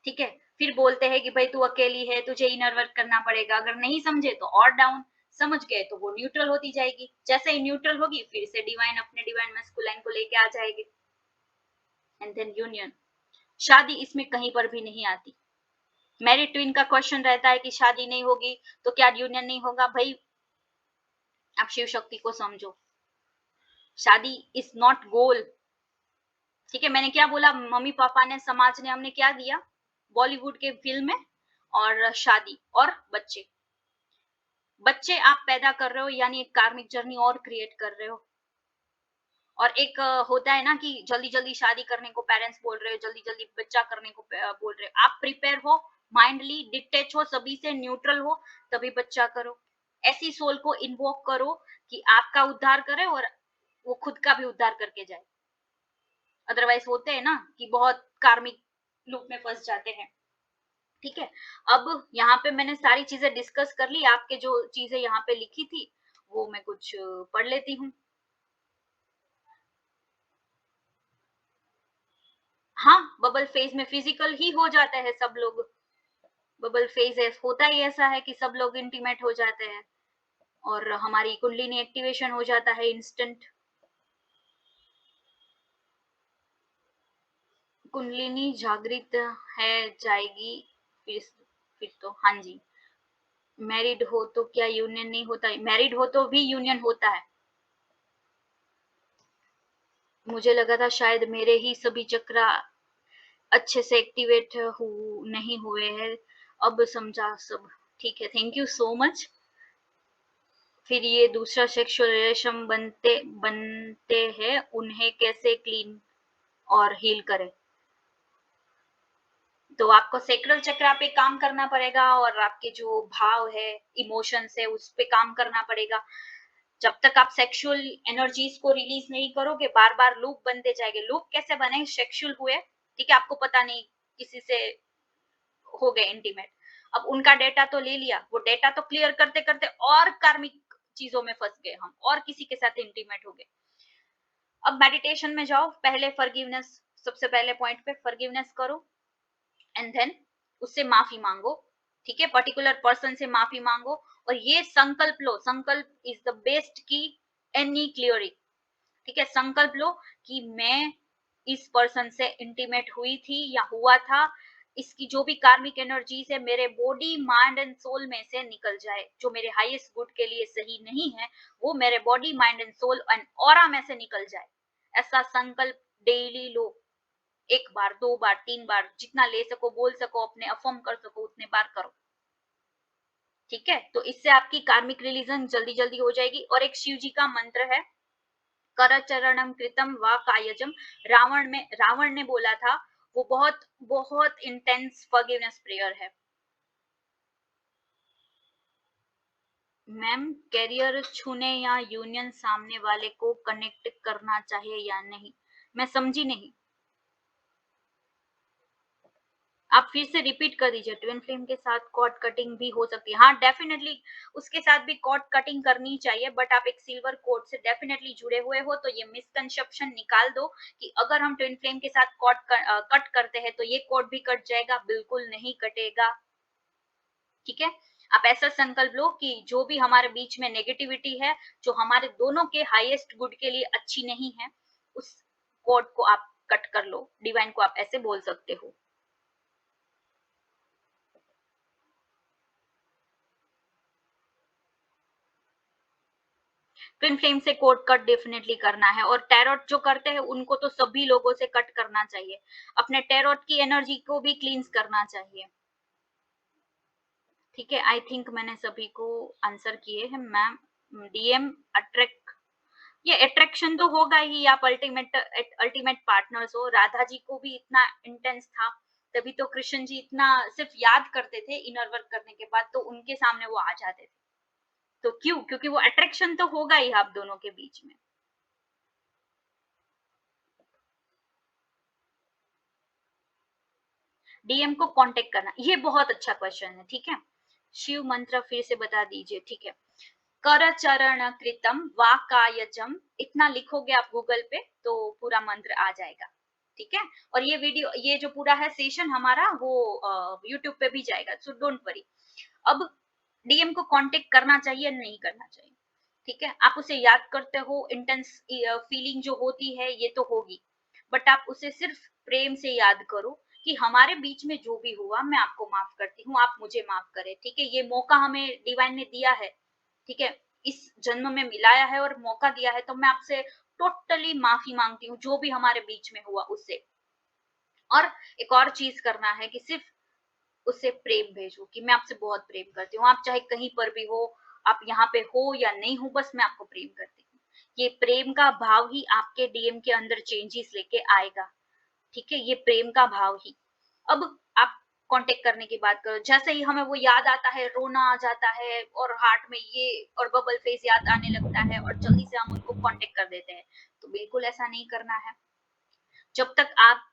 ठीक है, फिर बोलते हैं कि भाई तू अकेली है, तुझे इनर वर्क करना पड़ेगा, अगर नहीं समझे तो और डाउन, समझ गए तो वो न्यूट्रल होती जाएगी, जैसे ही न्यूट्रल होगी फिर से डिवाइन अपने डिवाइन मैस्कुलाइन को लेके आ जाएगी, एंड देन यूनियन। शादी इसमें कहीं पर भी नहीं आती। मैरिड ट्विन का क्वेश्चन रहता है कि शादी नहीं होगी तो क्या यूनियन नहीं होगा, भाई आप शिव शक्ति को समझो, शादी इज नॉट गोल। ठीक है, मैंने क्या बोला, मम्मी पापा ने, समाज ने हमने क्या दिया, बॉलीवुड के फिल्म में, और शादी और बच्चे। बच्चे आप पैदा कर रहे हो यानी एक कार्मिक जर्नी और क्रिएट कर रहे हो। और एक होता है ना कि जल्दी जल्दी शादी करने को पेरेंट्स बोल रहे हो, जल्दी जल्दी बच्चा करने को बोल रहे हो, आप प्रिपेयर हो, माइंडली डिटेच हो, सभी से न्यूट्रल हो, तभी बच्चा करो। ऐसी सोल को इन्वोक करो कि आपका उद्धार करे और वो खुद का भी उद्धार करके जाए। अदरवाइज होते हैं ना कि बहुत कार्मिक लूप में फंस जाते हैं। ठीक है, अब यहाँ पे मैंने सारी चीजें डिस्कस कर ली, आपके जो चीजें यहाँ पे लिखी थी वो मैं कुछ पढ़ लेती हूँ। हाँ, बबल फेज में फिजिकल ही हो जाते हैं सब लोग। बबल फेज होता ही ऐसा है कि सब लोग इंटीमेट हो जाते हैं और हमारी कुंडलिनी एक्टिवेशन हो जाता है इंस्टेंट। कुंडलिनी जागृत है जाएगी, फिर तो हाँ जी। मैरिड हो तो क्या यूनियन नहीं होता, मैरिड हो तो भी यूनियन होता है। मुझे लगा था शायद मेरे ही सभी चक्रा अच्छे से एक्टिवेट नहीं हुए हैं, अब समझा सब। ठीक है, थैंक यू सो मच। फिर ये दूसरा सेक्सुअल रिलेशन बनते बनते हैं, उन्हें कैसे क्लीन और हील करें। तो आपको सेक्रल चक्रा पे काम करना पड़ेगा और आपके जो भाव है, इमोशंस है, उस पे काम करना पड़ेगा। जब तक आप सेक्सुअल एनर्जीज को रिलीज नहीं करोगे, बार बार लूप बनते जाएंगे। लूप कैसे बने, सेक्सुअल हुए, ठीक है, आपको पता नहीं, किसी से हो गए इंटीमेट, अब उनका डेटा तो ले लिया, वो डेटा तो क्लियर करते करते और कार्मिक चीजों में फंस गए हम, और किसी के साथ इंटीमेट हो गए। अब मेडिटेशन में जाओ, पहले फॉरगिवनेस, सबसे पहले पॉइंट पे फॉरगिवनेस करो, एंड देन उससे माफी मांगो। ठीक है, पर्टिकुलर पर्सन से माफी मांगो, और ये संकल्प लो, संकल्प इज द बेस्ट की एनी क्लियरिंग। ठीक है, संकल्प लो कि मैं इस पर्सन से इंटीमेट हुई थी या हुआ था, इसकी जो भी कार्मिक एनर्जीज है मेरे बॉडी माइंड एंड सोल में से निकल जाए, जो मेरे हाईएस्ट गुड के लिए सही नहीं है वो मेरे body mind and soul and aura में से निकल जाए। ऐसा संकल्प डेली लो, एक बार, दो बार, तीन बार, जितना ले सको, बोल सको, अपने अफर्म कर सको उतने बार करो। ठीक है, तो इससे आपकी कार्मिक रिलीजन जल्दी जल्दी हो जाएगी। और एक शिव जी का मंत्र है, करचरणम कृतम व कायजम। रावण ने बोला था, वो बहुत बहुत इंटेंस फॉरगिवनेस प्रेयर है। मैम, कैरियर छूने या यूनियन सामने वाले को कनेक्ट करना चाहिए या नहीं, मैं समझी नहीं, आप फिर से रिपीट कर दीजिए। ट्विन फ्लेम के साथ कॉर्ड कटिंग भी हो सकती है, हाँ डेफिनेटली उसके साथ भी कॉर्ड कटिंग करनी चाहिए, बट आप एक सिल्वर कोड से डेफिनेटली जुड़े हुए हो, तो ये मिसकंसेप्शन निकाल दो कि अगर हम ट्विन फ्लेम के साथ कॉर्ड कट करते हैं तो ये कॉर्ड भी कट जाएगा, बिल्कुल नहीं कटेगा। ठीक है, आप ऐसा संकल्प लो कि जो भी हमारे बीच में नेगेटिविटी है, जो हमारे दोनों के हाईएस्ट गुड के लिए अच्छी नहीं है, उस कॉर्ड को आप कट कर लो। डिवाइन को आप ऐसे बोल सकते हो। ट्विन फ्लेम से कोड कट डेफिनेटली करना है, और टैरोट जो करते हैं उनको तो सभी लोगों से कट करना चाहिए, अपने टैरोट की एनर्जी को भी क्लींस करना चाहिए। ठीक है, आई थिंक मैंने सभी को आंसर किए हैं मैम। डीएम अट्रैक्ट ये अट्रैक्शन तो होगा ही, आप अल्टीमेट अल्टीमेट पार्टनर्स हो। राधा जी को भी इतना इंटेंस था, तभी तो कृष्ण जी इतना सिर्फ याद करते थे इनर वर्क करने के बाद, तो उनके सामने वो आ जाते थे। तो क्यों? क्योंकि वो अट्रैक्शन तो होगा ही आप दोनों के बीच में। डीएम को कांटेक्ट करना, ये बहुत अच्छा क्वेश्चन है, ठीक है। शिव मंत्र फिर से बता दीजिए, ठीक है। कर चरण कृतम वा कायजम, इतना लिखोगे आप गूगल पे तो पूरा मंत्र आ जाएगा, ठीक है। और ये वीडियो, ये जो पूरा है सेशन हमारा, वो यूट्यूब पे भी जाएगा, सो डोंट वरी। अब डीएम को कांटेक्ट करना चाहिए नहीं करना चाहिए, ठीक है। आप उसे याद करते हो, इंटेंस फीलिंग जो होती है ये तो होगी, बट आप उसे सिर्फ प्रेम से याद करो कि हमारे बीच में जो भी हुआ मैं आपको माफ करती हूँ, आप मुझे माफ करें, ठीक है। ये मौका हमें डिवाइन ने दिया है, ठीक है। इस जन्म में मिलाया है और मौका दिया है, तो मैं आपसे टोटली माफी मांगती हूँ जो भी हमारे बीच में हुआ उससे। और एक और चीज करना है कि सिर्फ उसे प्रेम भेजो कि मैं आपसे बहुत प्रेम करती हूँ, आप चाहे कहीं पर भी हो, आप यहाँ पे हो या नहीं हो, बस मैं आपको प्रेम करती हूँ। ये प्रेम का भाव ही आपके डीएम के अंदर चेंजेस लेके आएगा, ठीक है। ये प्रेम का भाव ही। अब आप कांटेक्ट करने की बात करो, जैसे ही हमें वो याद आता है रोना आ जाता है और हार्ट में ये और बबल फेस याद आने लगता है और जल्दी से हम उनको कांटेक्ट कर देते हैं, तो बिल्कुल ऐसा नहीं करना है। जब तक आप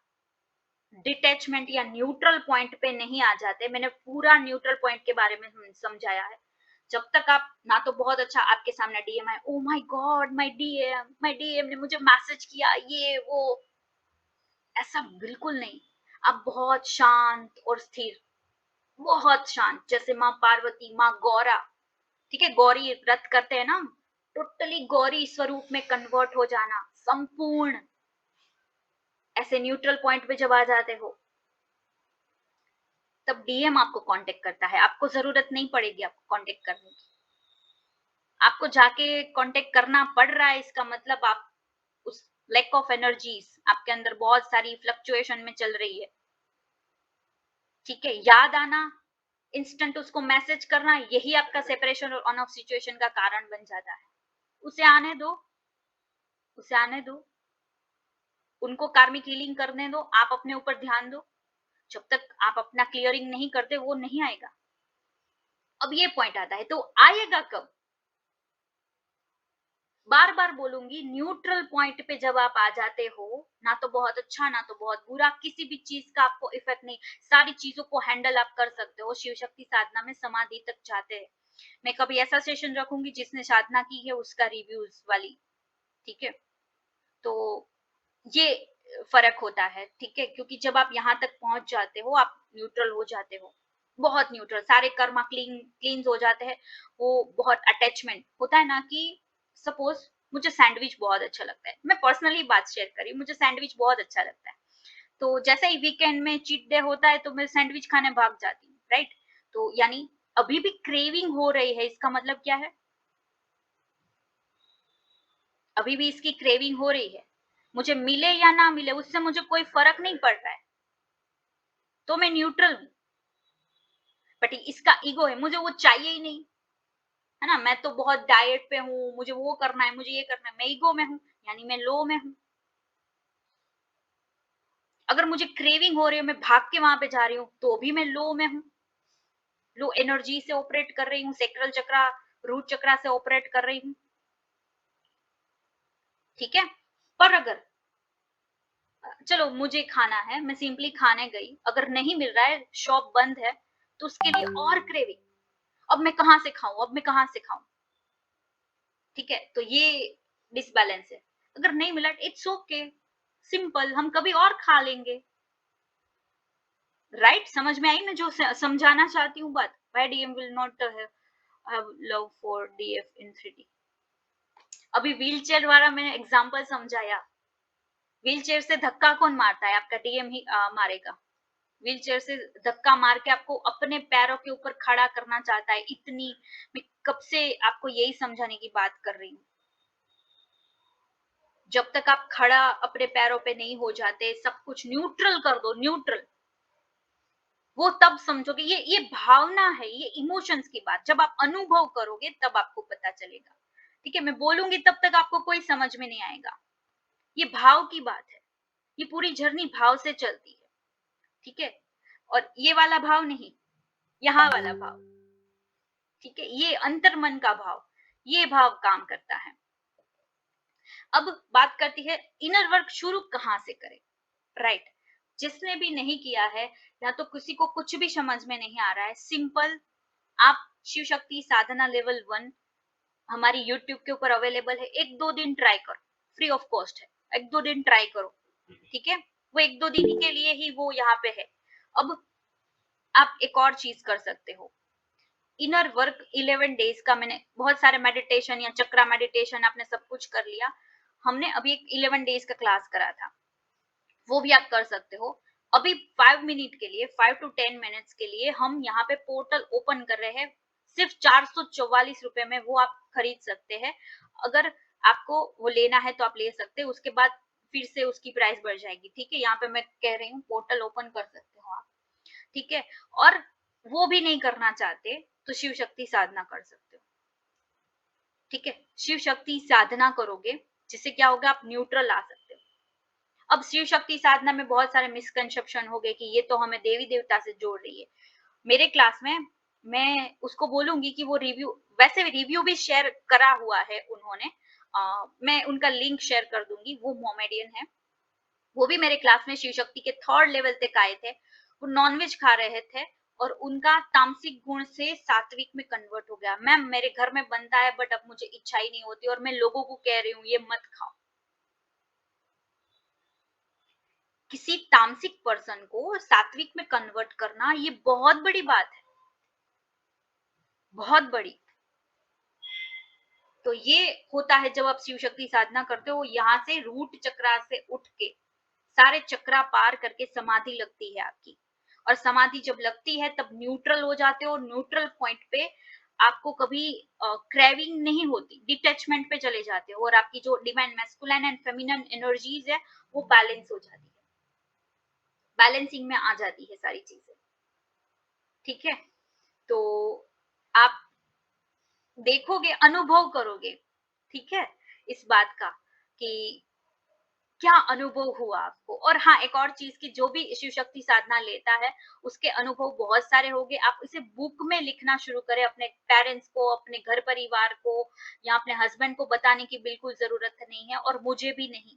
डिटैचमेंट या न्यूट्रल पॉइंट पे नहीं आ जाते, मैंने पूरा न्यूट्रल पॉइंट के बारे में समझाया है। जब तक आप ना तो बहुत अच्छा आपके सामने डीएम है, oh my God my DM ने मुझे मैसेज किया ये वो, ऐसा बिल्कुल नहीं। आप बहुत शांत और स्थिर, बहुत शांत, जैसे माँ पार्वती, माँ गौरा, ठीक है, गौरी व्रत करते हैं ना, टोटली गौरी स्वरूप में कन्वर्ट हो जाना, संपूर्ण, ऐसे न्यूट्रल पॉइंट पे जब आ जाते हो, तब डीएम आपको कांटेक्ट करता है। आपको जरूरत नहीं पड़ेगी आपको कांटेक्ट करने की, आपको जाके कांटेक्ट करना पड़ रहा है, इसका मतलब आप उस लैक ऑफ एनर्जीज आपके अंदर बहुत सारी फ्लक्चुएशन में चल रही है, ठीक है। याद आना, इंस्टेंट उसको मैसेज करना, यही आपका सेपरेशन और ऑन ऑफ सिचुएशन का कारण बन जाता है। उसे आने दो, उसे आने दो, उनको कार्मिक हीलिंग करने दो, आप अपने ऊपर ध्यान दो। जब तक आप अपना क्लियरिंग नहीं करते वो नहीं आएगा। अब ये पॉइंट आता है, तो आएगा कब? बार बार बोलूंगी, न्यूट्रल पॉइंट पे जब आप आ जाते हो, ना तो बहुत अच्छा ना तो बहुत बुरा, किसी भी चीज का आपको इफेक्ट नहीं, सारी चीजों को हैंडल आप कर सकते हो। शिव शक्ति साधना में समाधि तक जाते हैं। मैं कभी ऐसा सेशन रखूंगी जिसने साधना की है उसका रिव्यूज वाली, ठीक है। तो ये फर्क होता है, ठीक है, क्योंकि जब आप यहाँ तक पहुंच जाते हो आप न्यूट्रल हो जाते हो, बहुत न्यूट्रल, सारे कर्मा क्लीन हो जाते हैं। वो बहुत अटैचमेंट होता है ना, कि सपोज मुझे सैंडविच बहुत अच्छा लगता है, मैं पर्सनली बात शेयर करी, मुझे सैंडविच बहुत अच्छा लगता है, तो जैसे ही वीकेंड में चीट डे होता है तो मैं सैंडविच खाने भाग जाती हूँ, राइट। तो यानी अभी भी क्रेविंग हो रही है, इसका मतलब क्या है? अभी भी इसकी क्रेविंग हो रही है, मुझे मिले या ना मिले उससे मुझे कोई फर्क नहीं पड़ रहा है, तो मैं न्यूट्रल हूँ। बट इसका ईगो है, मुझे वो चाहिए ही नहीं, है ना, मैं तो बहुत डाइट पे हूँ, मुझे वो करना है, मुझे ये करना है, मैं ईगो में हूँ, यानी मैं लो में हूँ। अगर मुझे क्रेविंग हो रही है, मैं भाग के वहां पे जा रही हूँ, तो भी मैं लो में हूँ, लो एनर्जी से ऑपरेट कर रही हूँ, सेक्रल चक्रा, रूट चक्रा से ऑपरेट कर रही हूँ, ठीक है। पर अगर चलो मुझे खाना है, मैं सिंपली खाने गई, अगर नहीं मिल रहा है, शॉप बंद है, तो उसके लिए और क्रेविंग, अब मैं कहाँ से खाऊं, अब मैं कहाँ से खाऊं, ठीक है। तो ये डिसबैलेंस है। अगर नहीं मिला, इट्स ओके, सिंपल, हम कभी और खा लेंगे, राइट। समझ में आई मैं जो समझाना चाहती हूँ बात? Why DM will not have love for DF in 3D। अभी व्हील चेयर वाला मैंने एग्जांपल समझाया, व्हील चेयर से धक्का कौन मारता है? आपका डीएम ही मारेगा। व्हील चेयर से धक्का मार के आपको अपने पैरों के ऊपर खड़ा करना चाहता है, इतनी, मैं कब से आपको यही समझाने की बात कर रही हूँ। जब तक आप खड़ा अपने पैरों पे नहीं हो जाते, सब कुछ न्यूट्रल कर दो, न्यूट्रल, वो तब समझोगे, ये भावना है, ये इमोशंस की बात, जब आप अनुभव करोगे तब आपको पता चलेगा, ठीक है, मैं बोलूंगी तब तक आपको कोई समझ में नहीं आएगा। ये भाव की बात है, ये पूरी जर्नी भाव से चलती है, ठीक है। और ये वाला भाव नहीं, यहाँ वाला भाव, ठीक है, ये अंतर्मन का भाव, ये भाव काम करता है। अब बात करती है इनर वर्क शुरू कहाँ से करें, राइट। जिसने भी नहीं किया है या तो किसी को कुछ भी समझ में नहीं आ रहा है, सिंपल, आप शिव शक्ति साधना लेवल 1 हमारी यूट्यूब के ऊपर अवेलेबल है, 1-2 दिन ट्राई करो, फ्री ऑफ कॉस्ट है, 1-2 दिन ट्राई करो, ठीक है। वो 1-2 दिन के लिए ही वो यहाँ पे है। अब आप एक और चीज कर सकते हो, इनर वर्क 11 डेज का, मैंने बहुत सारे मेडिटेशन या चक्रा मेडिटेशन आपने सब कुछ कर लिया, हमने अभी एक 11 डेज का क्लास करा था, वो भी आप कर सकते हो। अभी 5 मिनट के लिए, 5 to 10 मिनट्स के लिए हम यहाँ पे पोर्टल ओपन कर रहे हैं, सिर्फ 444 रुपए में वो आप खरीद सकते हैं। अगर आपको वो लेना है तो आप ले सकते हैं, उसके बाद फिर से उसकी प्राइस बढ़ जाएगी, ठीक है। यहाँ पे मैं कह रही हूँ पोर्टल ओपन कर सकते हो आप, ठीक है। और वो भी नहीं करना चाहते तो शिव शक्ति साधना कर सकते हो, ठीक है। शिव शक्ति साधना करोगे जिससे क्या होगा, आप न्यूट्रल आ सकते हो। अब शिव शक्ति साधना में बहुत सारे मिसकंसेप्शन हो गए कि ये तो हमें देवी देवता से जोड़ रही है। मेरे क्लास में मैं उसको बोलूंगी कि वो रिव्यू, वैसे रिव्यू भी शेयर करा हुआ है उन्होंने, मैं उनका लिंक शेयर कर दूंगी, वो मोमेडियन है, वो भी मेरे क्लास में शिव शक्ति के 3rd लेवल तक आए थे। वो नॉनवेज खा रहे थे और उनका तामसिक गुण से सात्विक में कन्वर्ट हो गया। मैम मेरे घर में बनता है बट अब मुझे इच्छा ही नहीं होती और मैं लोगों को कह रही हूँ ये मत खाओ। किसी तामसिक पर्सन को सात्विक में कन्वर्ट करना ये बहुत बड़ी बात है, बहुत बड़ी। तो ये होता है जब आप शिव शक्ति साधना करते हो, यहाँ से रूट चक्रा से उठ के सारे चक्रा पार करके समाधि लगती है आपकी, और समाधि जब लगती है तब न्यूट्रल हो जाते हो। न्यूट्रल पॉइंट पे आपको कभी क्रेविंग नहीं होती, डिटैचमेंट पे चले जाते हो और आपकी जो divine masculine and feminine energies है वो बैलेंस हो जाती है, बैलेंसिंग में आ जाती है सारी चीजें, ठीक है। तो आप देखोगे, अनुभव करोगे, ठीक है, इस बात का कि क्या अनुभव हुआ आपको। और हाँ, एक और चीज की, जो भी शिव शक्ति साधना लेता है उसके अनुभव बहुत सारे होंगे। आप इसे बुक में लिखना शुरू करें, अपने पेरेंट्स को, अपने घर परिवार को या अपने हस्बैंड को बताने की बिल्कुल जरूरत नहीं है, और मुझे भी नहीं,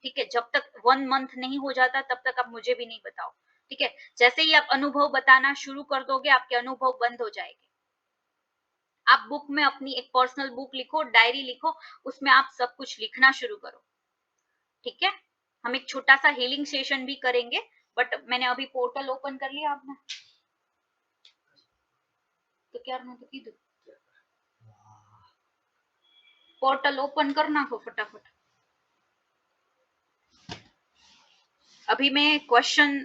ठीक है। जब तक 1 मंथ नहीं हो जाता तब तक आप मुझे भी नहीं बताओ, ठीक है। जैसे ही आप अनुभव बताना शुरू कर दोगे आपके अनुभव बंद हो जाएंगे। आप बुक में अपनी एक पर्सनल बुक लिखो, डायरी लिखो, उसमें आप सब कुछ लिखना शुरू करो, ठीक है। हम एक छोटा सा हीलिंग सेशन भी करेंगे, बट मैंने अभी पोर्टल ओपन कर लिया आपने तो क्या करना, तो कीधु पोर्टल ओपन करना को फटाफट। अभी मैं क्वेश्चन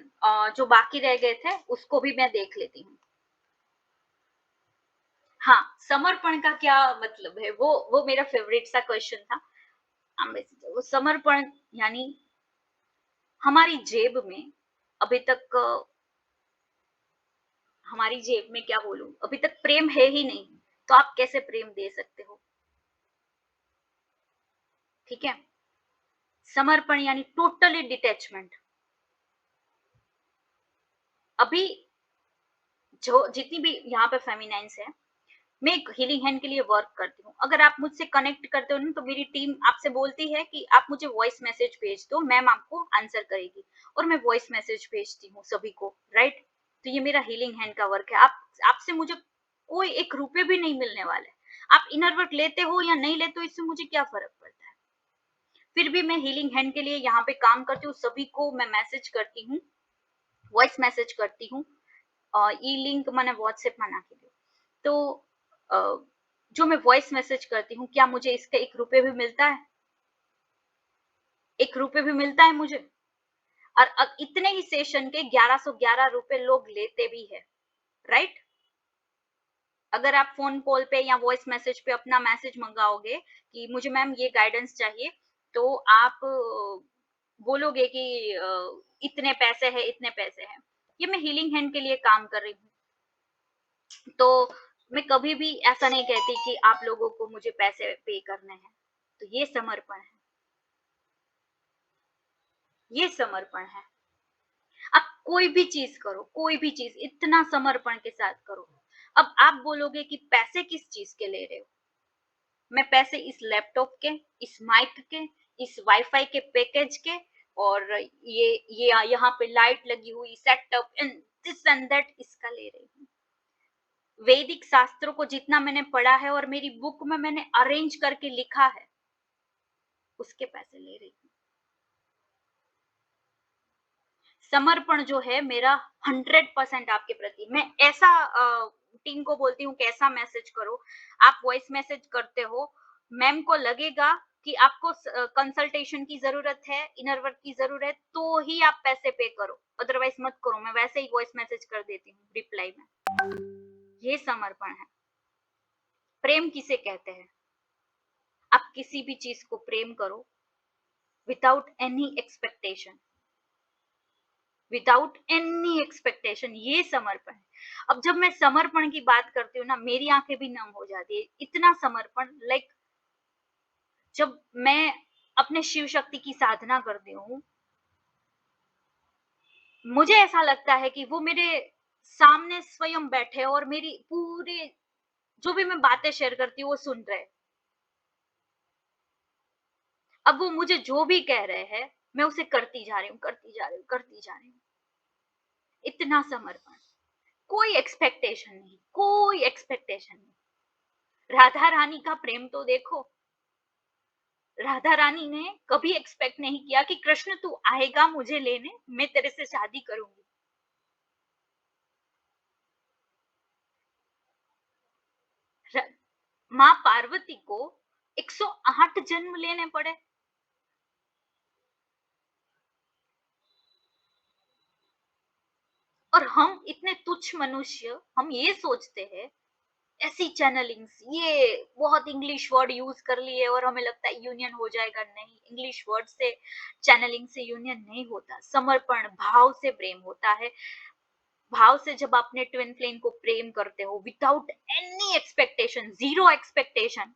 जो बाकी रह गए थे उसको भी मैं देख लेती हूँ। हाँ, समर्पण का क्या मतलब है, वो मेरा फेवरेट सा क्वेश्चन था। वो समर्पण यानी हमारी जेब में अभी तक, हमारी जेब में क्या बोलूं, अभी तक प्रेम है ही नहीं, तो आप कैसे प्रेम दे सकते हो, ठीक है। समर्पण यानी टोटली डिटैचमेंट। अभी जो जितनी भी यहाँ पे फेमिनाइंस है, मैं एक हीलिंग हैंड के लिए वर्क करती हूँ। अगर आप मुझसे कनेक्ट करते हो ना तो मेरी टीम आपसे बोलती है कि आप मुझे वॉइस मैसेज भेज दो, मैम आपको आंसर करेगी, और मैं वॉइस मैसेज भेजती हूँ सभी को, राइट। तो ये मेरा हीलिंग हैंड का वर्क है। आपसे मुझे कोई 1 रुपए भी नहीं मिलने वाला है। आप इनर वर्क लेते हो या नहीं लेते हो इससे मुझे क्या फर्क पड़ता है। फिर भी मैं हीलिंग हैंड के लिए यहाँ पे काम करती हूँ, सभी को मैं मैसेज करती हूँ, वॉइस मैसेज करती हूँ। ई लिंक मैंने व्हाट्सएप मना के लिए, तो जो मैं वॉइस मैसेज करती हूँ, क्या मुझे इसका 1 रुपए भी मिलता है, 1 रुपए भी मिलता है मुझे। और अब इतने ही सेशन के 1111 रुपए लोग लेते भी है, राइट। अगर आप फोन कॉल पे या वॉइस मैसेज पे अपना मैसेज मंगाओगे कि मुझे मैम ये गाइडेंस चाहिए, तो आप बोलोगे कि इतने पैसे हैं, इतने पैसे हैं। ये मैं हीलिंग हैंड के लिए काम कर रही हूँ। तो मैं कभी भी ऐसा नहीं कहती कि आप लोगों को मुझे पैसे पे करने हैं। तो ये समर्पण है, ये समर्पण है। आप कोई भी चीज़ करो, कोई भी चीज़ इतना समर्पण के साथ करो। अब आप बोलोगे कि पैसे किस चीज़ के ले रहे हो? मैं पैसे इस लैपटॉप के, इस माइक के, इस वाईफ़ाई के पैकेज के और ये यहाँ पे लाइट लगी हुई setup and this and that इसका ले रही हूँ। वैदिक शास्त्रों को जितना मैंने पढ़ा है और मेरी बुक में मैंने अरेंज करके लिखा है, उसके पैसे ले रही हूँ। समर्पण जो है मेरा 100% आपके प्रति। मैं ऐसा टीम को बोलती हूँ कि ऐसा मैसेज करो, आप वॉइस मैसेज करते हो, मैम को लगेगा कि आपको कंसल्टेशन की ज़रूरत है, इनर वर्क की ज़रूरत है, तो ही आप पैसे पे करो, अदरवाइज़ मत करो। मैं वैसे ही वॉइस मैसेज कर देती हूँ रिप्लाई में। ये समर्पण है। प्रेम किसे कहते हैं? आप किसी भी चीज़ को प्रेम करो without any expectation, without any expectation, ये समर्पण है। अब जब मैं समर्पण की बात करती हूँ ना, मेरी आंखें भी नम हो जाती है। इतना समर्पण, लाइक जब मैं अपने शिव शक्ति की साधना करती हूँ, मुझे ऐसा लगता है कि वो मेरे सामने स्वयं बैठे और मेरी पूरी जो भी मैं बातें शेयर करती हूँ वो सुन रहे। अब वो मुझे जो भी कह रहे हैं, मैं उसे करती जा रही हूँ, करती जा रही हूँ, करती जा रही हूँ। इतना समर्पण, कोई एक्सपेक्टेशन नहीं, कोई एक्सपेक्टेशन नहीं। राधा रानी का प्रेम तो देखो। राधा रानी ने कभी एक्सपेक्ट नहीं किया कि कृष्ण तू आएगा मुझे लेने, मैं तेरे से शादी करूंगी। माँ पार्वती को 108 जन्म लेने पड़े। और हम इतने तुच्छ मनुष्य, हम ये सोचते हैं ऐसी चैनलिंग्स, ये बहुत इंग्लिश वर्ड यूज कर लिए और हमें लगता है यूनियन हो जाएगा। नहीं, इंग्लिश वर्ड से, चैनलिंग से यूनियन नहीं होता। समर्पण भाव से प्रेम होता है। भाव से जब अपने ट्विन फ्लेम को प्रेम करते हो without any expectation, zero expectation,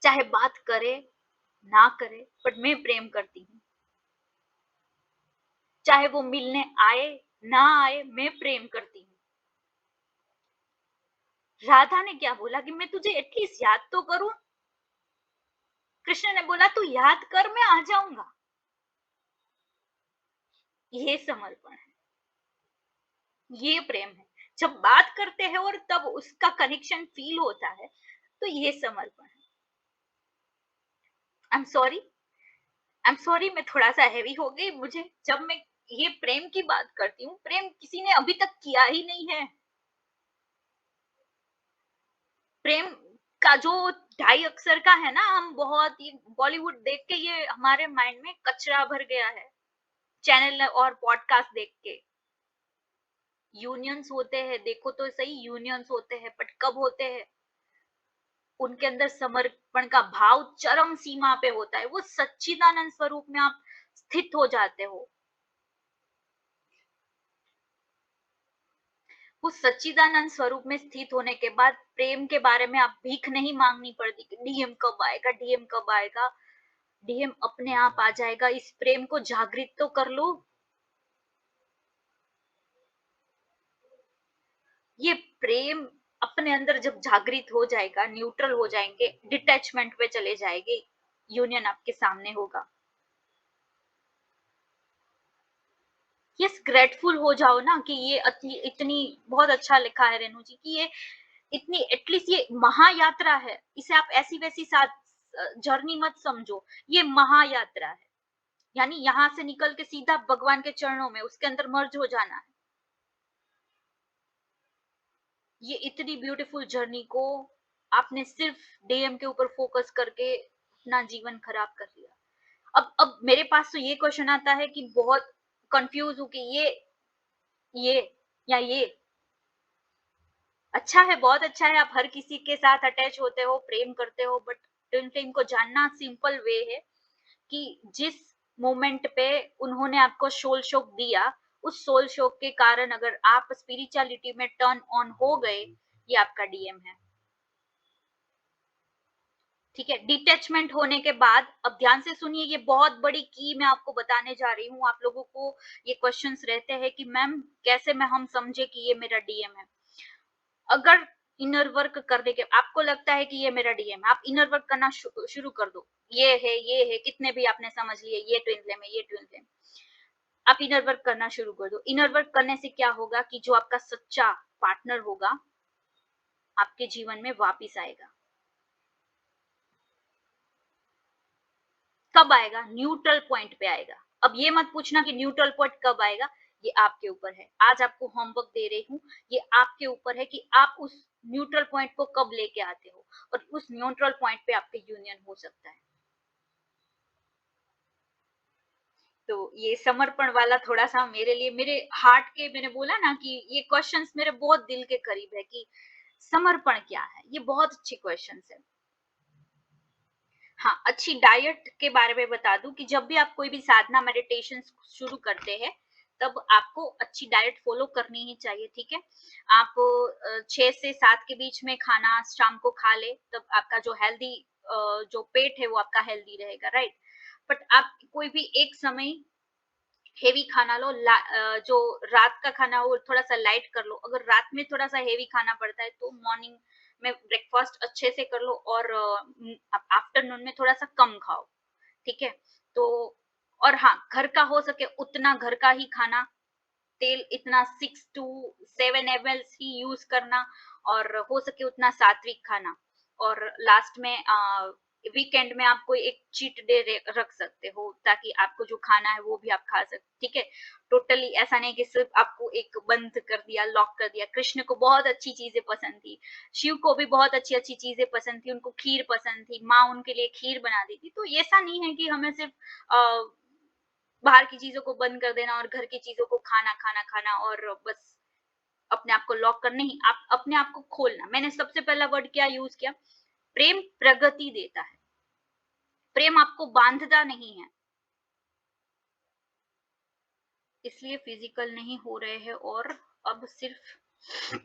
चाहे बात करे ना करे, बट मैं प्रेम करती हूँ। चाहे वो मिलने आए ना आए, मैं प्रेम करती हूँ। राधा ने क्या बोला कि मैं तुझे एटलीस्ट याद तो करूं। कृष्ण ने बोला तू याद कर, मैं आ जाऊंगा। ये समर्पण है, ये प्रेम है। जब बात करते हैं और तब उसका कनेक्शन फील होता है, तो ये समर्पण है। I am sorry, I am sorry, मैं थोड़ा सा हैवी हो गई। मुझे जब मैं ये प्रेम की बात करती हूँ, प्रेम किसी ने अभी तक किया ही नहीं है। प्रेम का जो ढाई अक्षर का है ना, हम बहुत ये बॉलीवुड देख के ये हमारे माइंड में कचरा भर गया है, चैनल और पॉडकास्ट देख के। यूनियंस होते हैं, देखो तो सही, यूनियंस होते हैं, बट कब होते हैं? उनके अंदर समर्पण का भाव चरम सीमा पे होता है। वो सच्चिदानंद स्वरूप में आप स्थित हो जाते हो। उस सच्चिदानंद स्वरूप में स्थित होने के बाद प्रेम के बारे में आप भीख नहीं मांगनी पड़ती कि डीएम कब आएगा, डीएम कब आएगा। डीएम अपने आप आ जाएगा। इस प्रेम को जागृत तो कर लो। ये प्रेम अपने अंदर जब जागृत हो जाएगा, न्यूट्रल हो जाएंगे, डिटैचमेंट पे चले जाएंगे, यूनियन आपके सामने होगा। यस, ग्रेटफुल हो जाओ ना कि ये इतनी बहुत अच्छा लिखा है रेनू जी कि ये इतनी एटलीस्ट ये महायात्रा है। इसे आप ऐसी वैसी साथ जर्नी मत समझो, ये महायात्रा है। यानी यहाँ से निकल के सीधा भगवान के चरणों में, उसके अंदर मर्ज हो जाना है। ये इतनी ब्यूटीफुल जर्नी को आपने सिर्फ डीएम के ऊपर फोकस करके अपना जीवन खराब कर लिया। अब मेरे पास तो ये क्वेश्चन आता है कि बहुत कंफ्यूज हूं कि ये या ये अच्छा है, बहुत अच्छा है। आप हर किसी के साथ अटैच होते हो, प्रेम करते हो, बट ट्विन फ्लेम को जानना सिंपल वे है कि जिस मोमेंट पे उन्होंने आपको सोल शॉक दिया, उस सोल शॉक के कारण अगर आप स्पिरिचुअलिटी में टर्न ऑन हो गए, ये आपका डीएम है। ठीक है, डिटैचमेंट होने के बाद, अब ध्यान से सुनिए, ये बहुत बड़ी की मैं आपको बताने जा रही हूँ। आप लोगों को ये क्वेश्चंस रहते हैं कि मैम कैसे मैं हम समझे कि ये मेरा डीएम है। अगर इनर वर्क करने के आपको लगता है कि ये मेरा डीएम है, आप इनर वर्क करना शुरू कर दो, ये है, कितने भी आपने समझ लिए, ये ट्विन फ्लेम है, ये ट्विन फ्लेम, आप इनर वर्क करना शुरू कर दो। इनर वर्क करने से क्या होगा कि जो आपका सच्चा पार्टनर होगा आपके जीवन में वापिस आएगा। कब आएगा? न्यूट्रल पॉइंट पे आएगा। अब ये मत पूछना कि न्यूट्रल पॉइंट कब आएगा, ये आपके ऊपर है। आज आपको होमवर्क दे रही हूँ, ये आपके ऊपर है कि आप उस न्यूट्रल पॉइंट को कब लेके आते हो, और उस न्यूट्रल पॉइंट पे आपके यूनियन हो सकता है। तो ये समर्पण वाला थोड़ा सा मेरे लिए, मेरे हार्ट के, मैंने बोला ना कि ये क्वेश्चंस मेरे बहुत दिल के करीब है कि समर्पण क्या है। ये बहुत अच्छी क्वेश्चंस है। हाँ, अच्छी डाइट के बारे में बता दूं कि जब भी आप कोई भी साधना मेडिटेशन शुरू करते हैं, तब आपको अच्छी डाइट फॉलो करनी ही चाहिए। ठीक है, आप 6 से 7 के बीच में खाना शाम को खा ले, तब आपका जो हेल्दी जो पेट है वो आपका हेल्दी रहेगा, राइट। बट आप कोई भी एक समय हेवी खाना लो, जो रात का खाना हो थोड़ा सा लाइट कर लो। अगर रात में थोड़ा सा हेवी खाना पड़ता है तो मॉर्निंग में ब्रेकफास्ट अच्छे से कर लो, और आफ्टरनून में थोड़ा सा कम खाओ। ठीक है, तो और हाँ, घर का हो सके उतना घर का ही खाना, तेल इतना 6 to 7 ml ही यूज करना, और हो सके उतना सात्विक खाना। और लास्ट में वीकेंड में आप कोई एक चीट डे रख सकते हो, ताकि आपको जो खाना है वो भी आप खा सकते। ठीक है, टोटली ऐसा नहीं कि सिर्फ आपको एक बंद कर दिया, लॉक कर दिया। कृष्ण को बहुत अच्छी चीजें पसंद थी, शिव को भी बहुत अच्छी अच्छी चीजें पसंद थी, उनको खीर पसंद थी, माँ उनके लिए खीर बना दी थी। तो ऐसा नहीं है कि हमें सिर्फ बाहर की चीजों को बंद कर देना और घर की चीजों को खाना खाना खाना और बस अपने आप को लॉक कर, नहीं, आप अपने आप को खोलना। मैंने सबसे पहला वर्ड क्या यूज किया? प्रेम प्रगति देता है, प्रेम आपको बांधता नहीं है। इसलिए फिजिकल नहीं हो रहे हैं, और अब सिर्फ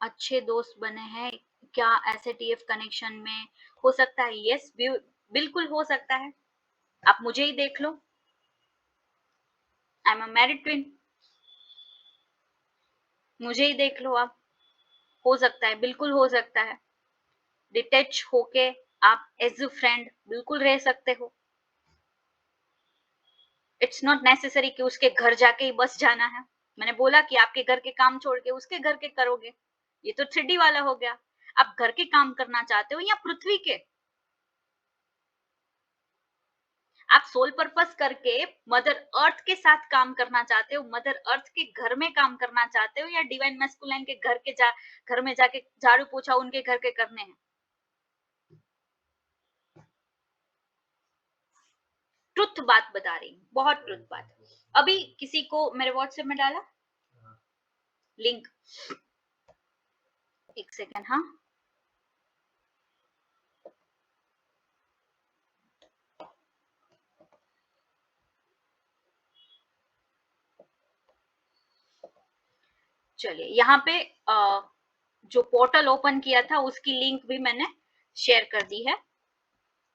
अच्छे दोस्त बने हैं। क्या एसएटीएफ कनेक्शन में हो सकता है? यस, बिल्कुल हो सकता है। आप मुझे ही देख लो, I am a married twin, मुझे ही देख लो आप। हो सकता है, बिल्कुल हो सकता है। डिटैच होके आप एज अ फ्रेंड बिल्कुल रह सकते हो। इट्स नॉट नेसेसरी कि उसके घर जाके ही बस जाना है। मैंने बोला कि आपके घर के काम छोड़ के उसके घर के करोगे, ये तो 3D वाला हो गया। आप घर के काम करना चाहते हो या पृथ्वी के? आप सोल पर्पस करके मदर अर्थ के साथ काम करना चाहते हो, मदर अर्थ के घर में काम करना चाहते हो, या डिवाइन मैस्कुलाइन के घर में जाके झाड़ू पोछा उनके घर के करने हैं? ट्रुथ बात बता रही हूँ, बहुत ट्रुथ बात। अभी किसी को मेरे व्हाट्सएप में डाला लिंक, एक सेकेंड। हाँ, चलिए, यहाँ पे जो पोर्टल ओपन किया था उसकी लिंक भी मैंने शेयर कर दी है।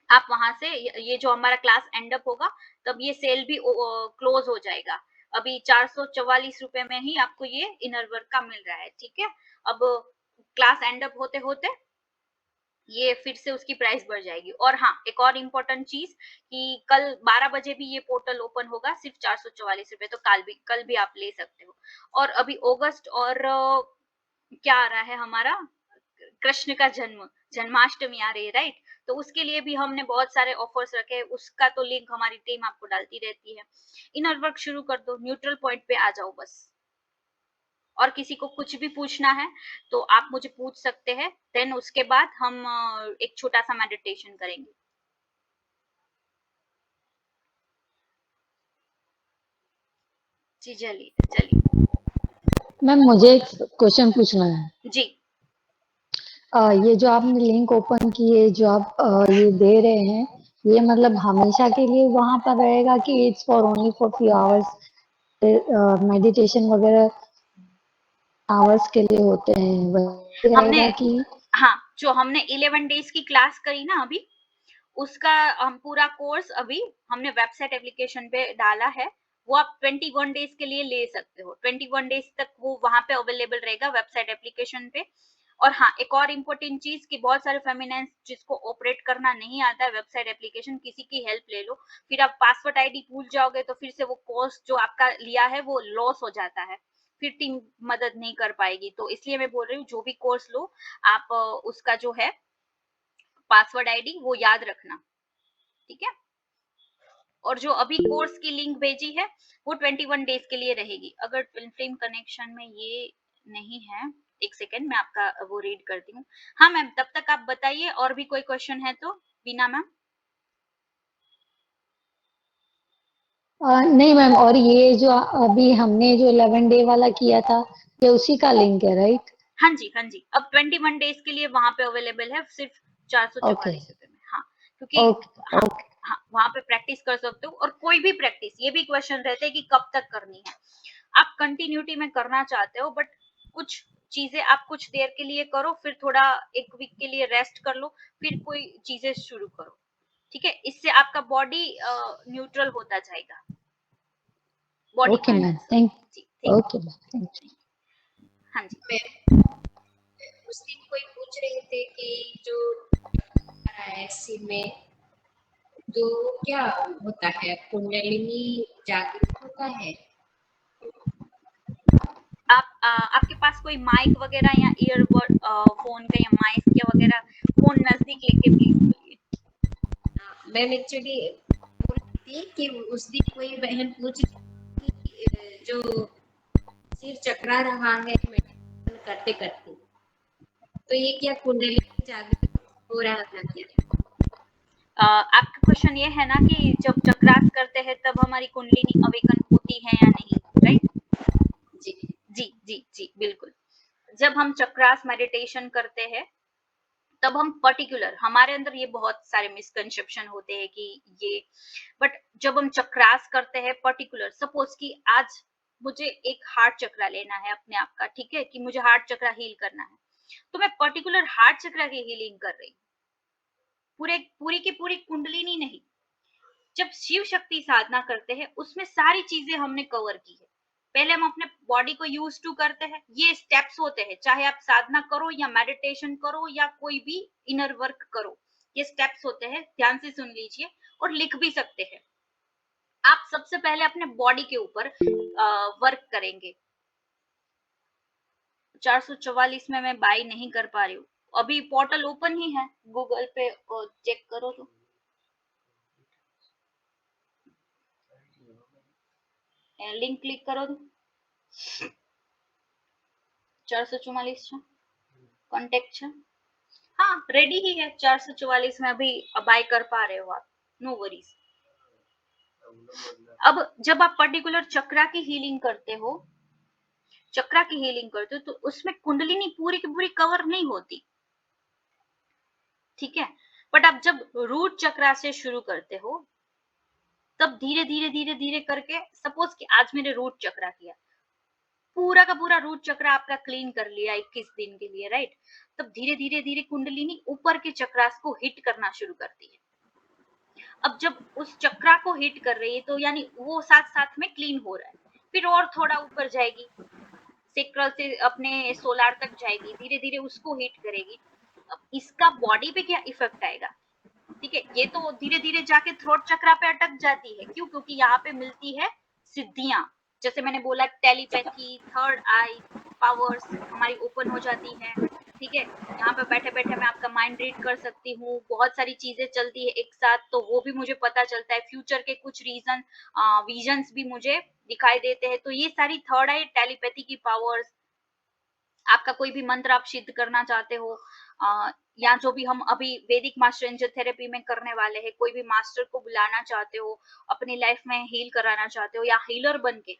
आप वहां से, ये जो हमारा क्लास एंड अप होगा तब ये सेल भी क्लोज हो जाएगा। अभी 444 रुपए में ही आपको ये इनर वर्क का मिल रहा है। ठीक है, अब क्लास एंड अप होते होते ये फिर से उसकी प्राइस बढ़ जाएगी। और हाँ, एक और इम्पोर्टेंट चीज कि कल 12 बजे भी ये पोर्टल ओपन होगा, सिर्फ 444 रुपए, तो कल भी आप ले सकते हो। और अभी अगस्त और क्या आ रहा है हमारा, कृष्ण का जन्माष्टमी आ रही है, राइट। तो उसके लिए भी हमने बहुत सारे ऑफर्स रखे, उसका तो लिंक हमारी टीम आपको डालती रहती है। इनर वर्क शुरू कर दो, न्यूट्रल पॉइंट पे आ जाओ बस। और किसी को कुछ भी पूछना है तो आप मुझे पूछ सकते हैं, देन उसके बाद हम एक छोटा सा मेडिटेशन करेंगे। जी, चलिए चलिए। मैम मुझे एक क्वेश्चन पूछना है। जी, ये जो आपने लिंक ओपन की है, जो आप ये दे रहे हैं, ये मतलब हमेशा के लिए वहां पर रहेगा कि it's for only for few hours, meditation वगैरह आवर्स के लिए होते हैं, वही हमने रहेगा कि? हाँ, जो हमने 11 डेज की क्लास करी ना अभी, उसका हम पूरा कोर्स अभी हमने वेबसाइट एप्लीकेशन पे डाला है। वो आप 21 डेज के लिए ले सकते हो। 21 डेज तक वो वहां पे अवेलेबल रहेगा वेबसाइट एप्लीकेशन पे। और हाँ, एक और इम्पोर्टेंट चीज कि बहुत सारे फेमिनाइज जिसको ऑपरेट करना नहीं आता है वेबसाइट एप्लीकेशन, किसी की हेल्प ले लो, फिर आप पासवर्ड आईडी भूल जाओगे तो फिर से वो कोर्स जो आपका लिया है वो लॉस हो जाता है, फिर टीम मदद नहीं कर पाएगी। तो इसलिए मैं बोल रही हूँ जो भी कोर्स लो आप उसका जो है पासवर्ड आईडी वो याद रखना, ठीक है। और जो अभी कोर्स की लिंक भेजी है वो 21 डेज के लिए रहेगी। अगर ट्विन फ्लेम कनेक्शन में ये नहीं है, एक सेकेंड मैं आपका वो रीड करती हूँ। हाँ मैम, तब तक आप बताइए और भी कोई क्वेश्चन है तो। बीना मैम। नहीं मैम, और ये जो अभी हमने जो 11 डे वाला किया था, ये उसी का लिंक है, राइट? हाँ जी, हाँ जी, अब 21 डेज के लिए वहां पे अवेलेबल है सिर्फ ओके 444 में। हाँ, क्योंकि ओके हाँ, ओके। हाँ वहां पे प्रैक्टिस कर सकते हो। और कोई भी प्रैक्टिस, ये भी क्वेश्चन रहते हैं कि कब तक करनी है। आप कंटिन्यूटी में करना चाहते हो, बट कुछ चीजें आप कुछ देर के लिए करो, फिर थोड़ा एक वीक के लिए रेस्ट कर लो, फिर कोई चीजें शुरू करो, ठीक है। इससे आपका बॉडी न्यूट्रल होता जाएगा, body okay ma'am, conscious thank होगा जी। Thank okay ma'am, thank you. हाँ जी। मैं उस दिन कोई पूछ रहे थे कि जो ऐसी में तो क्या होता है, कुंडलिनी जागृत होता है? आपके पास कोई माइक वगैरह या ईयरबड फोन का या माइक या वगैरह, फोन नजदीक लेके प्लीज बोलिए। मैम एक्चुअली बोल रही थी कि उस दिन कोई बहन पूछ रही थी कि जो सिर चकरा रहा है मेडिटेशन करते करते, तो ये क्या कुंडलिनी जागृत हो रहा था क्या? आपका क्वेश्चन ये है ना कि जब चक्रास करते हैं तब हमारी कुंडलिनी अवेकन होती है या नहीं, राइट? जी जी जी जी, बिल्कुल। जब हम चक्रास मेडिटेशन करते हैं तब हम पर्टिकुलर, हमारे अंदर ये बहुत सारे मिसकंसेप्शन होते हैं कि ये, बट जब हम चक्रास करते हैं पर्टिकुलर, सपोज कि आज मुझे एक हार्ट चक्रा लेना है अपने आप का, ठीक है, कि मुझे हार्ट चक्रा हील करना है, तो मैं पर्टिकुलर हार्ट चक्रा की हीलिंग कर रही हूँ, पूरे पूरी की पूरी कुंडलिनी नहीं। जब शिव शक्ति साधना करते हैं उसमें सारी चीजें हमने कवर की है। पहले हम अपने बॉडी को यूज टू करते हैं, ये स्टेप्स होते हैं, चाहे आप साधना करो या मेडिटेशन करो या कोई भी इनर वर्क करो, ये स्टेप्स होते हैं, ध्यान से सुन लीजिए और लिख भी सकते हैं। आप सबसे पहले अपने बॉडी के ऊपर वर्क करेंगे। 444 में मैं बाई नहीं कर पा रही हूँ, अभी पोर्टल ओपन ही है, गूगल पे चेक करो तो लिंक क्लिक करो तो 444 कॉन्टेक्ट। हाँ रेडी ही है, 444 में अभी बाय कर पा रहे हो आप, नो वरीज। अब जब आप पर्टिकुलर चक्रा की हीलिंग करते हो, चक्रा की हीलिंग करते हो तो उसमें कुंडलिनी पूरी की पूरी कवर नहीं होती, ठीक है। बट आप जब रूट चक्रा से शुरू करते हो तब धीरे धीरे धीरे धीरे करके, सपोज कि आज मेरे रूट चक्रा किया, पूरा का पूरा रूट चक्र आपका क्लीन कर लिया 21 दिन के लिए, राइट? तब धीरे धीरे धीरे कुंडलिनी ऊपर के चक्रास को हिट करना शुरू करती है। अब जब उस चक्रा को हिट कर रही है तो यानी वो साथ साथ में क्लीन हो रहा है, फिर और थोड़ा ऊपर जाएगी, सेक्रल से अपने सोलार तक जाएगी, धीरे धीरे उसको हिट करेगी। अब इसका बॉडी पे क्या इफेक्ट आएगा, ठीक है, ये तो धीरे धीरे जाके थ्रोट चक्रा पे अटक जाती है, क्यों? क्योंकि यहाँ पे मिलती है सिद्धियां, जैसे मैंने बोला टेलीपैथी, थर्ड आई पावर्स हमारी ओपन हो जाती है, ठीक है। यहाँ पे बैठे बैठे मैं आपका माइंड रीड कर सकती हूँ, बहुत सारी चीजें चलती है एक साथ, तो वो भी मुझे पता चलता है, फ्यूचर के कुछ रीजन विजन्स भी मुझे दिखाई देते हैं। तो ये सारी थर्ड आई टेलीपैथी की पावर्स, आपका कोई भी मंत्र आप सिद्ध करना चाहते हो, या जो भी हम अभी वैदिक मास्टर एंजल थेरेपी में करने वाले हैं, कोई भी मास्टर को बुलाना चाहते हो, अपनी लाइफ में हील कराना चाहते हो या हीलर बन के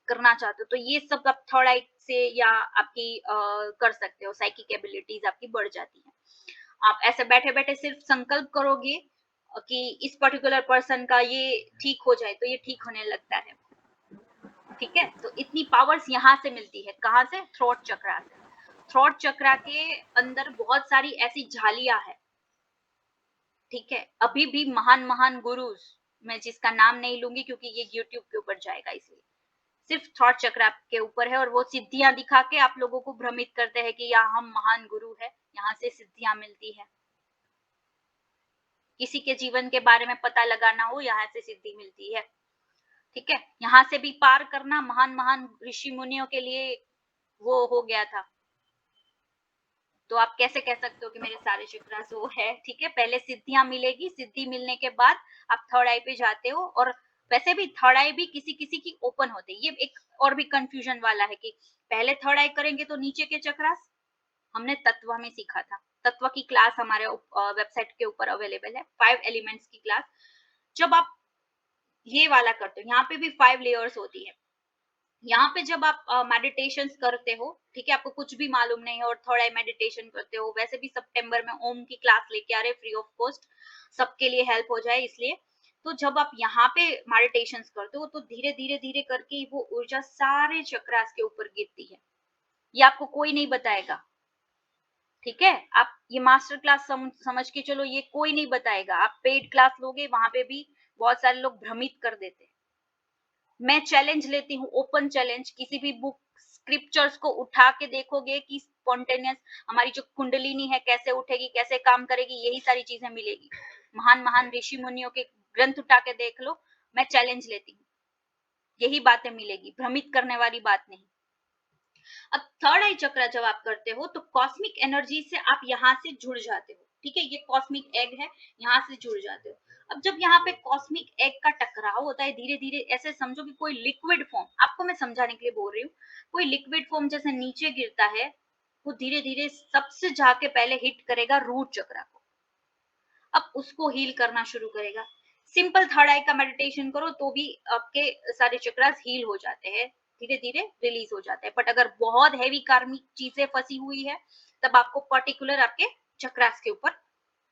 करना चाहते हो, तो ये सब आप थर्ड आई से या आपकी कर सकते हो, साइकिक एबिलिटीज आपकी बढ़ जाती है। आप ऐसे बैठे बैठे सिर्फ संकल्प करोगे कि इस पर्टिकुलर पर्सन का ये ठीक हो जाए, तो ये ठीक होने लगता है। ठीक है, तो इतनी पावर्स यहाँ से मिलती है, कहाँ से? थ्रोट चक्रा से। थ्रोट चक्रा के अंदर बहुत सारी ऐसी झालियां है, ठीक है। अभी भी महान महान गुरुज, मैं जिसका नाम नहीं लूंगी क्योंकि ये यूट्यूब के ऊपर जाएगा, इसलिए सिर्फ थ्रॉट चक्र के ऊपर है, और वो सिद्धियां दिखा के आप लोगों को भ्रमित करते हैं कि यहाँ हम महान गुरु है, यहाँ से सिद्धियां मिलती है। किसी के जीवन के बारे में पता लगाना हो, यहाँ से सिद्धि मिलती है। ठीक है, यहाँ से भी पार करना महान महान ऋषि मुनियों के लिए वो हो गया था। तो आप कैसे कह सकते हो कि मेरे सारे चक्रास वो है? ठीक है, पहले सिद्धियां मिलेगी, सिद्धि मिलने के बाद आप थर्ड आई पे जाते हो, और वैसे भी थर्ड आई भी किसी किसी की ओपन होती है। ये एक और भी कंफ्यूजन वाला है कि पहले थर्ड आई करेंगे तो नीचे के चक्रास, हमने तत्व में सीखा था। तत्व की क्लास हमारे वेबसाइट के ऊपर अवेलेबल है, 5 एलिमेंट्स की क्लास। जब आप ये वाला करते हो, यहाँ पे भी 5 लेयर्स होती है। यहाँ पे जब आप मेडिटेशन करते हो, ठीक है, आपको कुछ भी मालूम नहीं है और थोड़ा मेडिटेशन करते हो, वैसे भी सितंबर में ओम की क्लास लेके आ रहे फ्री ऑफ कॉस्ट, सबके लिए हेल्प हो जाए इसलिए। तो जब आप यहाँ पे मेडिटेशन करते हो, तो धीरे धीरे धीरे करके वो ऊर्जा सारे चक्रास के ऊपर गिरती है। ये आपको कोई नहीं बताएगा, ठीक है। आप ये मास्टर क्लास समझ के चलो, ये कोई नहीं बताएगा। आप पेड क्लास लोगे, वहां पे भी बहुत सारे लोग भ्रमित कर देते हैं। मैं चैलेंज लेती हूँ, ओपन चैलेंज, किसी भी बुक स्क्रिप्चर्स को उठा के देखोगे कि स्पॉन्टेनियस हमारी जो कुंडलिनी है कैसे उठेगी, कैसे काम करेगी, यही सारी चीजें मिलेगी। महान महान ऋषि मुनियों के ग्रंथ उठा के देख लो, मैं चैलेंज लेती हूँ, यही बातें मिलेगी, भ्रमित करने वाली बात नहीं। अब थर्ड आई चक्र जब आप करते हो, तो कॉस्मिक एनर्जी से आप यहाँ से जुड़ जाते हो, ठीक है। ये कॉस्मिक एग है, यहाँ से जुड़ जाते हो। अब जब यहाँ पे कॉस्मिक एग का टकराव होता है, धीरे धीरे ऐसे समझो कि कोई लिक्विड फॉर्म, आपको मैं समझाने के लिए बोल रही हूँ, कोई लिक्विड फॉर्म जैसे नीचे गिरता है, वो धीरे धीरे सबसे जाके पहले हिट करेगा रूट चक्र को, अब उसको हील करना शुरू करेगा। सिंपल थर्ड आई का मेडिटेशन करो तो भी आपके सारे चक्रास हील हो जाते हैं, धीरे धीरे रिलीज हो जाते हैं। बट अगर बहुत हैवी कार्मिक चीजें फंसी हुई है, तब आपको पर्टिकुलर आपके चक्रास के ऊपर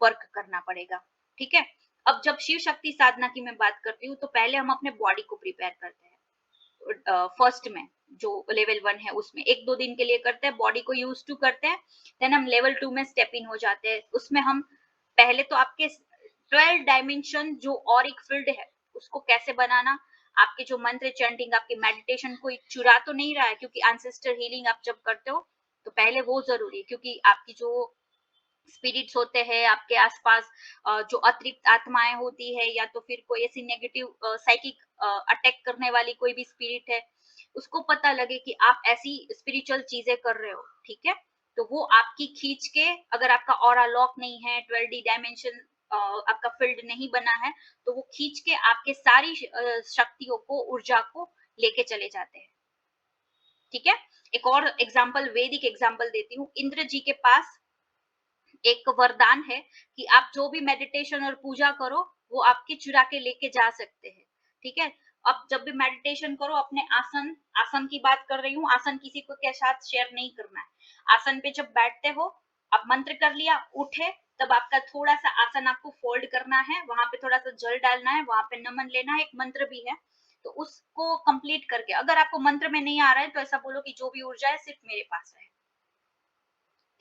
वर्क करना पड़ेगा, ठीक है। अब जब शिव शक्ति साधना की मैं बात करती हूँ, तो पहले हम अपने बॉडी को प्रिपेयर करते हैं। फर्स्ट में जो लेवल 1 है, उसमें 1-2 दिन के लिए करते हैं, बॉडी को यूज टू करते हैं। देन हम लेवल 2 में स्टेप इन हो जाते हैं। उसमें हम पहले तो आपके 12 डायमेंशन जो ऑरिक फील्ड है, उसको कैसे बनाना, आपके जो मंत्र चैंटिंग, आपके मेडिटेशन को चुरा तो नहीं रहा है, क्योंकि एंसेस्टर हीलिंग आप जब करते हो तो पहले वो जरूरी है, क्योंकि आपकी जो स्पिरिट्स होते हैं आपके आसपास, जो अतिरिक्त आत्माएं होती है, या तो फिर कोई ऐसी नेगेटिव साइकिक अटैक करने वाली कोई भी स्पिरिट है, उसको पता लगे कि आप ऐसी स्पिरिचुअल चीजें कर रहे हो, ठीक है। तो वो आपकी खींच के, अगर आपका ऑरा लॉक नहीं है, 12D डायमेंशन आपका फील्ड नहीं बना है, तो वो खींच के आपके सारी शक्तियों को, ऊर्जा को लेके चले जाते हैं, ठीक है। एक और एग्जाम्पल, वैदिक एग्जाम्पल देती हूँ। इंद्र जी के पास एक वरदान है कि आप जो भी मेडिटेशन और पूजा करो, वो आपके चुरा के लेके जा सकते हैं, ठीक है। अब जब भी मेडिटेशन करो, अपने आसन, आसन की बात कर रही हूँ, आसन किसी को के साथ शेयर नहीं करना है। आसन पे जब बैठते हो, आप मंत्र कर लिया, उठे, तब आपका थोड़ा सा आसन आपको फोल्ड करना है, वहां पे थोड़ा सा जल डालना है, वहां पे नमन लेना है, एक मंत्र भी है, तो उसको कंप्लीट करके, अगर आपको मंत्र में नहीं आ रहा है, तो ऐसा बोलो कि जो भी ऊर्जा है सिर्फ मेरे पास रहे,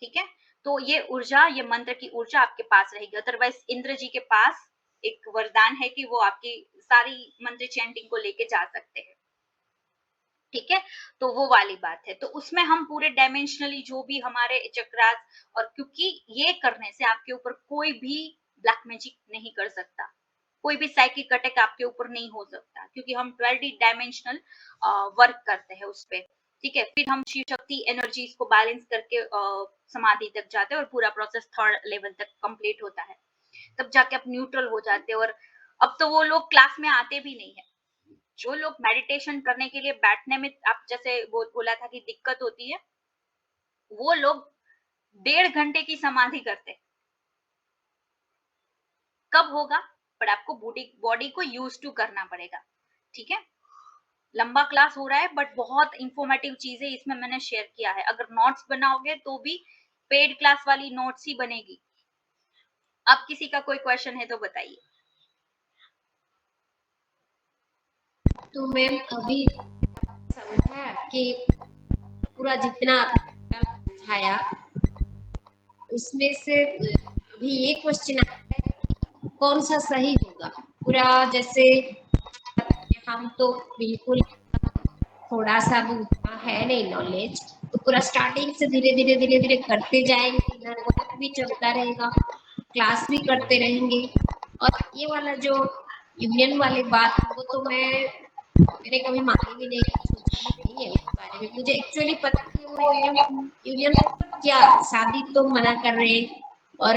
ठीक है। तो ये ऊर्जा, ये मंत्र की ऊर्जा आपके पास रहेगी। अदरवाइज इंद्र जी के पास एक वरदान है कि वो आपकी सारी मंत्र चैंटिंग को लेके जा सकते हैं, ठीक है। तो वो वाली बात है। तो उसमें हम पूरे डायमेंशनली जो भी हमारे चक्रास, और क्योंकि ये करने से आपके ऊपर कोई भी ब्लैक मैजिक नहीं कर सकता, कोई भी साइकिक अटैक आपके ऊपर नहीं हो सकता, क्योंकि हम 12D डायमेंशनल वर्क करते हैं उस पे, ठीक है। फिर हम शिव शक्ति एनर्जीज को बैलेंस करके समाधि तक जाते हैं, और पूरा प्रोसेस थर्ड लेवल तक कंप्लीट होता है, तब जाके आप न्यूट्रल हो जाते हैं। और अब तो वो लोग क्लास में आते भी नहीं है, जो लोग मेडिटेशन करने के लिए बैठने में, आप जैसे बोला था कि दिक्कत होती है, वो लोग 1.5 घंटे की समाधि करते हैं। कब होगा? पर आपको बॉडी को यूज टू करना पड़ेगा, ठीक है। लंबा क्लास हो रहा है, बट बहुत इंफॉर्मेटिव चीजें इसमें मैंने शेयर किया है। अगर नोट्स बनाओगे तो भी पेड क्लास वाली नोट्स ही बनेगी। अब किसी का कोई क्वेश्चन है तो बताइए। तो मैम अभी समझा कि पूरा जितना आपने समझाया उसमें से अभी ये क्वेश्चन कौन सा सही होगा पूरा, जैसे हम तो बिल्कुल थोड़ा सा भी उतना है नहीं नॉलेज, तो पूरा स्टार्टिंग से धीरे धीरे करते जाएंगे, इधर वर्क भी चलता रहेगा, क्लास भी करते रहेंगे। और ये वाला जो यूनियन वाली बात वो तो मैंने कभी मानी भी नहीं, सोचा भी नहीं है उसके बारे में। मुझे एक्चुअली पता है वो यूनियन यूनियन क्या, शादी तो मना कर रहे हैं और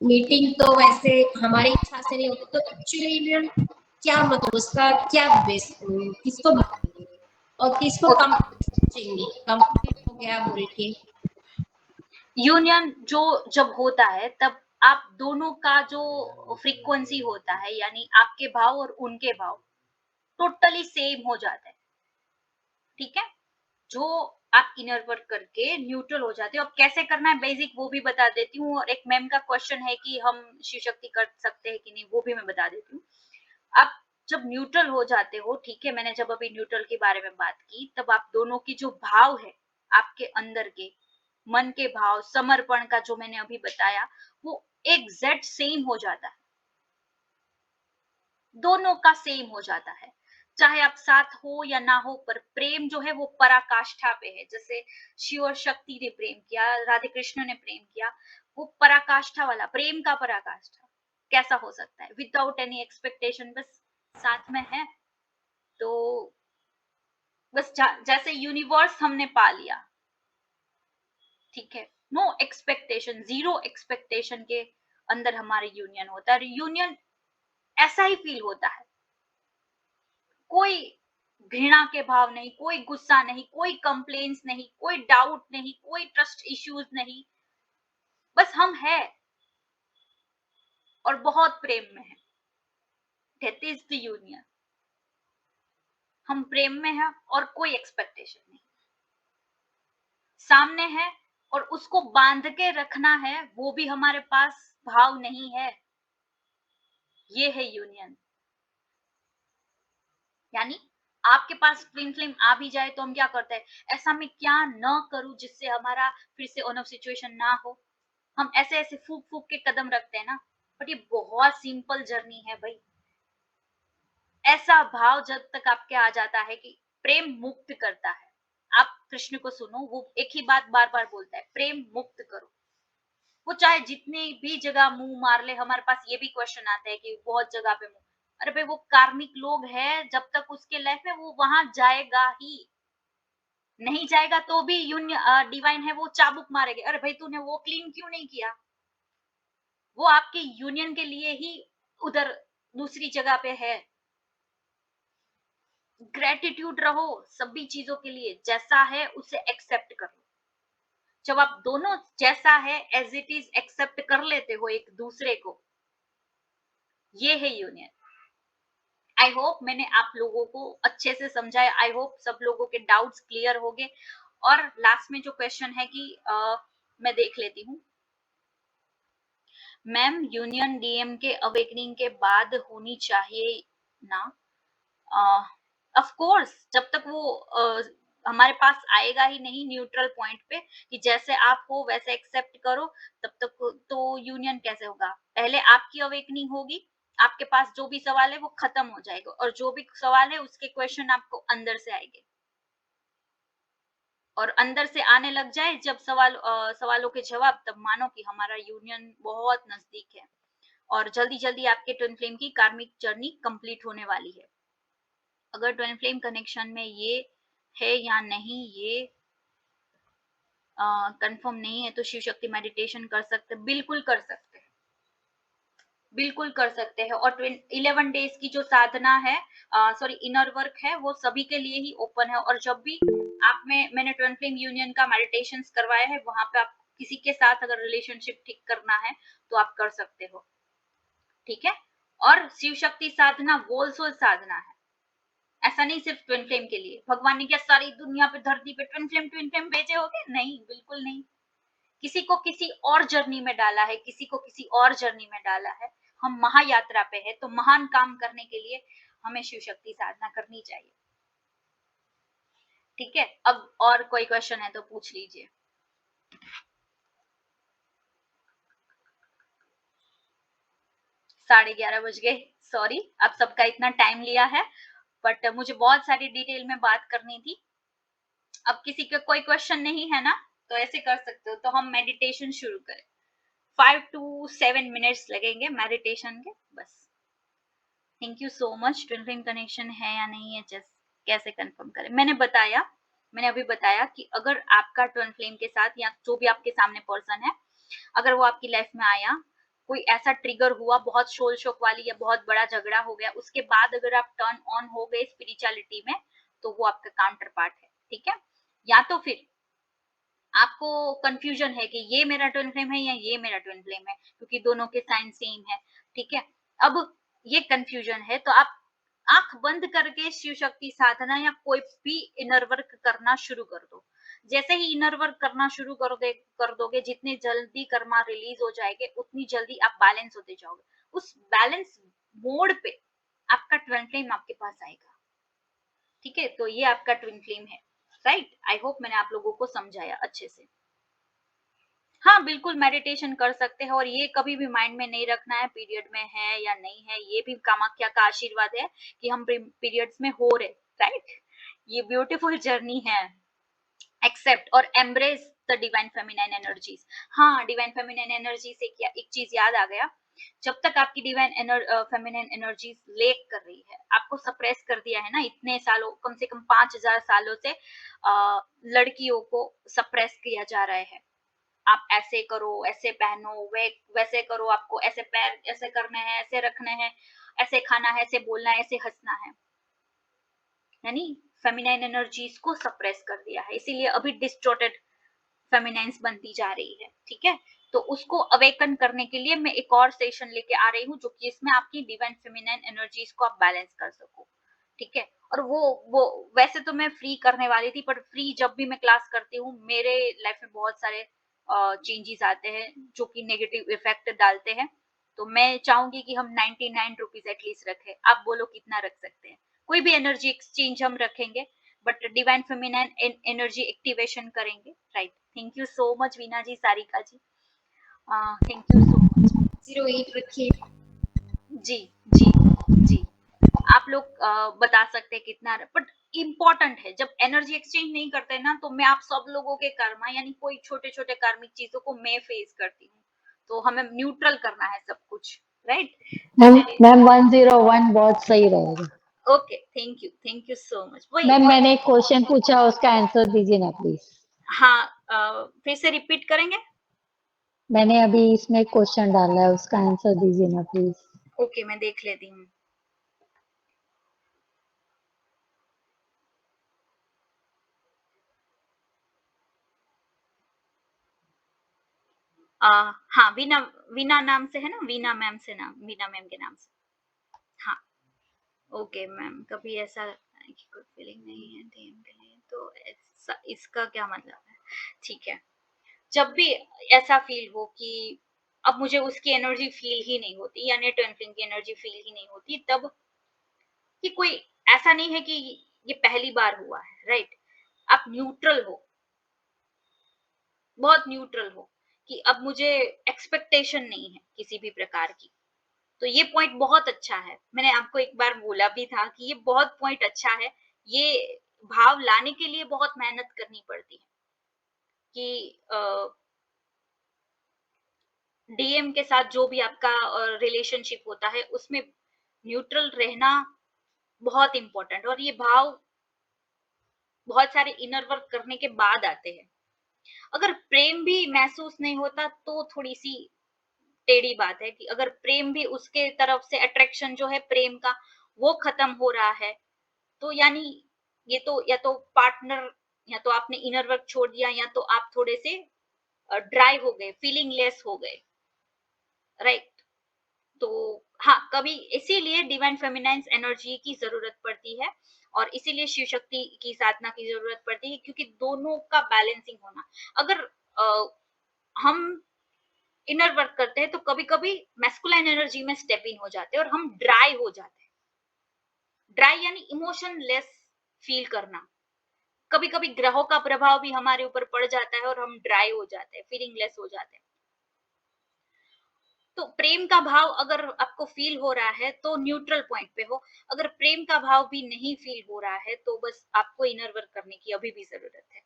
मीटिंग तो वैसे हमारी इच्छा से नहीं होती, तो एक्चुअली यूनियन क्या मतलब उसका क्या बेस, किसको मानेंगे और किसको कंप्लीट हो गया बोल के। यूनियन जो जब होता है तब आप दोनों का जो फ्रीक्वेंसी होता है, यानी आपके भाव और उनके भाव टोटली सेम हो जाता है। ठीक है, जो आप इनर वर्क करके न्यूट्रल हो जाते हो। अब कैसे करना है बेसिक वो भी बता देती हूँ, और एक मैम का क्वेश्चन है कि हम शिव शक्ति कर सकते हैं कि नहीं, वो भी मैं बता देती हूँ। आप जब न्यूट्रल हो जाते हो, ठीक है, मैंने जब अभी न्यूट्रल के बारे में बात की, तब आप दोनों की जो भाव है आपके अंदर के मन के भाव, समर्पण का जो मैंने अभी बताया, वो एग्जैक्ट सेम हो जाता है, दोनों का सेम हो जाता है। चाहे आप साथ हो या ना हो, पर प्रेम जो है वो पराकाष्ठा पे है। जैसे शिव और शक्ति ने प्रेम किया, राधे कृष्ण ने प्रेम किया, वो पराकाष्ठा वाला प्रेम का पराकाष्ठा कैसा हो सकता है, विदाउट एनी एक्सपेक्टेशन, बस साथ में है। तो बस जैसे यूनिवर्स हमने पा लिया, ठीक है, नो एक्सपेक्टेशन, जीरो एक्सपेक्टेशन के अंदर हमारे यूनियन होता है। यूनियन ऐसा ही फील होता है, कोई घृणा के भाव नहीं, कोई गुस्सा नहीं, कोई कंप्लेन्स नहीं, कोई डाउट नहीं, कोई ट्रस्ट इश्यूज नहीं, बस हम है और बहुत प्रेम में है। That is the union. हम प्रेम में है और कोई एक्सपेक्टेशन नहीं, सामने है और उसको बांध के रखना है, वो भी हमारे पास भाव नहीं है। ये है यूनियन। यानी आपके पास ट्विन फ्लेम आ भी जाए तो हम क्या करते हैं, ऐसा मैं क्या न करूं जिससे हमारा फिर से ऑन ऑफ सिचुएशन ना हो। हम ऐसे ऐसे फूक फूक के कदम रखते हैं ना, बट ये बहुत सिंपल जर्नी है भाई। ऐसा भाव जब तक आपके आ जाता है कि प्रेम मुक्त करता है। आप कृष्ण को सुनो, वो एक ही बात बार बार बोलता है, प्रेम मुक्त करो। वो चाहे जितनी भी जगह मुंह मार ले। हमारे पास ये भी क्वेश्चन आता है कि बहुत जगह पे मुंह, अरे भाई वो कार्मिक लोग हैं, जब तक उसके लाइफ में वो वहां जाएगा ही, नहीं जाएगा तो भी डिवाइन है, वो चाबुक मारेंगे, अरे भाई तूने वो क्लीन क्यों नहीं किया। वो आपके यूनियन के लिए ही उधर दूसरी जगह पे है। ग्रेटिट्यूड रहो सभी चीजों के लिए, जैसा है उसे एक्सेप्ट करो। जब आप दोनों जैसा है एज इट इज एक्सेप्ट कर लेते हो एक दूसरे को, ये है यूनियन। आई होप मैंने आप लोगों को अच्छे से समझाया। आई होप सब लोगों के डाउट्स क्लियर हो गए। और लास्ट में जो क्वेश्चन है कि मैं देख लेती हूँ। मैम यूनियन डीएम के अवेकनिंग के बाद होनी चाहिए ना? ऑफ कोर्स, जब तक वो हमारे पास आएगा ही नहीं न्यूट्रल पॉइंट पे कि जैसे आप हो वैसे एक्सेप्ट करो, तब तक तो यूनियन कैसे होगा। पहले आपकी अवेकनिंग होगी, आपके पास जो भी सवाल है वो खत्म हो जाएगा, और जो भी सवाल है उसके क्वेश्चन आपको अंदर से आएंगे, और अंदर से आने लग जाए जब सवालों के जवाब, तब मानो कि हमारा यूनियन बहुत नजदीक है और जल्दी जल्दी आपके ट्विन फ्लेम की कार्मिक जर्नी कंप्लीट होने वाली है। अगर ट्विन फ्लेम कनेक्शन में ये है या नहीं, ये कंफर्म नहीं है, तो शिव शक्ति मेडिटेशन कर सकते, बिल्कुल कर सकते हैं, बिल्कुल कर सकते हैं। और 11 डेज की जो साधना है, सॉरी इनर वर्क है, वो सभी के लिए ही ओपन है। और जब भी आप में मैंने ट्विन फ्लेम यूनियन का मेडिटेशन करवाया है, वहां पे आप किसी के साथ अगर रिलेशनशिप ठीक करना है तो आप कर सकते हो, ठीक है। और शिव शक्ति साधना वोल सोल साधना है, ऐसा नहीं सिर्फ ट्विन फ्लेम के लिए। भगवान ने क्या सारी दुनिया पे धरती पे ट्विन फ्लेम भेजे होंगे? नहीं, बिल्कुल नहीं। किसी को किसी और जर्नी में डाला है, किसी को किसी और जर्नी में डाला है। हम महायात्रा पे है, तो महान काम करने के लिए हमें शिव शक्ति साधना करनी चाहिए। ठीक है, अब और कोई क्वेश्चन है तो पूछ लीजिए। 11:30 बज गए, सॉरी आप सबका इतना टाइम लिया है, बट मुझे बहुत सारी डिटेल में बात करनी थी। अब किसी का कोई क्वेश्चन नहीं है ना, तो ऐसे कर सकते हो, तो हम मेडिटेशन शुरू करें। 5 to 7 मिनट्स लगेंगे मेडिटेशन के बस। Thank you so much. Twin flame connection है या नहीं है, जस्ट कैसे कंफर्म करें? मैंने अभी बताया कि अगर आपका ट्विन फ्लेम के साथ या जो भी आपके सामने पर्सन है, अगर वो आपकी लाइफ में आया, कोई ऐसा ट्रिगर हुआ, बहुत शोल शोक वाली या बहुत बड़ा झगड़ा हो गया, उसके बाद अगर आप टर्न ऑन हो गए स्पिरिचुअलिटी में, तो वो आपका काउंटर पार्ट है। ठीक है, या तो फिर आपको कंफ्यूजन है कि ये मेरा ट्विन फ्लेम है या ये मेरा ट्विन फ्लेम है, क्योंकि दोनों के साइन सेम है। ठीक है, अब ये कंफ्यूजन है तो आप आंख बंद करके शिव शक्ति साधना या कोई भी इनर वर्क करना शुरू कर दो। जैसे ही इनर वर्क करना शुरू कर दोगे, जितने जल्दी कर्मा रिलीज हो जाएंगे, उतनी जल्दी आप बैलेंस होते जाओगे। उस बैलेंस मोड पे आपका ट्विन फ्लेम आपके पास आएगा। ठीक है, तो ये आपका ट्विन फ्लेम है, राइट। आई होप मैंने आप लोगों को समझाया अच्छे से। हाँ, बिल्कुल मेडिटेशन कर सकते हैं, और ये कभी भी माइंड में नहीं रखना है पीरियड में है या नहीं है। ये भी कामाख्या का आशीर्वाद है कि हम पीरियड्स में हो रहे, राइट। ये ब्यूटीफुल जर्नी है। एक्सेप्ट और embrace the divine feminine energies. हाँ, डिवाइन फेमिनाइन एनर्जी से क्या एक चीज याद आ गया, जब तक आपकी डिवाइन फेमिनाइन एनर्जीज लेक कर रही है, आपको सप्रेस कर दिया है ना इतने सालों, कम से कम 5000 सालों से लड़कियों को सप्रेस किया जा रहा है। आप ऐसे करो, ऐसे पहनो, वैसे करो, आपको ऐसे पैर ऐसे करने हैं, ऐसे रखने हैं, ऐसे खाना है, ऐसे बोलना है, ऐसे हंसना है, यानी फेमिनाइन एनर्जीज को सप्रेस कर दिया है। इसीलिए अभी डिस्टॉर्टेड फेमिनाइन्स बनती जा रही है। ठीक है, तो उसको अवेकन करने के लिए मैं एक और सेशन लेके आ रही हूँ, जो कि इसमें आपकी डिवाइन फेमिनाइन एनर्जीज को आप बैलेंस कर सको। ठीक है, और वो वैसे तो मैं फ्री करने वाली थी, पर फ्री जब भी मैं क्लास करती हूँ, मेरे लाइफ में बहुत सारे चेंजेस आते हैं जो कि नेगेटिव इफेक्ट डालते हैं। तो मैं चाहूंगी कि हम 99 रुपीज एटलीस्ट रखें। आप बोलो कितना रख सकते हैं? कोई भी एनर्जी एक्सचेंज हम रखेंगे, but divine feminine energy activation करेंगे, right. Thank you so much Veena ji, Sarika ji, thank you so much. 08 रखिए। जी जी जी, आप लोग बता सकते हैं कितना, बट इम्पोर्टेंट है जब एनर्जी एक्सचेंज नहीं करते ना, तो मैं आप सब लोगों के कर्मा यानी कोई छोटे छोटे कार्मिक चीजों को मैं फेस करती हूँ, तो हमें न्यूट्रल करना है सब कुछ, राइट। मैम 101 बहुत सही रहेगा। Okay, thank you so much. वही मैम मैंने एक क्वेश्चन पूछा, उसका आंसर दीजिए ना प्लीज। हाँ, फिर से रिपीट करेंगे? मैंने अभी इसमें क्वेश्चन डाला है, उसका आंसर दीजिए ना प्लीज। ओके, मैं देख लेती हूँ। हाँ, वीना वीना नाम से है ना, वीना मैम से ना, वीना मैम के नाम से। हाँ, ओके मैम, कभी ऐसा है कि कोई फीलिंग नहीं है डीएम के लिए, तो ऐसा इसका क्या मतलब है? ठीक है, जब भी ऐसा फील हो कि अब मुझे उसकी एनर्जी फील ही नहीं होती, यानी ट्विन की एनर्जी फील ही नहीं होती, तब कि कोई ऐसा नहीं है कि ये पहली बार हुआ है, राइट। आप न्यूट्रल हो, बहुत न्यूट्रल हो, कि अब मुझे एक्सपेक्टेशन नहीं है किसी भी प्रकार की। तो ये पॉइंट बहुत अच्छा है। मैंने आपको एक बार बोला भी था कि ये बहुत पॉइंट अच्छा है। ये भाव लाने के लिए बहुत मेहनत करनी पड़ती है कि डीएम के साथ जो भी आपका रिलेशनशिप होता है, उसमें न्यूट्रल रहना बहुत इंपॉर्टेंट, और ये भाव बहुत सारे इनर वर्क करने के बाद आते हैं। अगर प्रेम भी महसूस नहीं होता तो थोड़ी सी टेढ़ी बात है, कि अगर प्रेम भी उसके तरफ से अट्रैक्शन जो है प्रेम का वो खत्म हो रहा है, तो यानी ये तो या तो पार्टनर, या तो आपने इनर वर्क छोड़ दिया, या तो आप थोड़े से ड्राई हो गए, फीलिंग लेस हो गए, राइट। तो हाँ, कभी इसीलिए डिवाइन फेमिनाइन एनर्जी की जरूरत पड़ती है, और इसीलिए शिव शक्ति की साधना की जरूरत पड़ती है, क्योंकि दोनों का बैलेंसिंग होना। अगर हम इनर वर्क करते हैं तो कभी कभी मैस्कुलाइन एनर्जी में स्टेप इन हो जाते हैं और हम ड्राई हो जाते हैं, ड्राई यानी इमोशनलेस फील करना। कभी कभी ग्रहों का प्रभाव भी हमारे ऊपर पड़ जाता है और हम ड्राई हो जाते हैं, फीलिंगलेस हो जाते हैं। तो प्रेम का भाव अगर आपको फील हो रहा है तो न्यूट्रल पॉइंट पे हो, अगर प्रेम का भाव भी नहीं फील हो रहा है तो बस आपको इनर वर्क करने की अभी भी जरूरत है।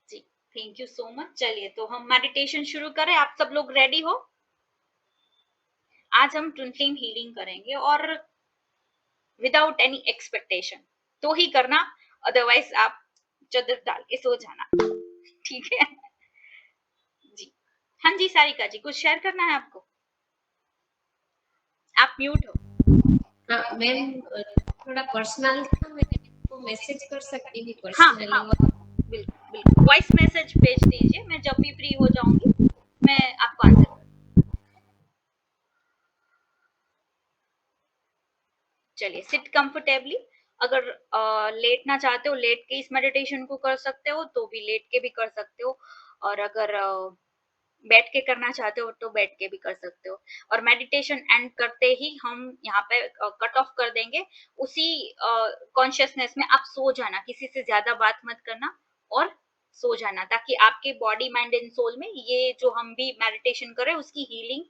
जी, थैंक यू सो मच। चलिए तो हम मेडिटेशन शुरू करें, आप सब लोग रेडी हो? आज हम ट्विन फ्लेम हीलिंग करेंगे और विदाउट एनी एक्सपेक्टेशन तो ही करना, अदरवाइज आप चदर डाल के सो जाना, ठीक है? जी हाँ जी, सारिका जी कुछ शेयर करना है आपको? आप म्यूट हो। हाँ मैम, थोड़ा पर्सनल था, मैं आपको मैसेज कर सकती हूँ हाँ पर्सनली? हाँ, बिल्कुल बिल्कुल, वॉइस मैसेज भेज दीजिए, मैं जब भी फ्री हो जाऊंगी मैं आपको आंसर कर। चलिए, सिट कंफर्टेबली। अगर लेटना चाहते हो लेट के इस मेडिटेशन को कर सकते हो, तो भी लेट के भी कर सकते हो, और अगर बैठ के करना चाहते हो तो बैठ के भी कर सकते हो। और मेडिटेशन एंड करते ही हम यहाँ पे कट ऑफ कर देंगे, उसी कॉन्शियसनेस में आप सो जाना, किसी से ज्यादा बात मत करना और सो जाना, ताकि आपके बॉडी माइंड एंड सोल में ये जो हम भी मेडिटेशन कर रहे हैं उसकी हीलिंग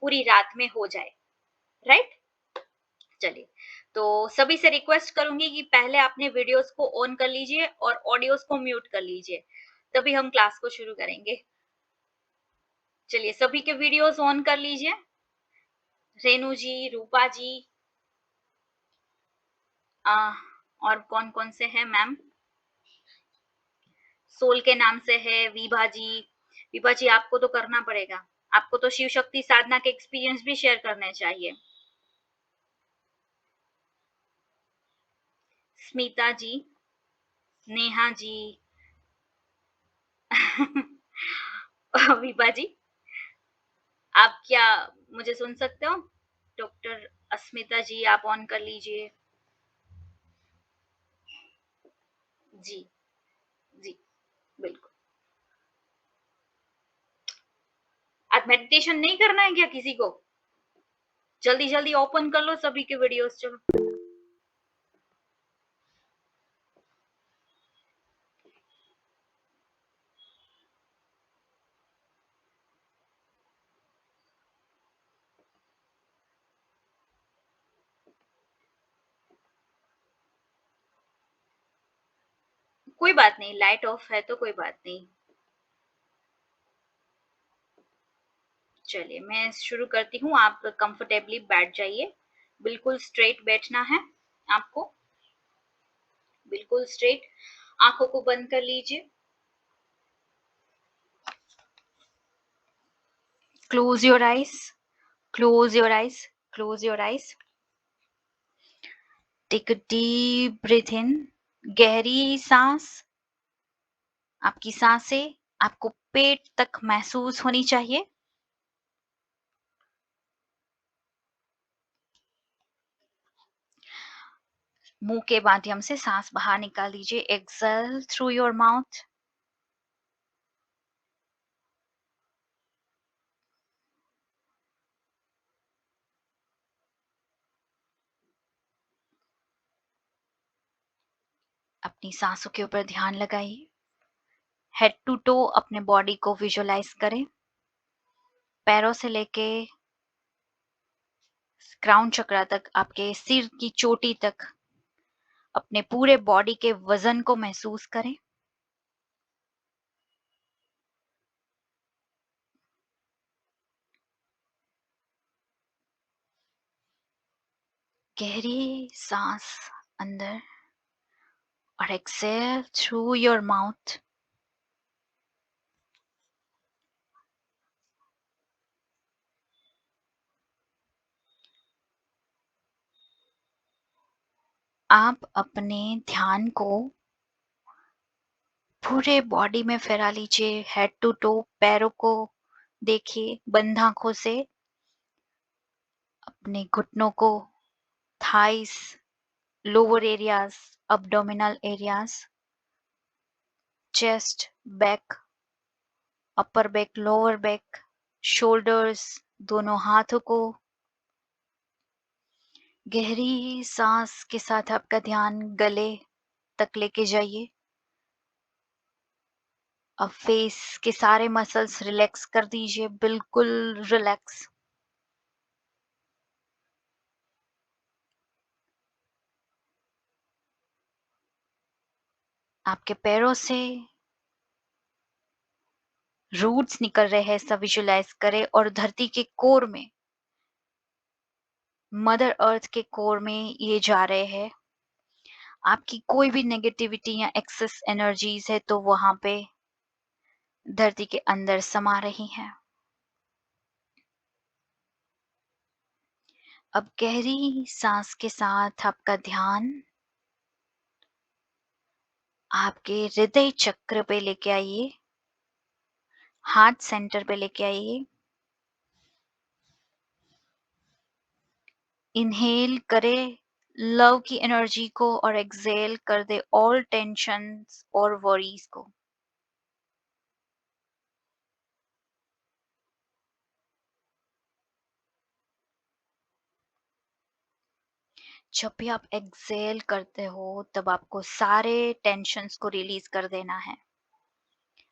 पूरी रात में हो जाए, राइट? चलिए, तो सभी से रिक्वेस्ट करूंगी कि पहले अपने वीडियोस को ऑन कर लीजिए और ऑडियोस को म्यूट कर लीजिए, तभी हम क्लास को शुरू करेंगे। चलिए, सभी के वीडियोस ऑन कर लीजिए। रेनू जी, रूपा जी, और कौन कौन से हैं मैम? सोल के नाम से है विभा जी। विभा जी आपको तो करना पड़ेगा, आपको तो शिव शक्ति साधना के एक्सपीरियंस भी शेयर करने चाहिए। स्मिता जी, नेहा जी, विभा जी, आप क्या मुझे सुन सकते हो? डॉक्टर अस्मिता जी आप ऑन कर लीजिए। जी जी, बिल्कुल। आज मेडिटेशन नहीं करना है क्या किसी को? जल्दी जल्दी ओपन कर लो सभी के वीडियोस, चलो। कोई बात नहीं, लाइट ऑफ है तो कोई बात नहीं। चलिए, मैं शुरू करती हूँ, आप कंफर्टेबली बैठ जाइए, बिल्कुल स्ट्रेट बैठना है आपको, बिल्कुल स्ट्रेट। आंखों को बंद कर लीजिए। Close your eyes, close your eyes, close your eyes. Take a deep breath in, गहरी सांस। आपकी सांसें आपको पेट तक महसूस होनी चाहिए। मुंह के माध्यम से सांस बाहर निकाल दीजिए, एक्सेल थ्रू योर माउथ। अपनी सांसों के ऊपर ध्यान लगाइए, हेड टू टो अपने बॉडी को विजुअलाइज करें, पैरों से लेके क्राउन चक्रा तक, आपके सिर की चोटी तक अपने पूरे बॉडी के वजन को महसूस करें। गहरी सांस अंदर और एक्सेल थ्रू योर माउथ। आप अपने ध्यान को पूरे बॉडी में फैला लीजिए, हेड टू टो, पैरों को देखिए बंद आंखों से, अपने घुटनों को, thighs, lower areas, abdominal areas, chest, back, upper back, lower back, shoulders, दोनों हाथों को, गहरी सांस के साथ आपका ध्यान गले तक लेके जाइए। अब फेस के सारे मसल्स रिलैक्स कर दीजिए, बिल्कुल रिलैक्स। आपके पैरों से रूट्स निकल रहे हैं, ऐसा विजुलाइज करें, और धरती के कोर में, मदर अर्थ के कोर में ये जा रहे हैं। आपकी कोई भी नेगेटिविटी या एक्सेस एनर्जीज है तो वहां पे धरती के अंदर समा रही हैं। अब गहरी सांस के साथ आपका ध्यान आपके हृदय चक्र पे लेके आइए, हार्ट सेंटर पे लेके आइए। इनहेल करे लव की एनर्जी को और एक्सहेल कर दे ऑल टेंशन्स और वरीज को। जब भी आप एक्सहेल करते हो तब आपको सारे टेंशन्स को रिलीज कर देना है।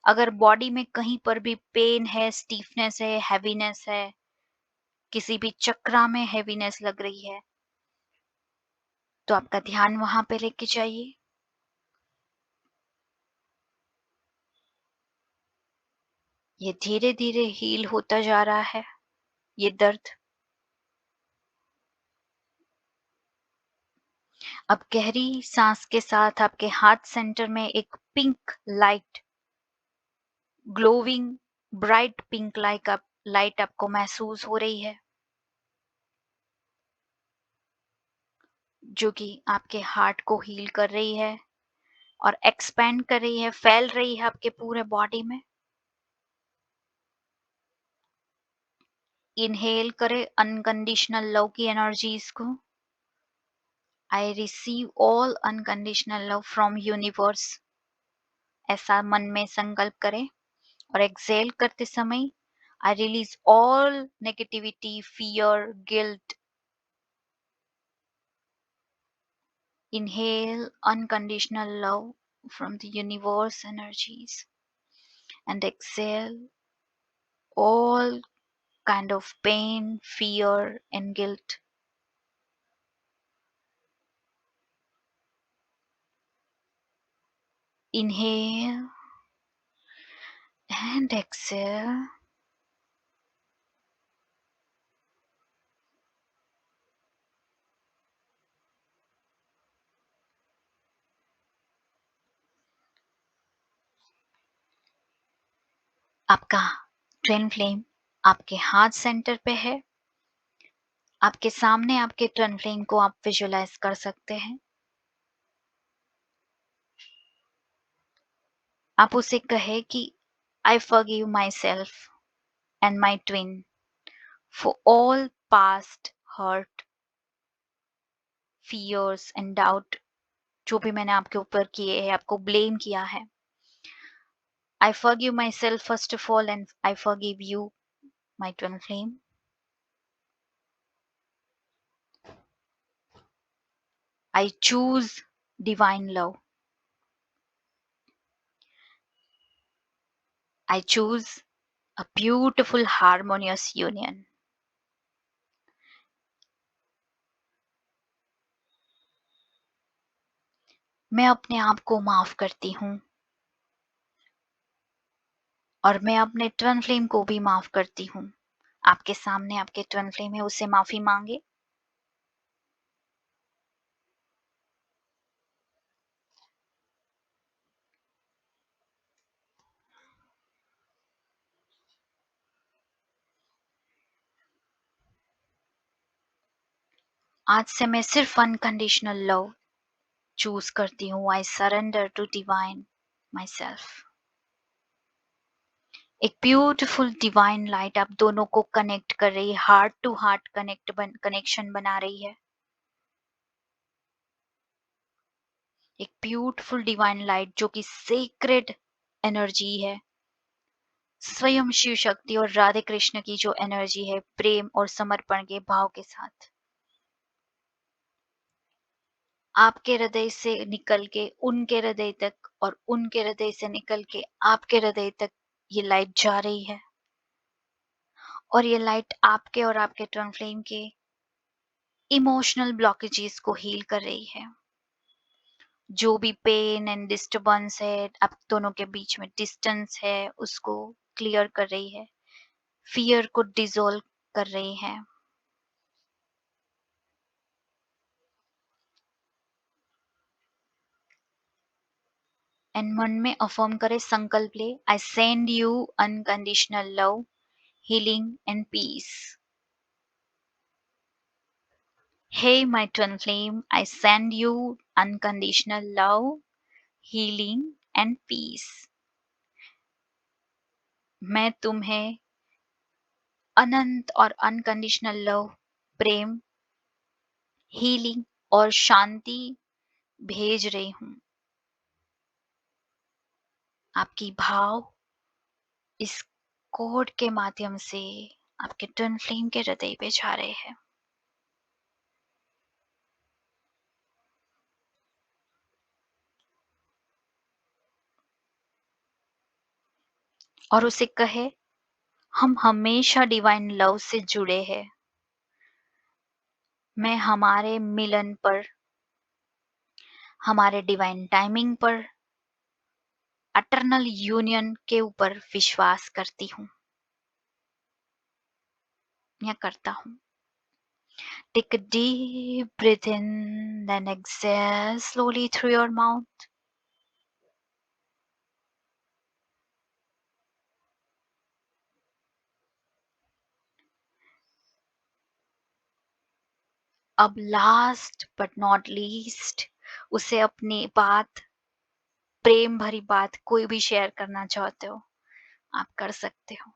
अगर बॉडी में कहीं पर भी पेन है, स्टीफनेस है, हैवीनेस है, किसी भी चक्रा में हैवीनेस लग रही है, तो आपका ध्यान वहां पे लेके जाइए। ये धीरे धीरे हील होता जा रहा है, ये दर्द। अब गहरी सांस के साथ आपके हार्ट सेंटर में एक pink light, glowing bright pink light आपको महसूस हो रही है, जो कि आपके हार्ट को हील कर रही है और एक्सपेंड कर रही है, फैल रही है आपके पूरे बॉडी में। इनहेल करें अनकंडीशनल लव की एनर्जीज को। I receive all unconditional love from universe, ऐसा मन में संकल्प करें। और एक्सहेल करते समय I release all negativity, fear, guilt. Inhale unconditional love from the universe energies and exhale all kind of pain, fear and guilt. Inhale and exhale. आपका ट्विन फ्लेम आपके हार्ट सेंटर पे है। आपके सामने आपके ट्विन फ्लेम को आप विजुलाइज कर सकते हैं। आप उसे कहे कि I forgive myself and my twin for all past hurt, fears and doubt जो भी मैंने आपके ऊपर किए हैं, आपको ब्लेम किया है। I forgive myself first of all and I forgive you, my twin flame. I choose divine love. I choose a beautiful harmonious union. मैं अपने आप को माफ करती हूँ और मैं अपने ट्विन फ्लेम को भी माफ करती हूँ। आपके सामने आपके ट्विन फ्लेम है, उससे माफी मांगे। आज से मैं सिर्फ अनकंडीशनल लव चूज करती हूँ। I surrender to divine myself. एक ब्यूटीफुल डिवाइन लाइट आप दोनों को कनेक्ट कर रही है, हार्ट टू हार्ट कनेक्शन बना रही है। एक ब्यूटीफुल डिवाइन लाइट जो कि सेक्रेड एनर्जी है, स्वयं शिव शक्ति और राधे कृष्ण की जो एनर्जी है, प्रेम और समर्पण के भाव के साथ। आपके हृदय से निकल के उनके हृदय तक और उनके हृदय से निकल के आपके हृदय तक ये लाइट जा रही है। और ये लाइट आपके और आपके ट्विन फ्लेम के इमोशनल ब्लॉकेजेस को हील कर रही है। जो भी पेन एंड डिस्टर्बेंस है, आप दोनों के बीच में डिस्टेंस है, उसको क्लियर कर रही है। फियर को डिसॉल्व कर रही है। एंड मन में अफर्म करे, संकल्प ले, I send you unconditional love, healing and peace. Hey, my twin flame, I send you unconditional love, healing and peace. मैं तुम्हें अनंत और अनकंडीशनल लव, प्रेम, हीलिंग और शांति भेज रही हूँ। आपकी भाव इस कोड के माध्यम से आपके ट्विन फ्लेम के हृदय पे जा रहे हैं। और उसे कहे, हम हमेशा डिवाइन लव से जुड़े हैं। मैं हमारे मिलन पर, हमारे डिवाइन टाइमिंग पर, एटर्नल यूनियन के ऊपर विश्वास करती हूँ या करता हूँ। Take a deep breath in, then exhale slowly through your mouth. अब लास्ट बट नॉट लीस्ट, उसे अपनी बात, प्रेम भरी बात कोई भी शेयर करना चाहते हो, आप कर सकते हो।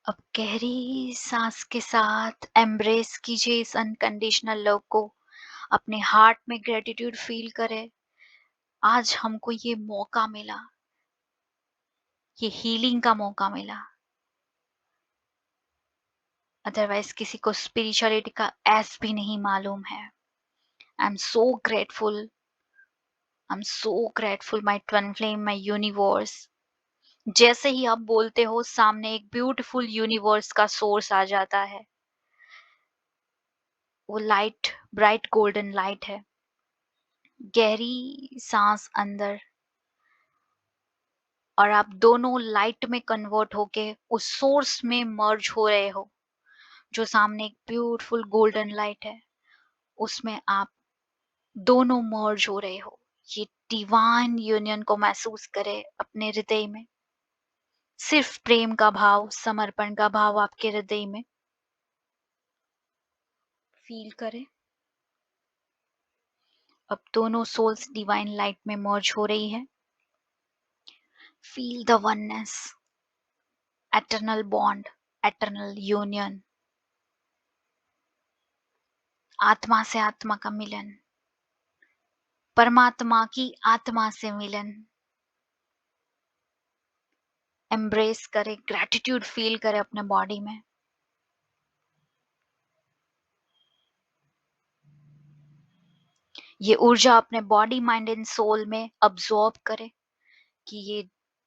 अब गहरी सांस के साथ एम्ब्रेस कीजिए इस अनकंडीशनल लव को। अपने हार्ट में ग्रेटिट्यूड फील करें। आज हमको ये मौका मिला, ये हीलिंग का मौका मिला। अदरवाइज किसी को स्पिरिचुअलिटी का एस भी नहीं मालूम है। I am so grateful, I am so grateful my twin flame, my universe. जैसे ही आप बोलते हो, सामने एक ब्यूटीफुल यूनिवर्स का सोर्स आ जाता है। वो लाइट ब्राइट गोल्डन लाइट है। गहरी सांस अंदर, और आप दोनों लाइट में कन्वर्ट होके उस सोर्स में मर्ज हो रहे हो। जो सामने एक ब्यूटीफुल गोल्डन लाइट है, उसमें आप दोनों मर्ज हो रहे हो। ये डिवाइन यूनियन को महसूस करें अपने हृदय में। सिर्फ प्रेम का भाव, समर्पण का भाव आपके हृदय में फील करें। अब दोनों सोल्स डिवाइन लाइट में मर्ज हो रही है। Feel the oneness, eternal bond, eternal union. आत्मा से आत्मा का मिलन, परमात्मा की आत्मा से मिलन। एम्ब्रेस करें, ग्रैटिट्यूड फील करें अपने बॉडी में। ये ऊर्जा अपने बॉडी, माइंड एंड सोल में अब्सॉर्ब करें कि ये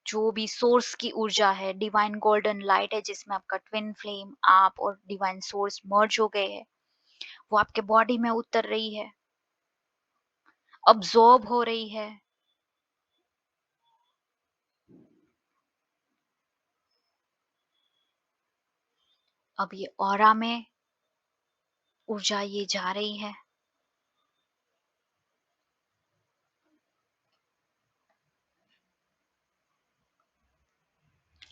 जो भी सोर्स की ऊर्जा है, डिवाइन गोल्डन लाइट है, जिसमें आपका ट्विन फ्लेम, आप और डिवाइन सोर्स मर्ज हो गए हैं, वो आपके बॉडी में उतर रही है, अब्सॉर्ब हो रही है। अब ये ऑरा में ऊर्जा ये जा रही है।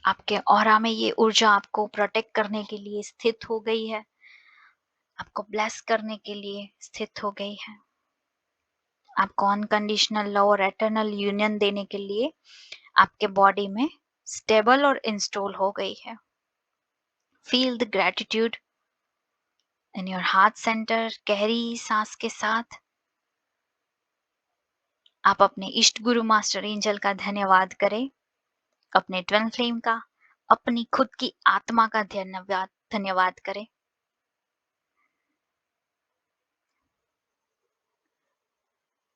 आपके ऑरा में ये ऊर्जा आपको प्रोटेक्ट करने के लिए स्थित हो गई है, आपको ब्लेस करने के लिए स्थित हो गई है, आपको अनकंडीशनल लव और एटर्नल यूनियन देने के लिए आपके बॉडी में स्टेबल और इंस्टॉल हो गई है। Feel the gratitude in your heart centre. गहरी सांस के साथ आप अपने इष्ट गुरु मास्टर एंजल का धन्यवाद करें, अपने ट्विन फ्लेम का, अपनी खुद की आत्मा का धन्यवाद करें।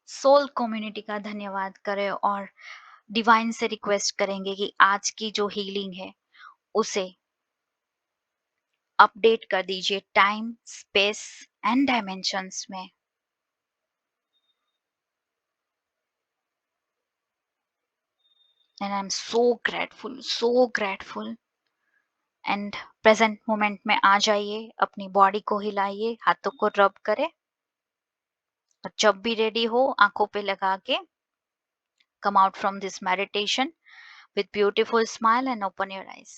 सोल कम्युनिटी का धन्यवाद करें और डिवाइन से रिक्वेस्ट करेंगे कि आज की जो हीलिंग है उसे अपडेट कर दीजिए टाइम, स्पेस एंड डायमेंशंस में। And I am so grateful and present moment में आ जाइए, अपनी बॉडी को हिलाइए, हाथों को रब करें और जब भी रेडी हो आंखों पे लगा के come out from this meditation with beautiful smile and open your eyes.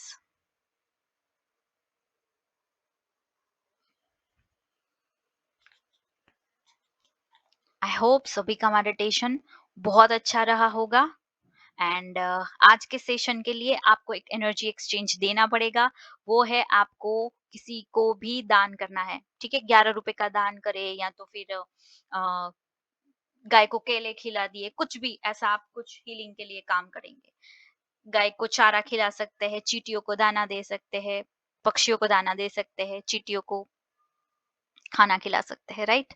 I hope सभी का मेडिटेशन बहुत अच्छा रहा होगा एंड आज के सेशन के लिए आपको एक एनर्जी एक्सचेंज देना पड़ेगा। वो है आपको किसी को भी दान करना है, ठीक है? 11 रुपए का दान करे या तो फिर गाय को केले खिला दिए, कुछ भी ऐसा आप कुछ हीलिंग के लिए काम करेंगे। गाय को चारा खिला सकते हैं, चींटियों को दाना दे सकते हैं, पक्षियों को दाना दे सकते हैं, चींटियों को खाना खिला सकते हैं, राइट?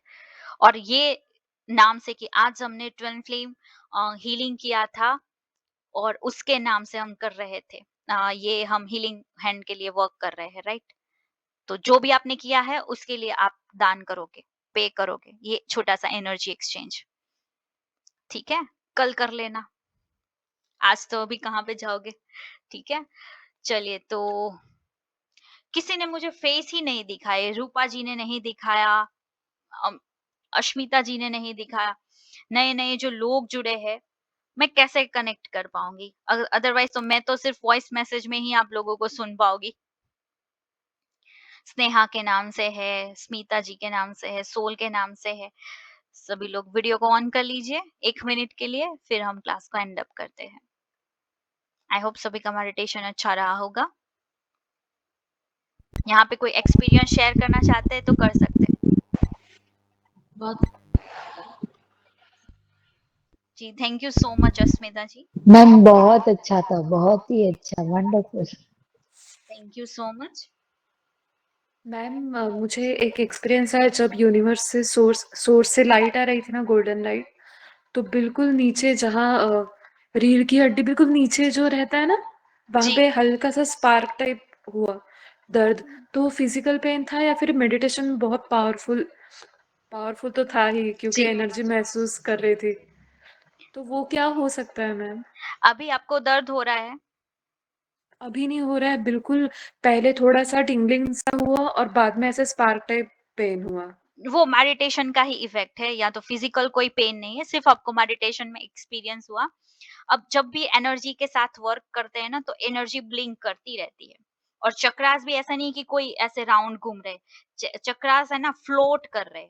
और ये नाम से कि आज हमने ट्विन फ्लेम हीलिंग किया था और उसके नाम से हम कर रहे थे। ये हम हीलिंग हैंड के लिए वर्क कर रहे हैं, राइट? तो जो भी आपने किया है उसके लिए आप दान करोगे, पे करोगे, ये छोटा सा एनर्जी एक्सचेंज, ठीक है? कल कर लेना, आज तो अभी कहाँ पे जाओगे, ठीक है? चलिए, तो किसी ने मुझे फेस ही नहीं दिखाए, रूपा जी ने नहीं दिखाया, अश्मिता जी ने नहीं दिखाया। नए नए जो लोग जुड़े हैं, मैं कैसे कनेक्ट कर पाऊंगी? अदरवाइज तो मैं तो सिर्फ वॉइस मैसेज में ही आप लोगों को सुन पाओगी। स्नेहा के नाम से है, स्मिता जी के नाम से है, सोल के नाम से है। सभी लोग वीडियो को ऑन कर लीजिए 1 मिनट के लिए, फिर हम क्लास को एंड अप करते हैं। आई होप सभी का मेडिटेशन अच्छा रहा होगा। यहाँ पे कोई एक्सपीरियंस शेयर करना चाहते हैं तो कर सकते हैं। बहुत जी, thank you so much Asmita ji. Ma'am बहुत अच्छा था, बहुत ही अच्छा, wonderful. Thank you so much. Ma'am मुझे एक एक्सपीरियंस है, जब यूनिवर्स से सोर्स से लाइट आ रही थी ना, गोल्डन लाइट, तो बिल्कुल नीचे जहाँ रीढ़ की हड्डी बिल्कुल नीचे जो रहता है ना, वहां जी। पे हल्का सा स्पार्क टाइप हुआ दर्द। तो फिजिकल पेन था या फिर मेडिटेशन बहुत पावरफुल पावरफुल तो था ही, क्योंकि जी। एनर्जी महसूस कर रही थी। तो वो क्या हो सकता है मैम? अभी आपको दर्द हो रहा है? अभी नहीं हो रहा है बिल्कुल। पहले थोड़ा सा टिंगलिंग सा हुआ और बाद में ऐसे स्पार्क टाइप पेन हुआ। वो मेडिटेशन का ही इफेक्ट है, या तो फिजिकल कोई पेन नहीं है, सिर्फ आपको मेडिटेशन में एक्सपीरियंस हुआ। अब जब भी एनर्जी के साथ वर्क करते हैं ना, तो एनर्जी ब्लिंक करती रहती है। और चक्रास भी ऐसा नहीं कि कोई ऐसे राउंड घूम रहे, चक्रास है ना फ्लोट कर रहे,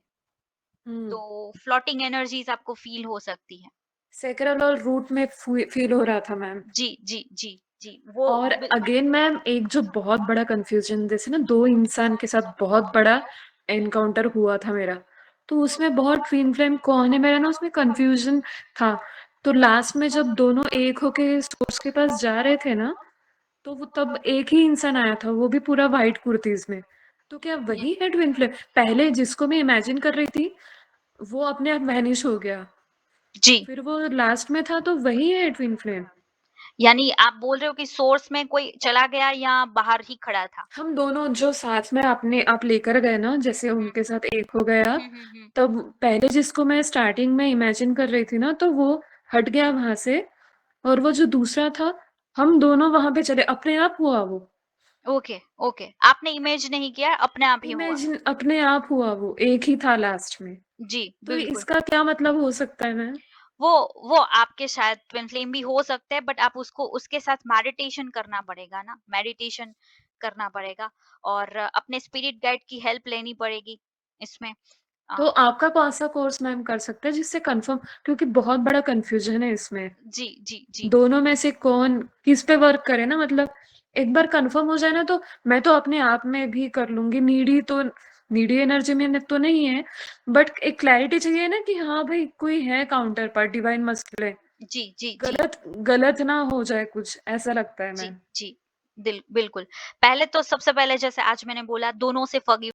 तो फ्लोटिंग एनर्जीज आपको फील हो सकती है। सैक्रल और रूट में फील हो रहा था मैम। जी जी जी जी, वो और अगेन मैम एक जो बहुत बड़ा कंफ्यूजन, जैसे ना 2 इंसान के साथ बहुत बड़ा एनकाउंटर हुआ था मेरा, तो उसमें बहुत ट्विन फ्लेम कौन है मेरा ना, उसमें कंफ्यूजन था। तो लास्ट में जब दोनों एक होके सोर्स के पास जा रहे थे ना, तो वो तब एक ही इंसान आया था, वो भी पूरा व्हाइट कुर्तीज में। तो क्या वही है ट्विन फ्लेम? पहले जिसको मैं इमेजिन कर रही थी वो अपने आप वैनिश हो गया, जी, फिर वो लास्ट में था, तो वही है ट्विन फ्लेम। यानी आप बोल रहे हो कि सोर्स में कोई चला गया या बाहर ही खड़ा था? हम दोनों जो साथ में आप लेकर गए ना, जैसे उनके साथ एक हो गया, हम्म। तब पहले जिसको मैं स्टार्टिंग में इमेजिन कर रही थी ना, तो वो हट गया वहां से, और वो जो दूसरा था, हम दोनों वहां पे चले, अपने आप हुआ वो। ओके ओके, आपने इमेज नहीं किया, अपने आप ही हुआ। इमेजिन अपने आप हुआ, वो एक ही था लास्ट में। जी तो बिल्कुल। इसका क्या मतलब हो सकता है मैम? वो वो आपके शायद ट्विन फ्लेम भी हो सकते हैं, बट आप उसको उसके साथ मेडिटेशन करना पड़ेगा ना, मेडिटेशन करना पड़ेगा और अपने स्पिरिट गाइड की हेल्प लेनी पड़ेगी इसमें। तो आपका कौन सा कोर्स मैम कर सकते हैं जिससे कंफर्म, क्योंकि बहुत बड़ा कंफ्यूजन है इसमें, जी जी जी। दोनों में से कौन किस पे वर्क करे ना, मतलब एक बार कंफर्म हो जाए ना तो मैं तो अपने आप में भी कर लूँगी। नीडी एनर्जी में तो नहीं है, बट एक क्लैरिटी चाहिए ना कि हाँ भाई कोई है काउंटर पार्ट, डिवाइन मस्कुलिन। जी, जी, जी, गलत ना हो जाए कुछ, ऐसा लगता है जी, मैं। जी। बिल्कुल। पहले तो सबसे पहले जैसे आज मैंने बोला दोनों से फॉरगिव